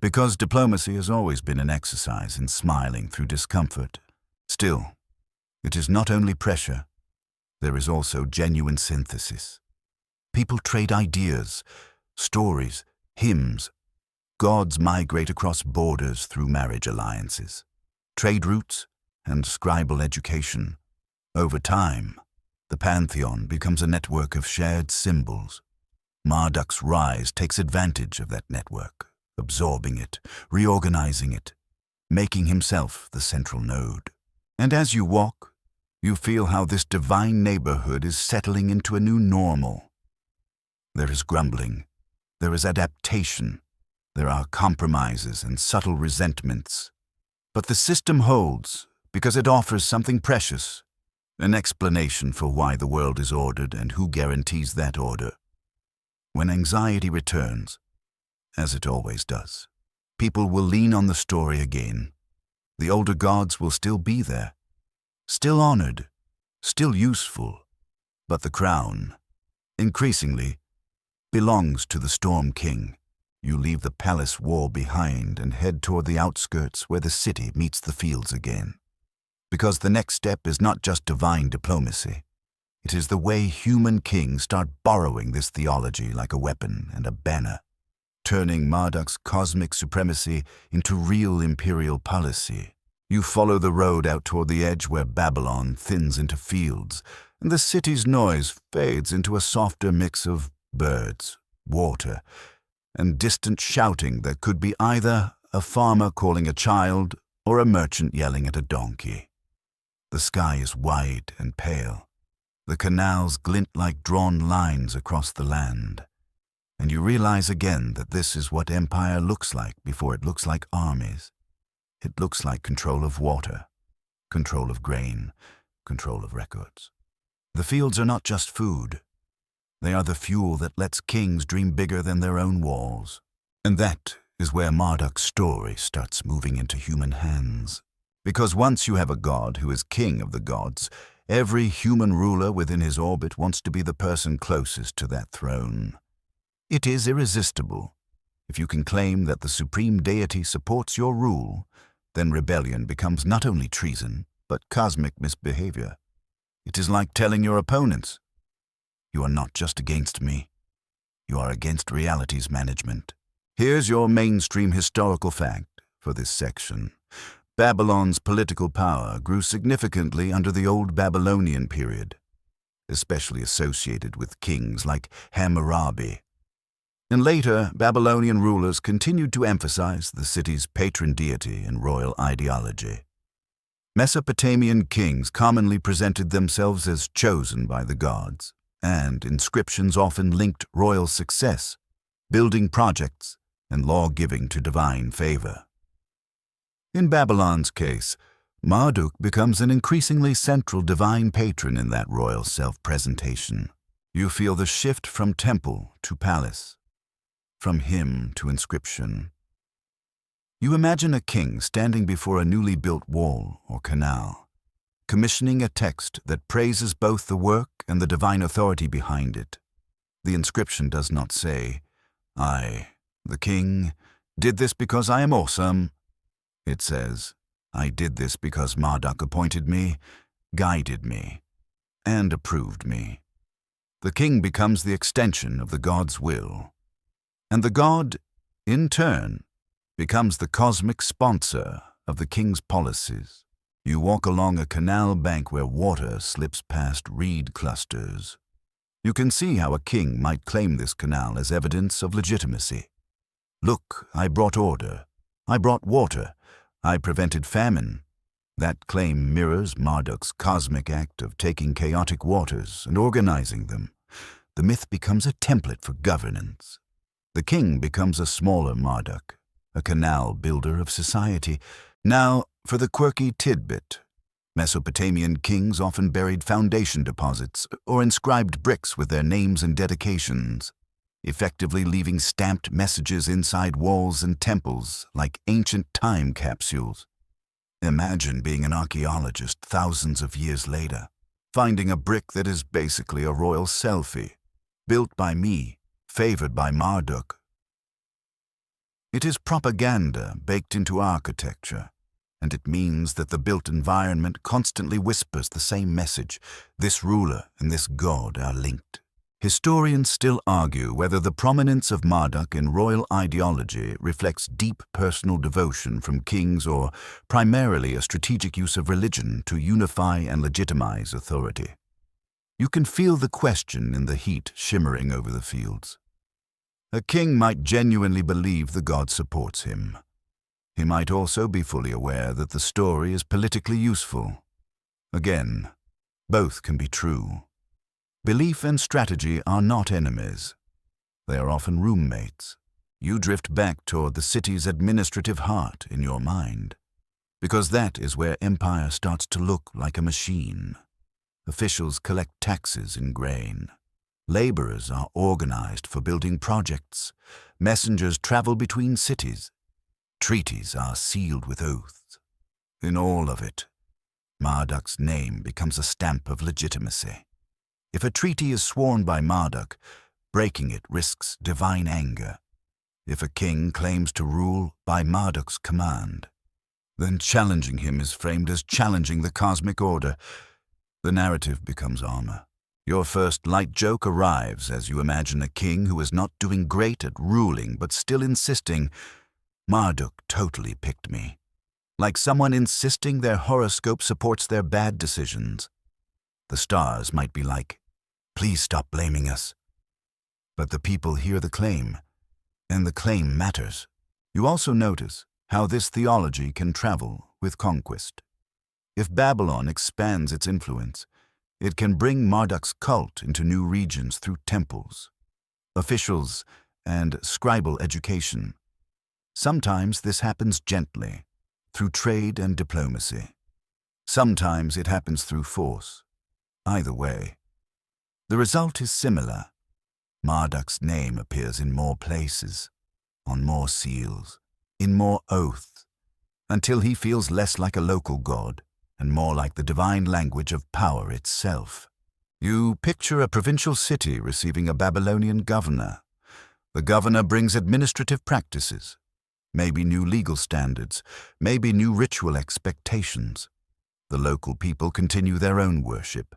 Because diplomacy has always been an exercise in smiling through discomfort. Still, it is not only pressure, there is also genuine synthesis. People trade ideas, stories, hymns. Gods migrate across borders through marriage alliances, trade routes, and scribal education. Over time, the pantheon becomes a network of shared symbols. Marduk's rise takes advantage of that network, absorbing it, reorganizing it, making himself the central node. And as you walk, you feel how this divine neighborhood is settling into a new normal. There is grumbling, there is adaptation, there are compromises and subtle resentments. But the system holds because it offers something precious, an explanation for why the world is ordered and who guarantees that order. When anxiety returns, as it always does, people will lean on the story again. The older gods will still be there, still honored, still useful, but the crown, increasingly, belongs to the Storm King. You leave the palace wall behind and head toward the outskirts where the city meets the fields again. Because the next step is not just divine diplomacy. It is the way human kings start borrowing this theology like a weapon and a banner, turning Marduk's cosmic supremacy into real imperial policy. You follow the road out toward the edge where Babylon thins into fields, and the city's noise fades into a softer mix of birds, water, and distant shouting that could be either a farmer calling a child or a merchant yelling at a donkey. The sky is wide and pale. The canals glint like drawn lines across the land. And you realize again that this is what empire looks like before it looks like armies. It looks like control of water, control of grain, control of records. The fields are not just food. They are the fuel that lets kings dream bigger than their own walls. And that is where Marduk's story starts moving into human hands. Because once you have a god who is king of the gods, every human ruler within his orbit wants to be the person closest to that throne. It is irresistible. If you can claim that the supreme deity supports your rule, then rebellion becomes not only treason, but cosmic misbehavior. It is like telling your opponents, "You are not just against me. You are against reality's management." Here's your mainstream historical fact for this section. Babylon's political power grew significantly under the Old Babylonian period, especially associated with kings like Hammurabi. And later, Babylonian rulers continued to emphasize the city's patron deity and royal ideology. Mesopotamian kings commonly presented themselves as chosen by the gods, and inscriptions often linked royal success, building projects, and law-giving to divine favor. In Babylon's case, Marduk becomes an increasingly central divine patron in that royal self-presentation. You feel the shift from temple to palace, from hymn to inscription. You imagine a king standing before a newly built wall or canal, commissioning a text that praises both the work and the divine authority behind it. The inscription does not say, "I, the king, did this because I am awesome." It says, "I did this because Marduk appointed me, guided me, and approved me." The king becomes the extension of the god's will. And the god, in turn, becomes the cosmic sponsor of the king's policies. You walk along a canal bank where water slips past reed clusters. You can see how a king might claim this canal as evidence of legitimacy. "Look, I brought order. I brought water. I prevented famine." That claim mirrors Marduk's cosmic act of taking chaotic waters and organizing them. The myth becomes a template for governance. The king becomes a smaller Marduk, a canal builder of society. Now, for the quirky tidbit. Mesopotamian kings often buried foundation deposits or inscribed bricks with their names and dedications, effectively leaving stamped messages inside walls and temples like ancient time capsules. Imagine being an archaeologist thousands of years later, finding a brick that is basically a royal selfie, built by me, favored by Marduk. It is propaganda baked into architecture, and it means that the built environment constantly whispers the same message: this ruler and this god are linked. Historians still argue whether the prominence of Marduk in royal ideology reflects deep personal devotion from kings or primarily a strategic use of religion to unify and legitimize authority. You can feel the question in the heat shimmering over the fields. A king might genuinely believe the god supports him. He might also be fully aware that the story is politically useful. Again, both can be true. Belief and strategy are not enemies. They are often roommates. You drift back toward the city's administrative heart in your mind, because that is where empire starts to look like a machine. Officials collect taxes in grain. Laborers are organized for building projects. Messengers travel between cities. Treaties are sealed with oaths. In all of it, Marduk's name becomes a stamp of legitimacy. If a treaty is sworn by Marduk, breaking it risks divine anger. If a king claims to rule by Marduk's command, then challenging him is framed as challenging the cosmic order. The narrative becomes armor. Your first light joke arrives as you imagine a king who is not doing great at ruling but still insisting, "Marduk totally picked me." Like someone insisting their horoscope supports their bad decisions. The stars might be like, "Please stop blaming us." But the people hear the claim, and the claim matters. You also notice how this theology can travel with conquest. If Babylon expands its influence, it can bring Marduk's cult into new regions through temples, officials, and scribal education. Sometimes this happens gently, through trade and diplomacy. Sometimes it happens through force. Either way, the result is similar. Marduk's name appears in more places, on more seals, in more oaths, until he feels less like a local god and more like the divine language of power itself. You picture a provincial city receiving a Babylonian governor. The governor brings administrative practices, maybe new legal standards, maybe new ritual expectations. The local people continue their own worship,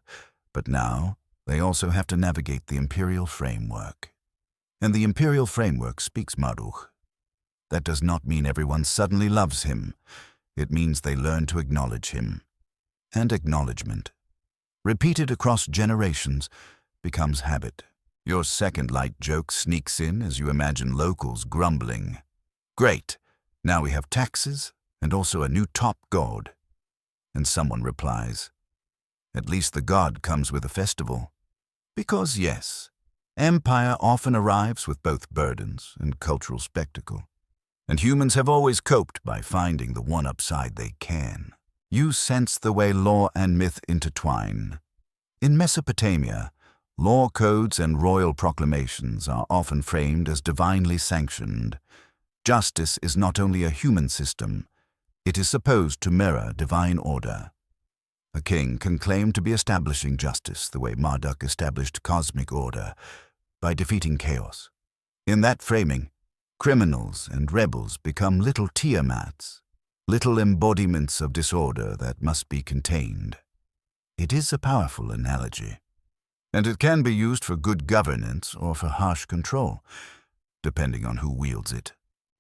but now they also have to navigate the imperial framework. And the imperial framework speaks Marduk. That does not mean everyone suddenly loves him. It means they learn to acknowledge him. And acknowledgement, repeated across generations, becomes habit. Your second light joke sneaks in as you imagine locals grumbling. "Great, now we have taxes and also a new top god." And someone replies, "At least the god comes with a festival." Because yes, empire often arrives with both burdens and cultural spectacle. And humans have always coped by finding the one upside they can. You sense the way law and myth intertwine. In Mesopotamia, law codes and royal proclamations are often framed as divinely sanctioned. Justice is not only a human system, it is supposed to mirror divine order. A king can claim to be establishing justice the way Marduk established cosmic order, by defeating chaos. In that framing, criminals and rebels become little Tiamats, little embodiments of disorder that must be contained. It is a powerful analogy, and it can be used for good governance or for harsh control, depending on who wields it.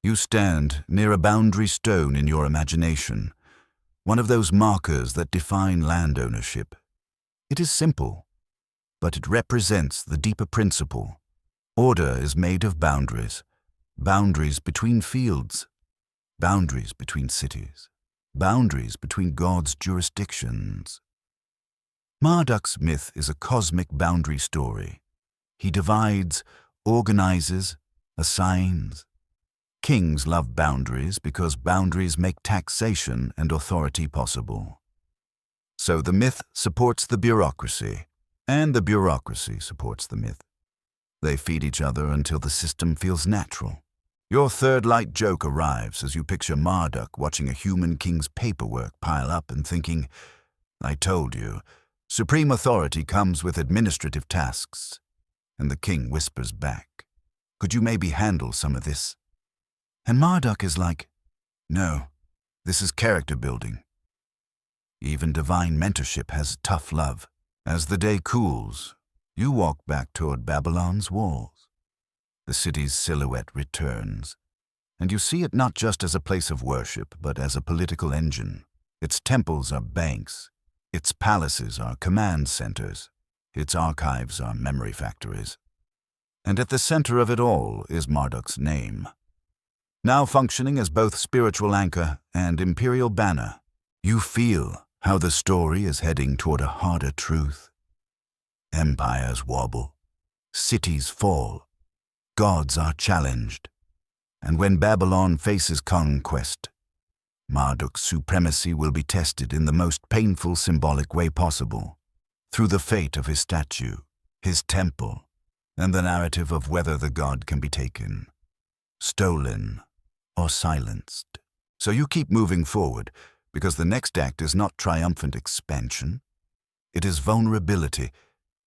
You stand near a boundary stone in your imagination, one of those markers that define land ownership. It is simple, but it represents the deeper principle. Order is made of boundaries, boundaries between fields, boundaries between cities, boundaries between God's jurisdictions. Marduk's myth is a cosmic boundary story. He divides, organizes, assigns. Kings love boundaries because boundaries make taxation and authority possible. So the myth supports the bureaucracy, and the bureaucracy supports the myth. They feed each other until the system feels natural. Your third light joke arrives as you picture Marduk watching a human king's paperwork pile up and thinking, "I told you, supreme authority comes with administrative tasks." And the king whispers back, "Could you maybe handle some of this?" And Marduk is like, "No, this is character building." Even divine mentorship has tough love. As the day cools, You walk back toward Babylon's walls. The city's silhouette returns, and you see it not just as a place of worship, but as a political engine. Its temples are banks, its palaces are command centers, its archives are memory factories. And at the center of it all is Marduk's name. Now functioning as both spiritual anchor and imperial banner, you feel how the story is heading toward a harder truth. Empires wobble, cities fall, gods are challenged, and when Babylon faces conquest, Marduk's supremacy will be tested in the most painful symbolic way possible, through the fate of his statue, his temple, and the narrative of whether the god can be taken, stolen, or silenced. So you keep moving forward, because the next act is not triumphant expansion. It is vulnerability,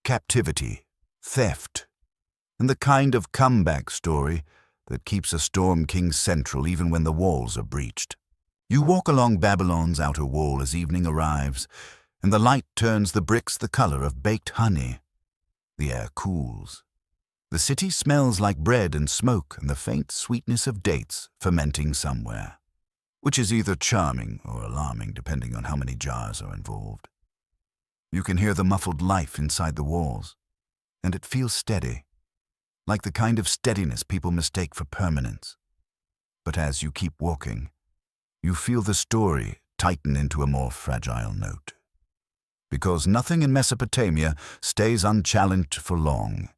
captivity, theft, and the kind of comeback story that keeps a Storm King central even when the walls are breached. You walk along Babylon's outer wall as evening arrives, and the light turns the bricks the color of baked honey. The air cools. The city smells like bread and smoke and the faint sweetness of dates fermenting somewhere, which is either charming or alarming depending on how many jars are involved. You can hear the muffled life inside the walls, and it feels steady, like the kind of steadiness people mistake for permanence. But as you keep walking, you feel the story tighten into a more fragile note. Because nothing in Mesopotamia stays unchallenged for long.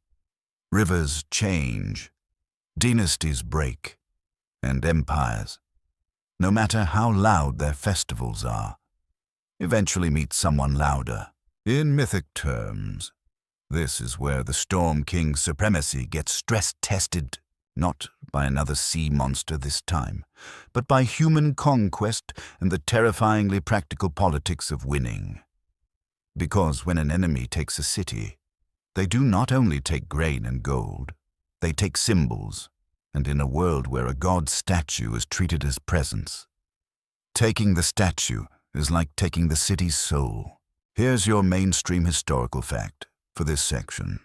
Rivers change, dynasties break, and empires, no matter how loud their festivals are, eventually meet someone louder. In mythic terms, this is where the Storm King's supremacy gets stress-tested, not by another sea monster this time, but by human conquest and the terrifyingly practical politics of winning. Because when an enemy takes a city, they do not only take grain and gold, they take symbols, and in a world where a god statue is treated as presence, taking the statue is like taking the city's soul. Here's your mainstream historical fact for this section.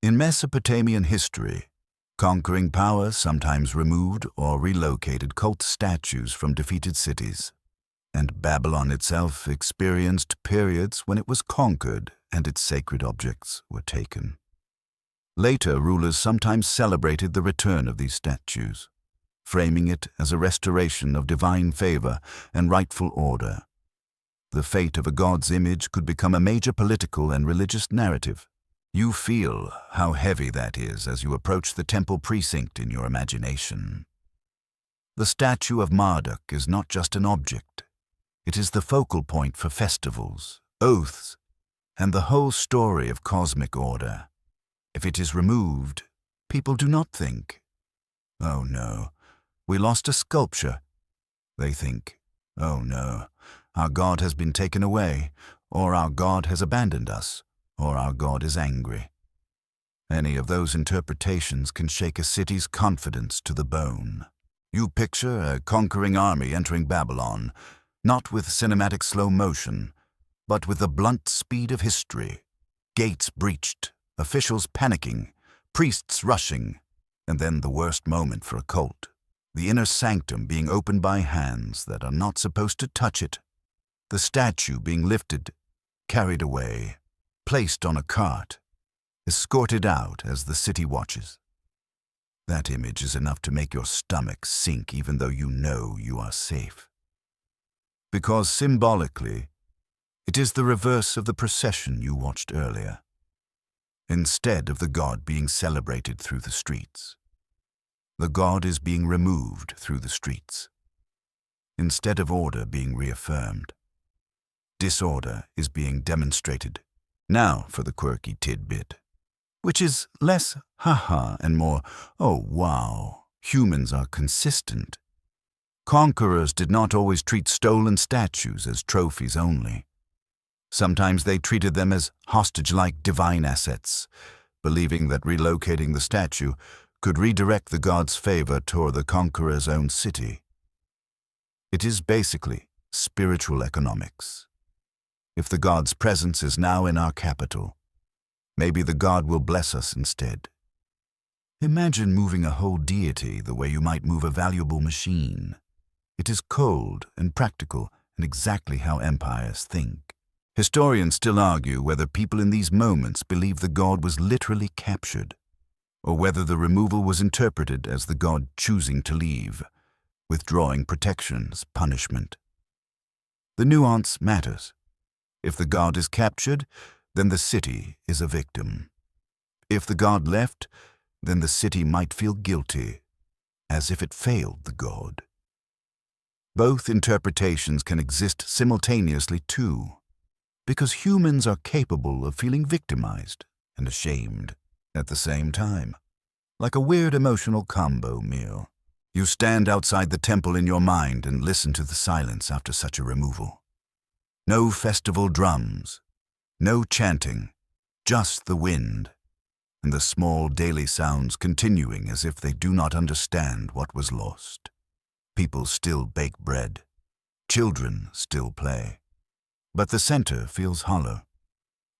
In Mesopotamian history, conquering powers sometimes removed or relocated cult statues from defeated cities, and Babylon itself experienced periods when it was conquered and its sacred objects were taken. Later, rulers sometimes celebrated the return of these statues, framing it as a restoration of divine favor and rightful order. The fate of a god's image could become a major political and religious narrative. You feel how heavy that is as you approach the temple precinct in your imagination. The statue of Marduk is not just an object. It is the focal point for festivals, oaths, and the whole story of cosmic order. If it is removed, people do not think, "Oh no, we lost a sculpture." They think, "Oh no, our God has been taken away, or our God has abandoned us, or our God is angry." Any of those interpretations can shake a city's confidence to the bone. You picture a conquering army entering Babylon, not with cinematic slow motion, but with the blunt speed of history. Gates breached, officials panicking, priests rushing, and then the worst moment for a cult, the inner sanctum being opened by hands that are not supposed to touch it, the statue being lifted, carried away, placed on a cart, escorted out as the city watches. That image is enough to make your stomach sink even though you know you are safe. Because symbolically, it is the reverse of the procession you watched earlier. Instead of the god being celebrated through the streets, the god is being removed through the streets. Instead of order being reaffirmed, disorder is being demonstrated. Now for the quirky tidbit, which is less haha and more, oh wow, humans are consistent. Conquerors did not always treat stolen statues as trophies only. Sometimes they treated them as hostage-like divine assets, believing that relocating the statue could redirect the god's favor toward the conqueror's own city. It is basically spiritual economics. If the god's presence is now in our capital, Maybe the god will bless us instead. Imagine moving a whole deity the way you might move a valuable machine. It is cold and practical and exactly how empires think. Historians still argue whether people in these moments believe the god was literally captured, or whether the removal was interpreted as the god choosing to leave, withdrawing protections, punishment. The nuance matters. If the god is captured, then the city is a victim. If the god left, then the city might feel guilty, as if it failed the god. Both interpretations can exist simultaneously too, because humans are capable of feeling victimized and ashamed at the same time, like a weird emotional combo meal. You stand outside the temple in your mind and listen to the silence after such a removal. No festival drums, no chanting, just the wind, and the small daily sounds continuing as if they do not understand what was lost. People still bake bread. Children still play. But the center feels hollow.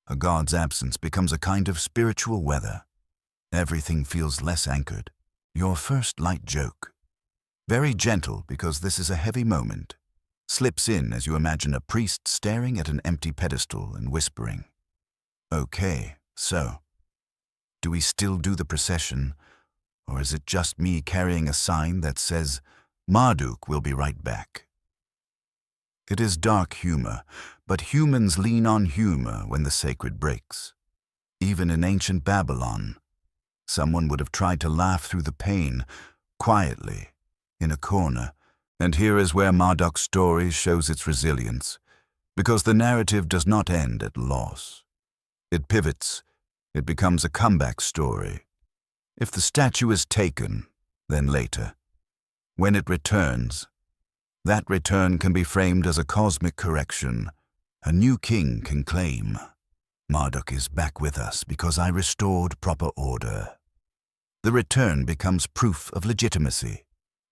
A god's absence becomes a kind of spiritual weather. Everything feels less anchored. Your first light joke, very gentle because this is a heavy moment, slips in as you imagine a priest staring at an empty pedestal and whispering, "Okay, so, do we still do the procession, or is it just me carrying a sign that says, 'Marduk will be right back'?" It is dark humor, but humans lean on humor when the sacred breaks. Even in ancient Babylon, someone would have tried to laugh through the pain, quietly, in a corner. And here is where Marduk's story shows its resilience, because the narrative does not end at loss. It pivots. It becomes a comeback story. If the statue is taken, then later. When it returns, that return can be framed as a cosmic correction. A new king can claim, "Marduk is back with us because I restored proper order." The return becomes proof of legitimacy.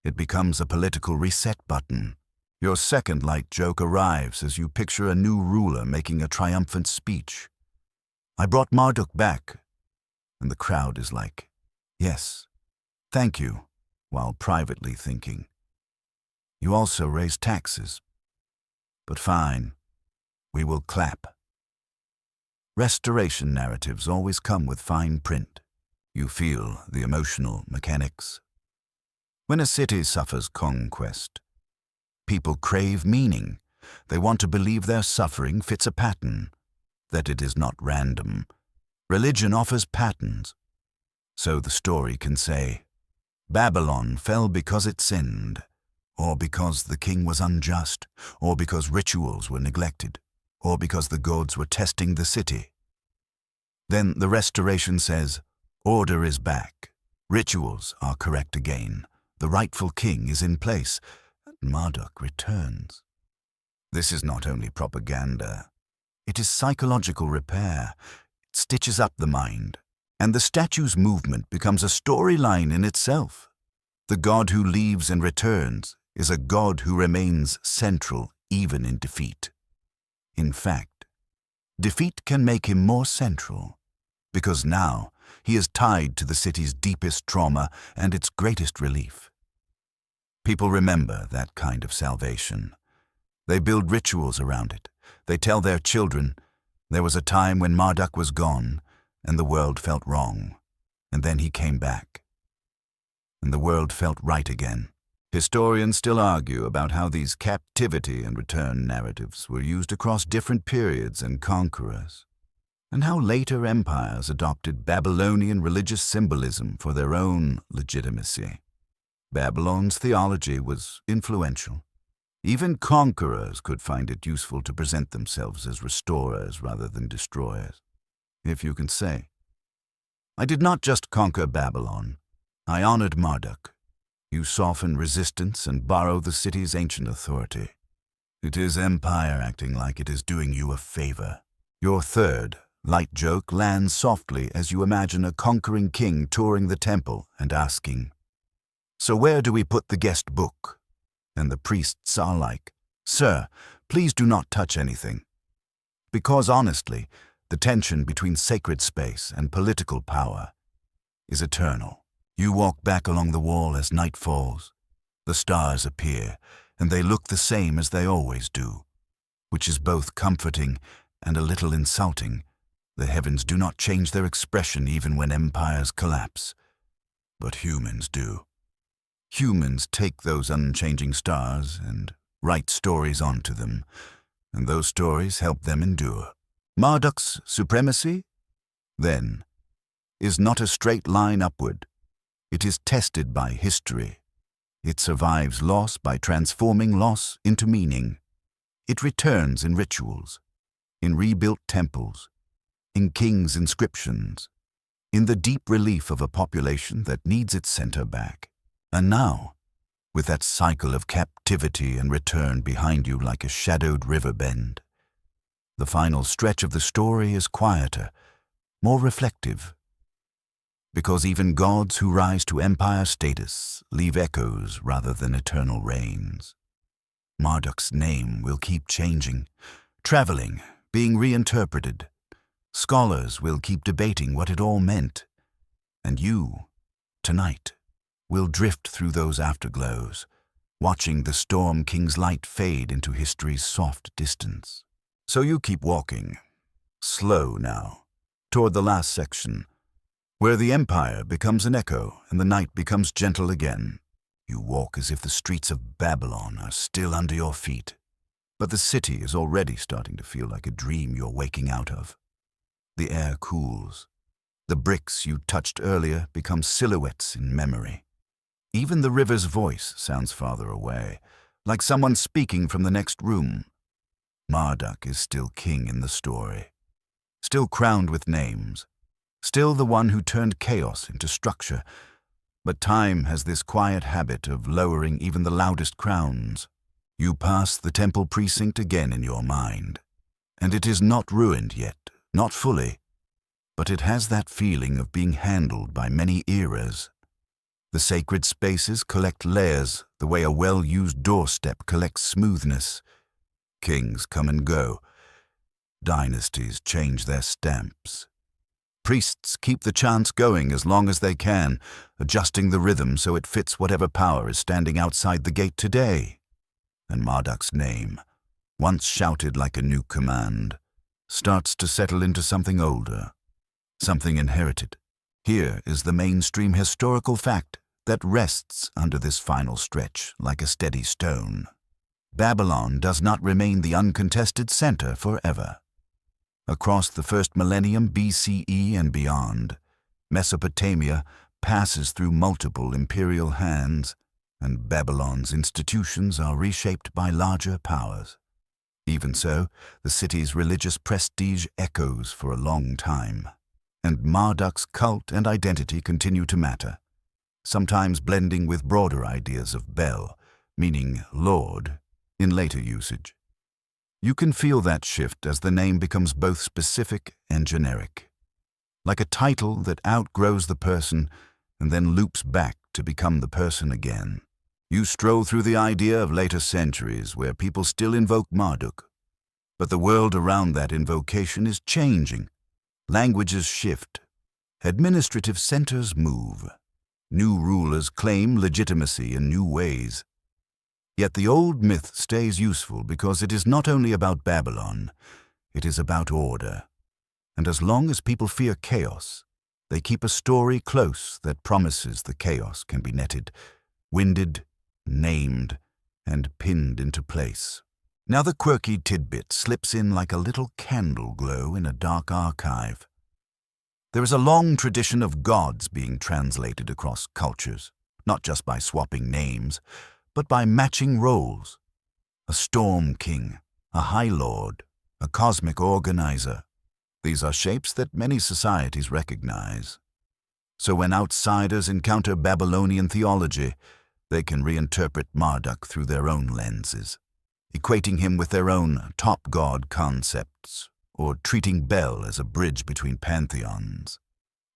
It becomes a political reset button. Your second light joke arrives as you picture a new ruler making a triumphant speech. "I brought Marduk back." And the crowd is like, "Yes, thank you," while privately thinking, "You also raised taxes. But fine, we will clap." Restoration narratives always come with fine print. You feel the emotional mechanics. When a city suffers conquest, people crave meaning. They want to believe their suffering fits a pattern, that it is not random. Religion offers patterns. So the story can say, "Babylon fell because it sinned," or because the king was unjust, or because rituals were neglected, or because the gods were testing the city. Then the restoration says, "Order is back. Rituals are correct again. The rightful king is in place, and Marduk returns." This is not only propaganda. It is psychological repair. It stitches up the mind, and the statue's movement becomes a storyline in itself. The god who leaves and returns is a god who remains central even in defeat. In fact, defeat can make him more central, because now he is tied to the city's deepest trauma and its greatest relief. People remember that kind of salvation. They build rituals around it. They tell their children, "There was a time when Marduk was gone, and the world felt wrong, and then he came back, and the world felt right again." Historians still argue about how these captivity and return narratives were used across different periods and conquerors, and how later empires adopted Babylonian religious symbolism for their own legitimacy. Babylon's theology was influential. Even conquerors could find it useful to present themselves as restorers rather than destroyers, if you can say. "I did not just conquer Babylon. I honored Marduk. You soften resistance and borrow the city's ancient authority. It is empire acting like it is doing you a favor." Your third light joke lands softly as you imagine a conquering king touring the temple and asking, "So where do we put the guest book?" And the priests are like, "Sir, please do not touch anything." Because honestly, The tension between sacred space and political power is eternal. You walk back along the wall as night falls. The stars appear, and they look the same as they always do, which is both comforting and a little insulting. The heavens do not change their expression even when empires collapse, but humans do. Humans take those unchanging stars and write stories onto them, and those stories help them endure. Marduk's supremacy, then, is not a straight line upward. It is tested by history. It survives loss by transforming loss into meaning. It returns in rituals, in rebuilt temples, in kings' inscriptions, in the deep relief of a population that needs its center back. And now, with that cycle of captivity and return behind you like a shadowed river bend, the final stretch of the story is quieter, more reflective, because even gods who rise to empire status leave echoes rather than eternal reigns. Marduk's name will keep changing, traveling, being reinterpreted. Scholars will keep debating what it all meant, and you, tonight, will drift through those afterglows, watching the Storm King's light fade into history's soft distance. So you keep walking, slow now, toward the last section, where the empire becomes an echo and the night becomes gentle again. You walk as if the streets of Babylon are still under your feet, but the city is already starting to feel like a dream you're waking out of. The air cools. The bricks you touched earlier become silhouettes in memory. Even the river's voice sounds farther away, like someone speaking from the next room. Marduk is still king in the story, still crowned with names, still the one who turned chaos into structure, but time has this quiet habit of lowering even the loudest crowns. You pass the temple precinct again in your mind, and it is not ruined yet, not fully, but it has that feeling of being handled by many eras. The sacred spaces collect layers the way a well-used doorstep collects smoothness. Kings come and go. Dynasties change their stamps. Priests keep the chants going as long as they can, adjusting the rhythm so it fits whatever power is standing outside the gate today. And Marduk's name, once shouted like a new command, starts to settle into something older, something inherited. Here is the mainstream historical fact that rests under this final stretch like a steady stone. Babylon does not remain the uncontested center forever. Across the first millennium BCE and beyond, Mesopotamia passes through multiple imperial hands, and Babylon's institutions are reshaped by larger powers. Even so, the city's religious prestige echoes for a long time, and Marduk's cult and identity continue to matter, sometimes blending with broader ideas of Bel, meaning Lord, in later usage. You can feel that shift as the name becomes both specific and generic, like a title that outgrows the person and then loops back to become the person again. You stroll through the idea of later centuries where people still invoke Marduk, but the world around that invocation is changing. Languages shift. Administrative centers move. New rulers claim legitimacy in new ways. Yet the old myth stays useful because it is not only about Babylon, it is about order. And as long as people fear chaos, they keep a story close that promises the chaos can be netted, winded, named, and pinned into place. Now the quirky tidbit slips in like a little candle glow in a dark archive. There is a long tradition of gods being translated across cultures, not just by swapping names, but by matching roles. A storm king, a high lord, a cosmic organizer. These are shapes that many societies recognize. So when outsiders encounter Babylonian theology, they can reinterpret Marduk through their own lenses, equating him with their own top god concepts, or treating Bel as a bridge between pantheons.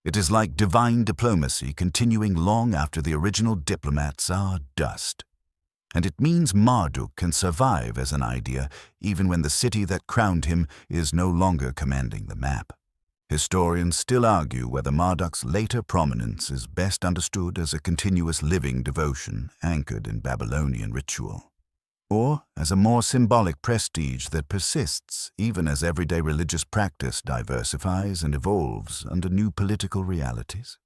It is like divine diplomacy continuing long after the original diplomats are dust. And it means Marduk can survive as an idea even when the city that crowned him is no longer commanding the map. Historians still argue whether Marduk's later prominence is best understood as a continuous living devotion anchored in Babylonian ritual, or as a more symbolic prestige that persists even as everyday religious practice diversifies and evolves under new political realities.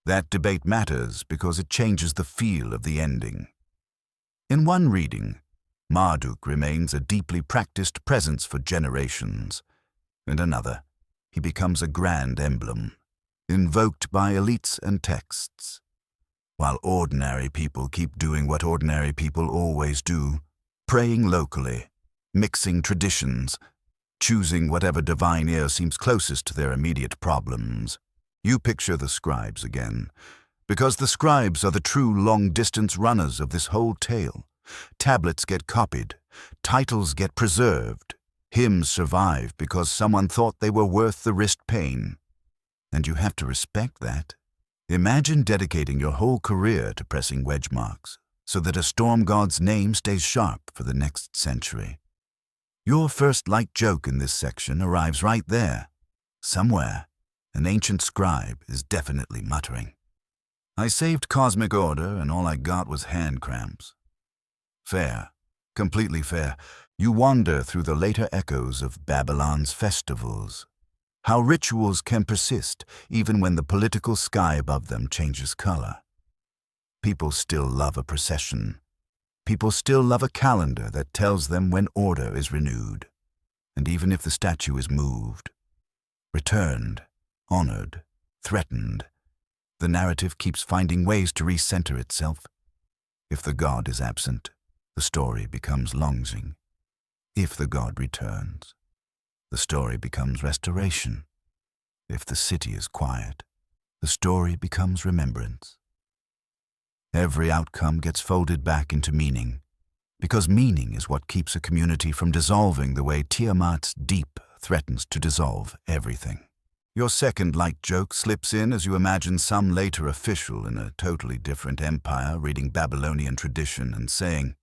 That debate matters because it changes the feel of the ending. In one reading, Marduk remains a deeply practiced presence for generations. In another, he becomes a grand emblem, invoked by elites and texts, while ordinary people keep doing what ordinary people always do, praying locally, mixing traditions, choosing whatever divine ear seems closest to their immediate problems. You picture the scribes again, because the scribes are the true long-distance runners of this whole tale. Tablets get copied, titles get preserved, hymns survive because someone thought they were worth the wrist pain. And you have to respect that. Imagine dedicating your whole career to pressing wedge marks so that a storm god's name stays sharp for the next century. Your first light joke in this section arrives right there. Somewhere, an ancient scribe is definitely muttering. I saved cosmic order and all I got was hand cramps. Fair, completely fair. You wander through the later echoes of Babylon's festivals. How rituals can persist even when the political sky above them changes color. People still love a procession. People still love a calendar that tells them when order is renewed. And even if the statue is moved, returned, honored, threatened, the narrative keeps finding ways to recenter itself. If the god is absent, the story becomes longing. If the god returns, the story becomes restoration. If the city is quiet, the story becomes remembrance. Every outcome gets folded back into meaning, because meaning is what keeps a community from dissolving the way Tiamat's deep threatens to dissolve everything. Your second light joke slips in as you imagine some later official in a totally different empire reading Babylonian tradition and saying,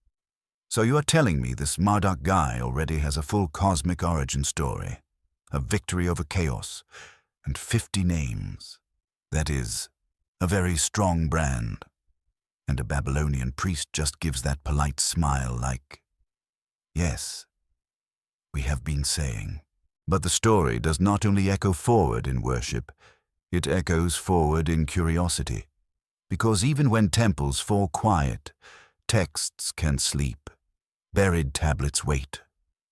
"So you are telling me this Marduk guy already has a full cosmic origin story, a victory over chaos, and 50 names. That is, a very strong brand." And a Babylonian priest just gives that polite smile like, "Yes, we have been saying." But the story does not only echo forward in worship, it echoes forward in curiosity. Because even when temples fall quiet, texts can sleep. Buried tablets wait.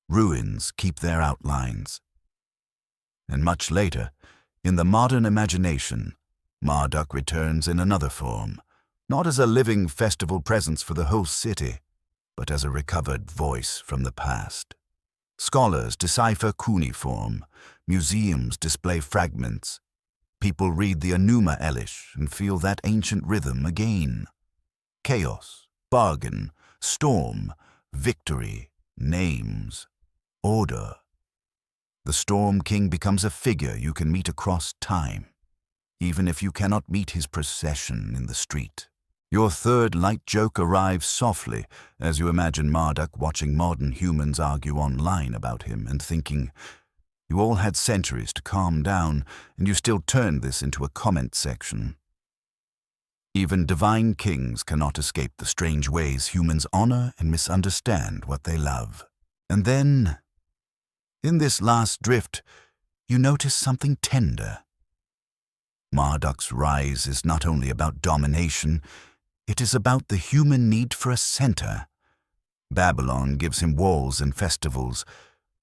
Ruins keep their outlines. And much later, in the modern imagination, Marduk returns in another form, not as a living festival presence for the whole city, but as a recovered voice from the past. Scholars decipher cuneiform, museums display fragments. People read the Enuma Elish and feel that ancient rhythm again. Chaos, bargain, storm, victory, names, order. The Storm King becomes a figure you can meet across time, even if you cannot meet his procession in the street. Your third light joke arrives softly as you imagine Marduk watching modern humans argue online about him and thinking, you all had centuries to calm down and you still turned this into a comment section. Even divine kings cannot escape the strange ways humans honor and misunderstand what they love. And then, in this last drift, you notice something tender. Marduk's rise is not only about domination, it is about the human need for a center. Babylon gives him walls and festivals,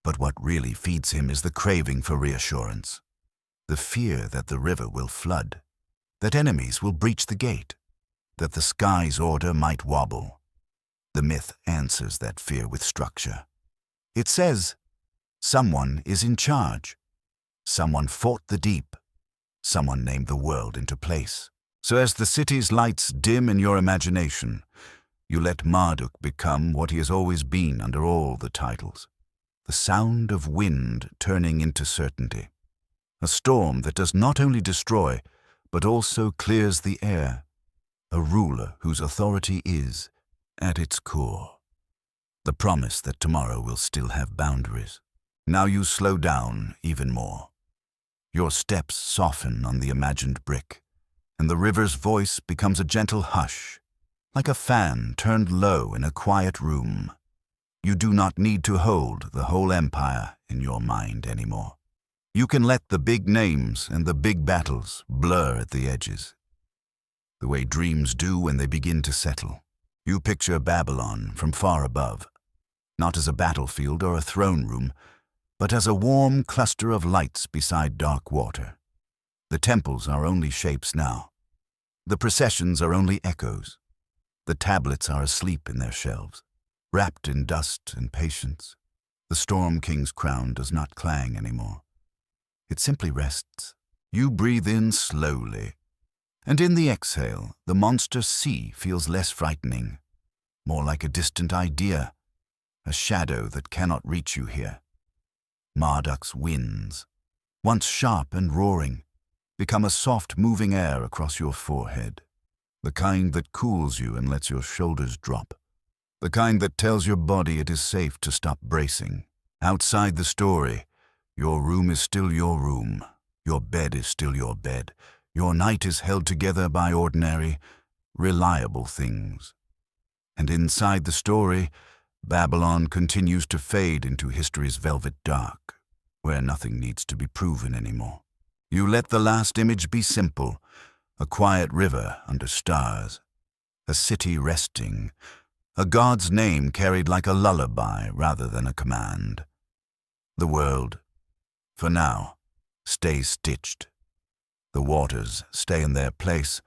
but what really feeds him is the craving for reassurance, the fear that the river will flood, that enemies will breach the gate, that the sky's order might wobble. The myth answers that fear with structure. It says, someone is in charge. Someone fought the deep. Someone named the world into place. So as the city's lights dim in your imagination, you let Marduk become what he has always been under all the titles. The sound of wind turning into certainty. A storm that does not only destroy, but also clears the air. A ruler whose authority is, at its core. The promise that tomorrow will still have boundaries. Now you slow down even more. Your steps soften on the imagined brick, and the river's voice becomes a gentle hush, like a fan turned low in a quiet room. You do not need to hold the whole empire in your mind anymore. You can let the big names and the big battles blur at the edges, the way dreams do when they begin to settle. You picture Babylon from far above, not as a battlefield or a throne room, but as a warm cluster of lights beside dark water. The temples are only shapes now. The processions are only echoes. The tablets are asleep in their shelves, wrapped in dust and patience. The Storm King's crown does not clang anymore. It simply rests. You breathe in slowly, and in the exhale, the monster sea feels less frightening, more like a distant idea, a shadow that cannot reach you here. Marduk's winds, once sharp and roaring, become a soft moving air across your forehead, the kind that cools you and lets your shoulders drop, the kind that tells your body it is safe to stop bracing. Outside the story, your room is still your room, your bed is still your bed, your night is held together by ordinary, reliable things. And inside the story, Babylon continues to fade into history's velvet dark, where nothing needs to be proven anymore. You let the last image be simple, a quiet river under stars, a city resting, a god's name carried like a lullaby rather than a command. The world, for now, stays stitched. The waters stay in their place.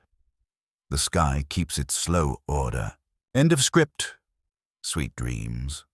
The sky keeps its slow order. End of script. Sweet dreams.